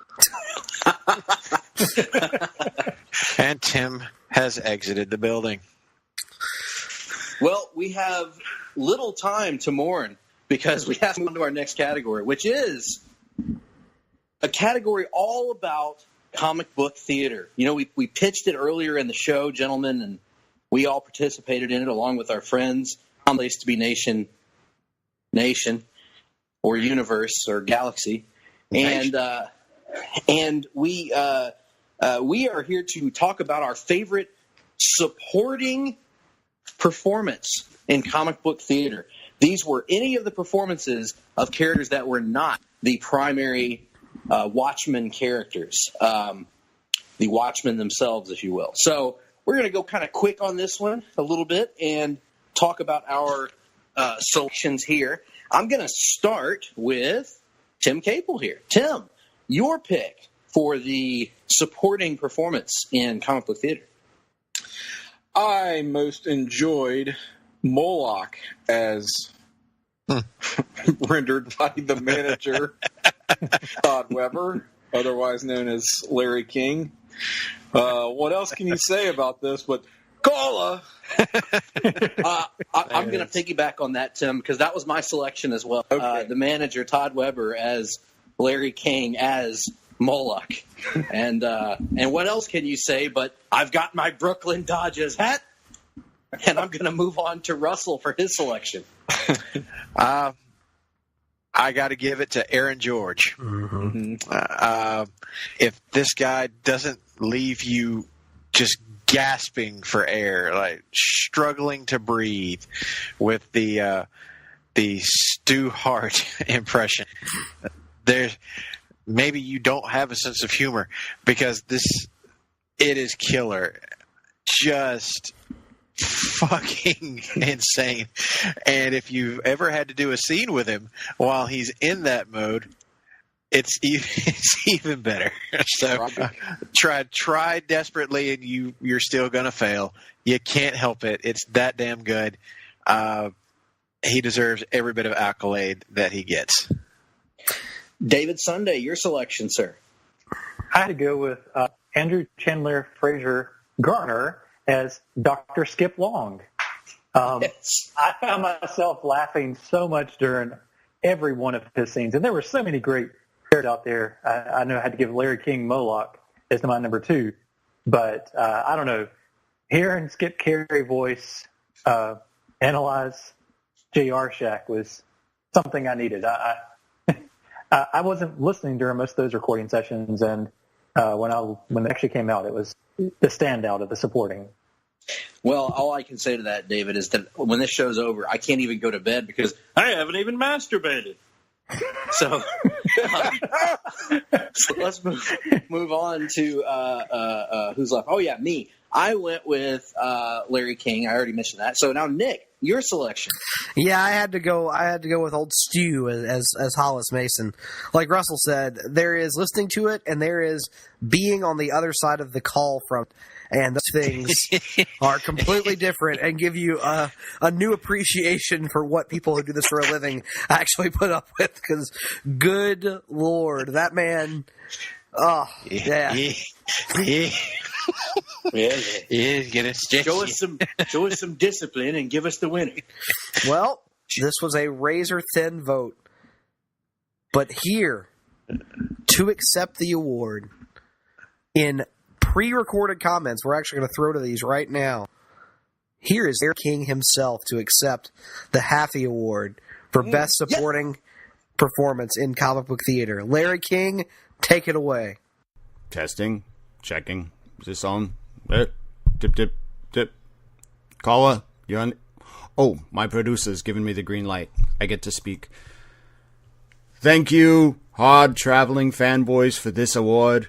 And Tim has exited the building. Well, we have little time to mourn because we have to move on to our next category, which is a category all about comic book theater. You know, we pitched it earlier in the show, gentlemen, and we all participated in it along with our friends on Place to Be Nation, or Universe, or Galaxy. And we are here to talk about our favorite supporting performance in comic book theater. These were any of the performances of characters that were not the primary Watchmen characters, the Watchmen themselves, if you will. So we're going to go kind of quick on this one a little bit and talk about our selections here. I'm going to start with Tim Capel here. Tim, your pick for the supporting performance in comic book theater. I most enjoyed Moloch as rendered by the manager, Todd Weber, otherwise known as Larry King. What else can you say about this? But Cola. I'm going to piggyback on that, Tim, because that was my selection as well. Okay. The manager, Todd Weber, as Larry King as Moloch. And what else can you say? But I've got my Brooklyn Dodgers hat, and I'm going to move on to Russell for his selection. I got to give it to Aaron George. Mm-hmm. If this guy doesn't leave you just gasping for air, like struggling to breathe with the Stu Hart impression, there's maybe you don't have a sense of humor, because it is killer, just fucking insane. And if you've ever had to do a scene with him while he's in that mode, it's even better. So try desperately, and you're still gonna fail. You can't help it. It's that damn good. He deserves every bit of accolade that he gets. David Sunday, your selection, sir. I had to go with Andrew Chandler Fraser Garner as Dr. Skip Long. Yes. I found myself laughing so much during every one of his scenes, and there were so many great characters out there. I know I had to give Larry King Moloch as my number 2, but I don't know. Hearing Skip Carey voice analyze J.R. Shack was something I needed. I wasn't listening during most of those recording sessions, and when it actually came out, it was the standout of the supporting. Well, all I can say to that, David, is that when this show's over, I can't even go to bed because I haven't even masturbated. So let's move on to who's left. Oh, yeah, me. I went with Larry King. I already mentioned that. So now, Nick, your selection. Yeah, I had to go with old Stu as Hollis Mason. Like Russell said, there is listening to it, and there is being on the other side of the call from. And those things are completely different and give you a new appreciation for what people who do this for a living actually put up with. Because, good Lord, that man, oh, yeah. Show us some discipline and give us the winner. Well, this was a razor-thin vote. But here, to accept the award in pre-recorded comments, we're actually going to throw to these right now. Here is Larry King himself to accept the Halfie Award for Best Supporting Performance in Comic Book Theater. Larry King, take it away. Testing. Checking. Is this on? Tip. Caller, you on? Oh, my producer's giving me the green light. I get to speak. Thank you, Hard-Traveling Fanboys, for this award.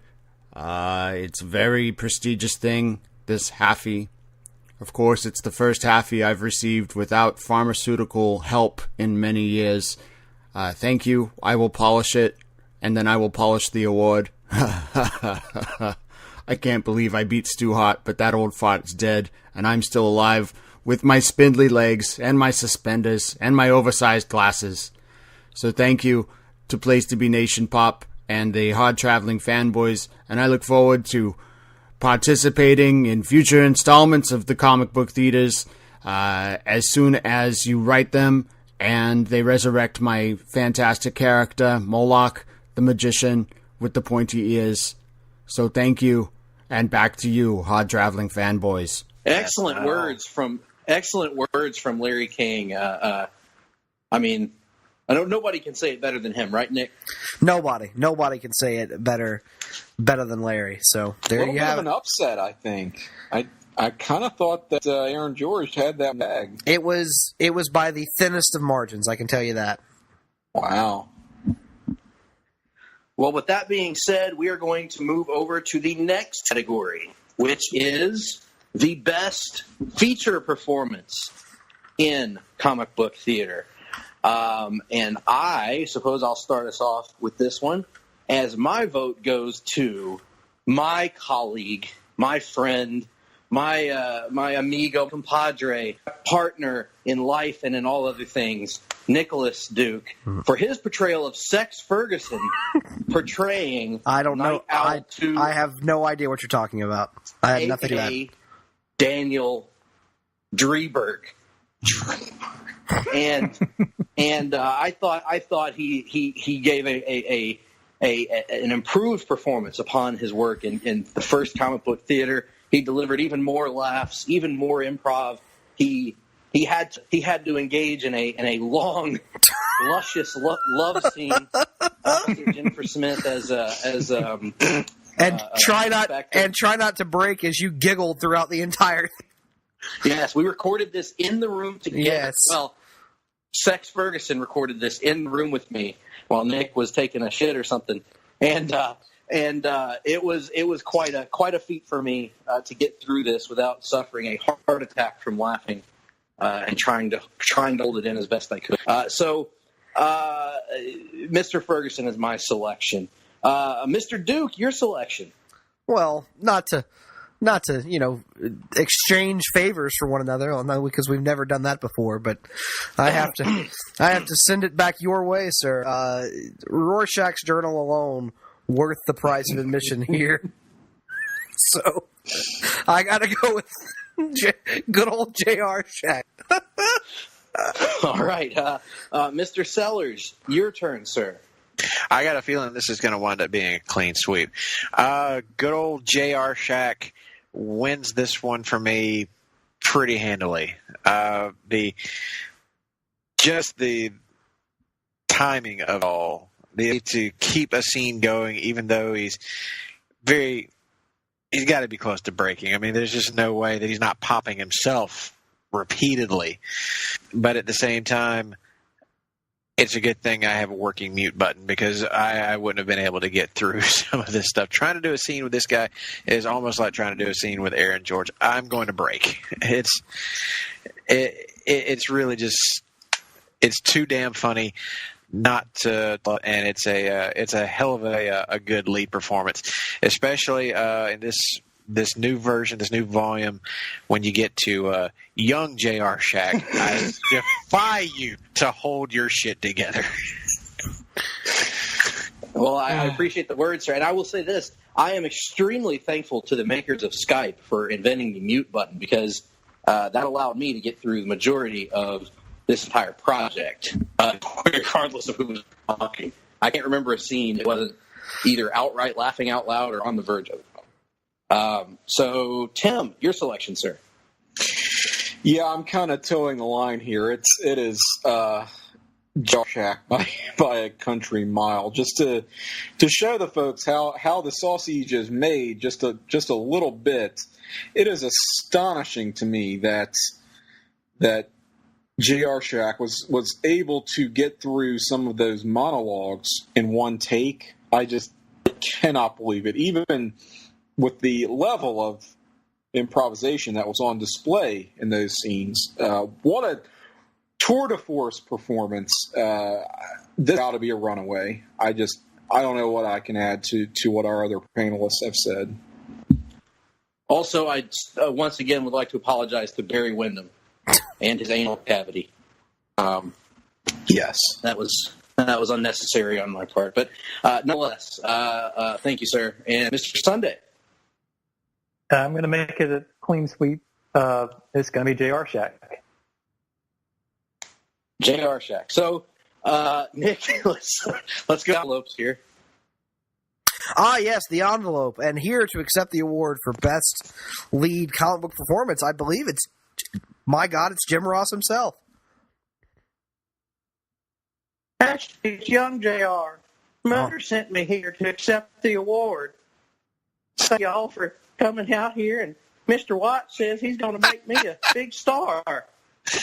It's a very prestigious thing, this Halfie. Of course, it's the first Halfie I've received without pharmaceutical help in many years. Thank you. I will polish it, and then I will polish the award. I can't believe I beat Stu Hart, but that old fart's dead, and I'm still alive with my spindly legs, and my suspenders, and my oversized glasses. So thank you to Place to Be Nation Pop, and the Hard-Traveling Fanboys, and I look forward to participating in future installments of the Comic Book Theaters as soon as you write them and they resurrect my fantastic character, Moloch, the magician with the pointy ears. So thank you, and back to you, Hard-Traveling Fanboys. Excellent words from Larry King. I mean, I know nobody can say it better than him, right, Nick? Nobody can say it better than Larry. So there you have it. A little bit of an upset, I think. I kind of thought that Aaron George had that bag. It was by the thinnest of margins, I can tell you that. Wow. Well, with that being said, we are going to move over to the next category, which is the best feature performance in comic book theater. And I suppose I'll start us off with this one, as my vote goes to my colleague, my friend, my amigo, compadre, partner in life and in all other things, Nicholas Duke, for his portrayal of Sex Ferguson, portraying I don't know. I have no idea what you're talking about. I have nothing to that. Daniel Dreberg. and I thought he gave an improved performance upon his work in the first comic book theater. He delivered even more laughs, even more improv. He had to engage in a long, luscious love scene. Jennifer Smith try not to break as you giggled throughout the entire thing. Yes, we recorded this in the room together. Yes. Well, Sex Ferguson recorded this in the room with me while Nick was taking a shit or something, and it was quite a feat for me to get through this without suffering a heart attack from laughing and trying to hold it in as best I could. So Mr. Ferguson is my selection. Mr. Duke, your selection. Well, not to exchange favors for one another, because we've never done that before. But I have to send it back your way, sir. Rorschach's Journal alone worth the price of admission here. So I got to go with good old J.R. Shack. All right, Mr. Sellers, your turn, sir. I got a feeling this is going to wind up being a clean sweep. Good old J.R. Shack wins this one for me pretty handily. The timing of all, to keep a scene going, even though he's got to be close to breaking. I mean, there's just no way that he's not popping himself repeatedly. But at the same time, it's a good thing I have a working mute button, because I wouldn't have been able to get through some of this stuff. Trying to do a scene with this guy is almost like trying to do a scene with Aaron George. I'm going to break. It's really just, it's too damn funny not to, and it's a hell of a good lead performance, especially in this new version, this new volume, when you get to young J.R. Shack. I defy you to hold your shit together. Well, I appreciate the words, sir. And I will say this. I am extremely thankful to the makers of Skype for inventing the mute button, because that allowed me to get through the majority of this entire project, regardless of who was talking. I can't remember a scene that wasn't either outright laughing out loud or on the verge of it. So, Tim, your selection, sir. Yeah, I'm kind of towing the line here. It is J.R. Shack by a country mile, just to show the folks how the sausage is made. Just a little bit. It is astonishing to me that J.R. Shack was able to get through some of those monologues in one take. I just cannot believe it. Even with the level of improvisation that was on display in those scenes. What a tour de force performance. This got to be a runaway. I don't know what I can add to what our other panelists have said. Also, I once again would like to apologize to Barry Windham and his anal cavity. Yes. That was That was unnecessary on my part. But nonetheless, thank you, sir. And Mr. Sunday. I'm going to make it a clean sweep. It's going to be JR Shack. JR Shack. So, Nick, let's go envelopes here. Ah, yes, the envelope. And here to accept the award for Best Lead Comic Book Performance, I believe it's, my God, it's Jim Ross himself. Actually, it's young JR. Mother sent me here to accept the award. Thank y'all for coming out here, and Mr. Watt says he's going to make me a big star.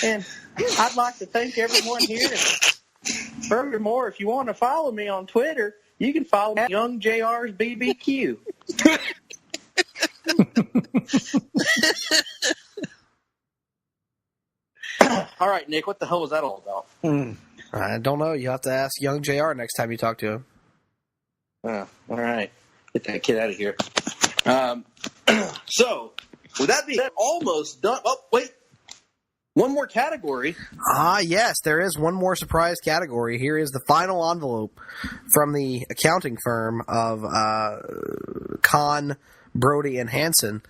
And I'd like to thank everyone here. And furthermore, if you want to follow me on Twitter, you can follow me at Young JR's BBQ. All right, Nick, what the hell was that all about? I don't know. You have to ask Young JR next time you talk to him. All right. Get that kid out of here. So, with that being said, almost done. Oh, wait. One more category. Ah, yes, there is one more surprise category. Here is the final envelope from the accounting firm of Kahn, Brody, and Hansen.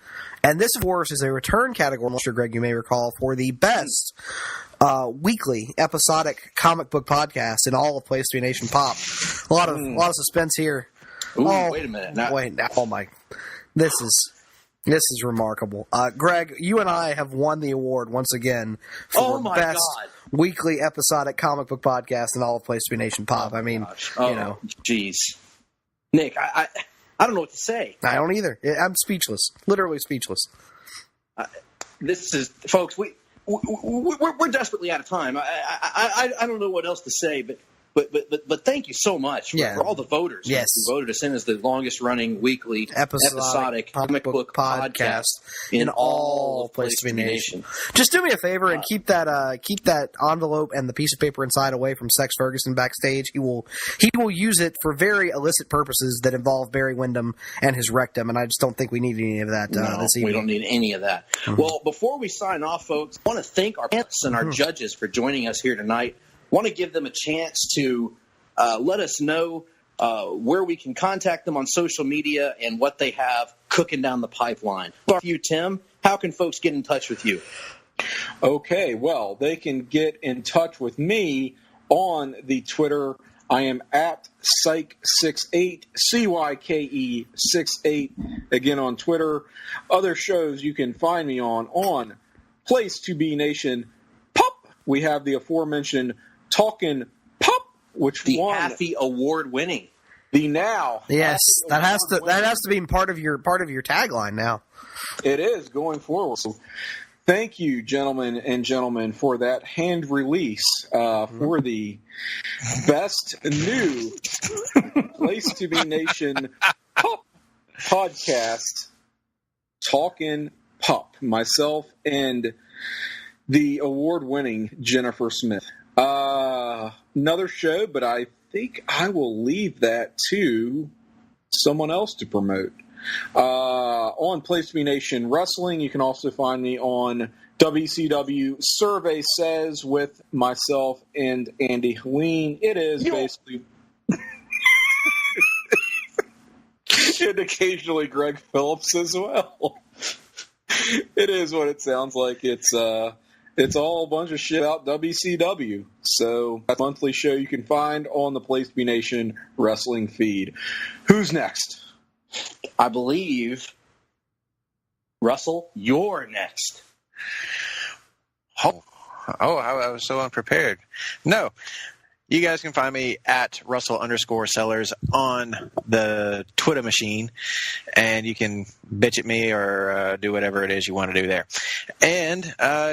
And this, of course, is a return category, Mr. Greg, you may recall, for the best weekly episodic comic book podcast in all of Place to Be Nation Pop. A lot of suspense here. Ooh, wait a minute. Oh my! This is remarkable. Greg, you and I have won the award once again for best weekly episodic comic book podcast in all of Place to Be Nation Pop. I mean, you know, jeez, Nick, I don't know what to say. I don't either. I'm speechless, literally speechless. This is, folks. We're desperately out of time. I don't know what else to say, but thank you so much for all the voters who voted us in as the longest running weekly episodic comic book podcast in all Place to Be Nation. Just do me a favor and keep that envelope and the piece of paper inside away from Sex Ferguson backstage. He will use it for very illicit purposes that involve Barry Windham and his rectum, and I just don't think we need any of that this evening. We don't need any of that. Mm-hmm. Well, before we sign off, folks, I want to thank our panelists and our judges for joining us here tonight. Want to give them a chance to let us know where we can contact them on social media and what they have cooking down the pipeline. For you, Tim, how can folks get in touch with you? Okay, well, they can get in touch with me on the Twitter. I am at Cyke68, CYKE68, again on Twitter. Other shows you can find me on Place to Be Nation Pop. We have the aforementioned Talkin' Pop, which the won Halfie Award winning. The now. Yes, that has to be part of your tagline now. It is going forward. So thank you, gentlemen, for that hand release for the best new Place to Be Nation Pop podcast, Talkin' Pop. Myself and the award-winning Jennifer Smith. Another show, but I think I will leave that to someone else to promote. On Place to Be Nation Wrestling, you can also find me on WCW Survey Says with myself and Andy Helene. It is basically... and occasionally Greg Phillips as well. It is what it sounds like. It's all a bunch of shit out WCW. So that's a monthly show you can find on the Place to Be Nation Wrestling feed. Who's next? I believe, Russell, you're next. Oh, I was so unprepared. No. You guys can find me at Russell_Sellers on the Twitter machine, and you can bitch at me or do whatever it is you want to do there. And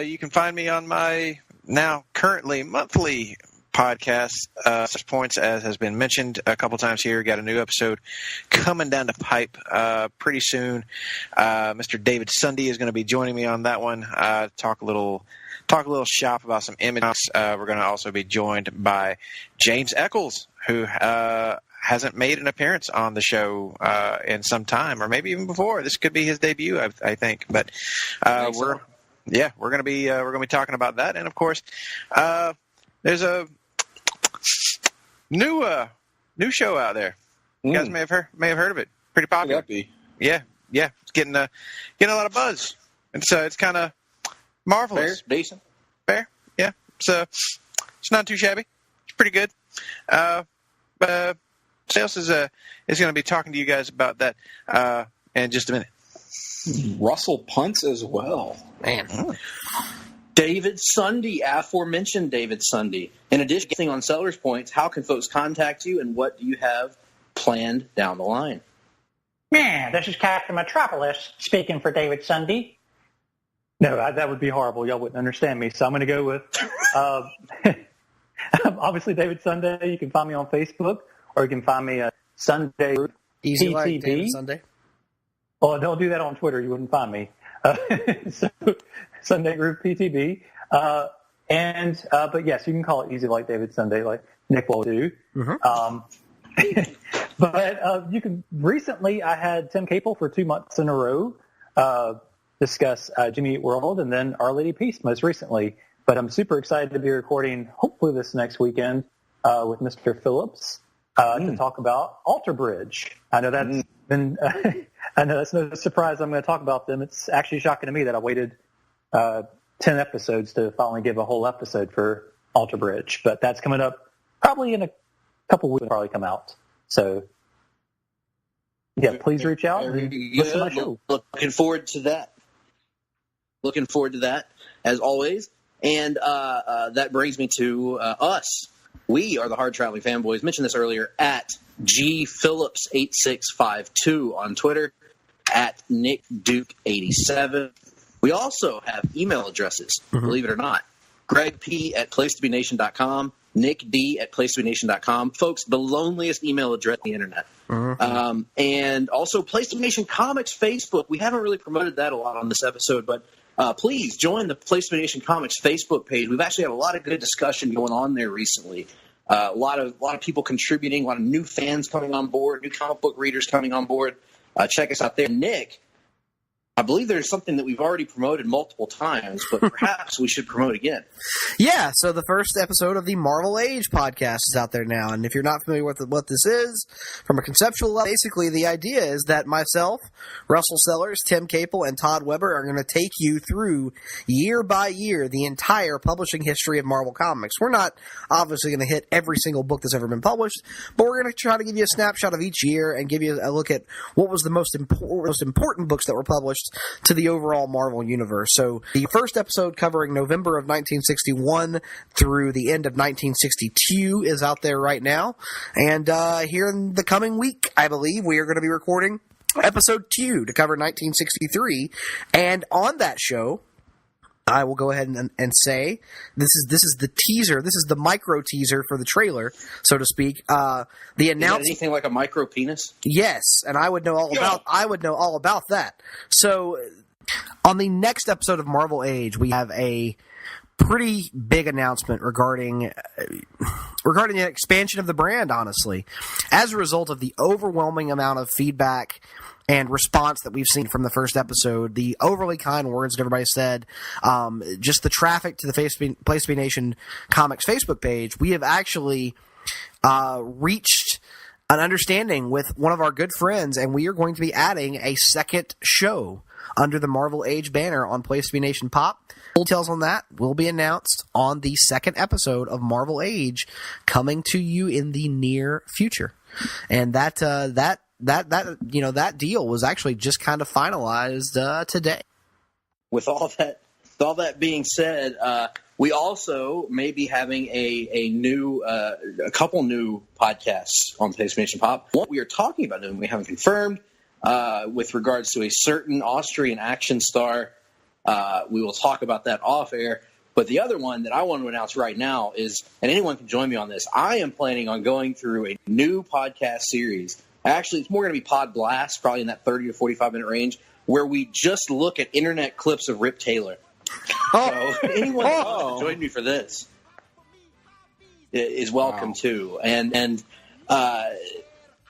you can find me on my now currently monthly podcast, Such Points, as has been mentioned a couple times here. Got a new episode coming down the pipe pretty soon. Mr. David Sunday is going to be joining me on that one. Talk a little shop about some images. We're going to also be joined by James Eccles, who hasn't made an appearance on the show in some time, or maybe even before. This could be his debut, I think. But we're going to be talking about that, and of course, there's a New show out there. You guys may have heard of it. Pretty popular. Yeah. It's getting a lot of buzz. And so it's kind of marvelous. Fair, decent. Fair, yeah. So it's not too shabby. It's pretty good. Sales is going to be talking to you guys about that in just a minute. Russell punts as well. Man. David Sunday, aforementioned David Sunday. In addition, on Sellers Points, how can folks contact you, and what do you have planned down the line? Yeah, this is Captain Metropolis speaking for David Sunday. No, that would be horrible. Y'all wouldn't understand me. So I'm going to go with, obviously, David Sunday. You can find me on Facebook, or you can find me at Sunday Group Easy PTB. like David Sunday. Oh, don't do that on Twitter. You wouldn't find me. So Sunday Group PTB. But yes, you can call it Easy Like David Sunday, like Nick will do. But you can. Recently, I had Tim Capel for 2 months in a row discuss Jimmy Eat World, and then Our Lady Peace most recently. But I'm super excited to be recording, hopefully this next weekend, with Mr. Phillips to talk about Alter Bridge. I know that's been. I know that's no surprise. I'm going to talk about them. It's actually shocking to me that I waited 10 episodes to finally give a whole episode for Alter Bridge, but that's coming up probably in a couple weeks. It'll probably come out. So, yeah, please reach out and listen to my show. Looking forward to that. Looking forward to that, as always. And that brings me to us. We are the Hard-Traveling Fanboys. Mentioned this earlier, at gphillips8652 on Twitter, at Nick Duke 87. We also have email addresses, believe it or not. Greg P at placetobenation.com, Nick D at placetobenation.com. Folks, the loneliest email address on the internet. And also Place to Be Nation Comics Facebook. We haven't really promoted that a lot on this episode, but please join the Place to Be Nation Comics Facebook page. We've actually had a lot of good discussion going on there recently. A lot of people contributing, a lot of new fans coming on board, new comic book readers coming on board. Check us out there. Nick, I believe there's something that we've already promoted multiple times, but perhaps we should promote again. Yeah, so the first episode of the Marvel Age podcast is out there now, and if you're not familiar with what this is, from a conceptual level, basically the idea is that myself, Russell Sellers, Tim Capel, and Todd Weber are going to take you through, year by year, the entire publishing history of Marvel Comics. We're not obviously going to hit every single book that's ever been published, but we're going to try to give you a snapshot of each year and give you a look at what was the most important books that were published to the overall Marvel universe. So the first episode, covering November of 1961 through the end of 1962, is out there right now. And here in the coming week, I believe, we are going to be recording episode 2 to cover 1963. And on that show, I will go ahead and say this is the teaser. This is the micro teaser for the trailer, so to speak. The announcement. Anything like a micro penis? Yes, and I would know all about that. So, on the next episode of Marvel Age, we have a pretty big announcement regarding the expansion of the brand. Honestly, as a result of the overwhelming amount of feedback and response that we've seen from the first episode, the overly kind words that everybody said, just the traffic to the Place to Be Nation Comics Facebook page, we have actually reached an understanding with one of our good friends, and we are going to be adding a second show under the Marvel Age banner on Place to Be Nation Pop. Full details on that will be announced on the second episode of Marvel Age, coming to you in the near future. And that deal was actually just kind of finalized today. With all that being said, we also may be having a couple new podcasts on Place to Be Nation Pop. What we are talking about doing, we haven't confirmed, with regards to a certain Austrian action star. We will talk about that off air. But the other one that I want to announce right now is, and anyone can join me on this, I am planning on going through a new podcast series. Actually, it's more going to be Pod Blast, probably in that 30 to 45-minute range, where we just look at internet clips of Rip Taylor. So anyone that wants to join me for this is welcome too. And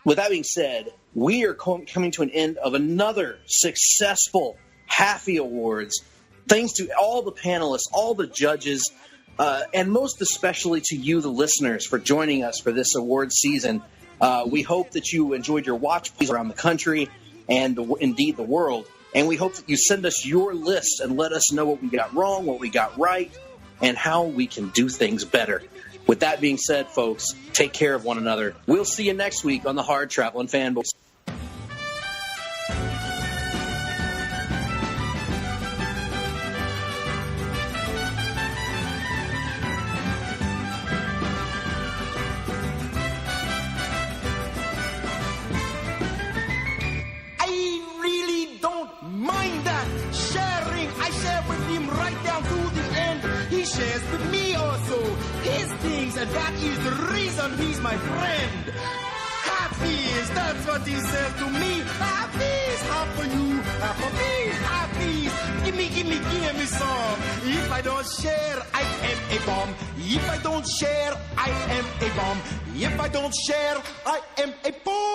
with that being said, we are coming to an end of another successful Halfie Awards. Thanks to all the panelists, all the judges, and most especially to you, the listeners, for joining us for this awards season. We hope that you enjoyed your watch parties around the country and indeed the world. And we hope that you send us your list and let us know what we got wrong, what we got right, and how we can do things better. With that being said, folks, take care of one another. We'll see you next week on the Hard-Traveling Fanboys. And that is the reason he's my friend. Halfies, that's what he says to me. Halfies, half for you, half for me. Halfies, give me some. If I don't share, I am a bomb. If I don't share, I am a bomb. If I don't share, I am a bomb.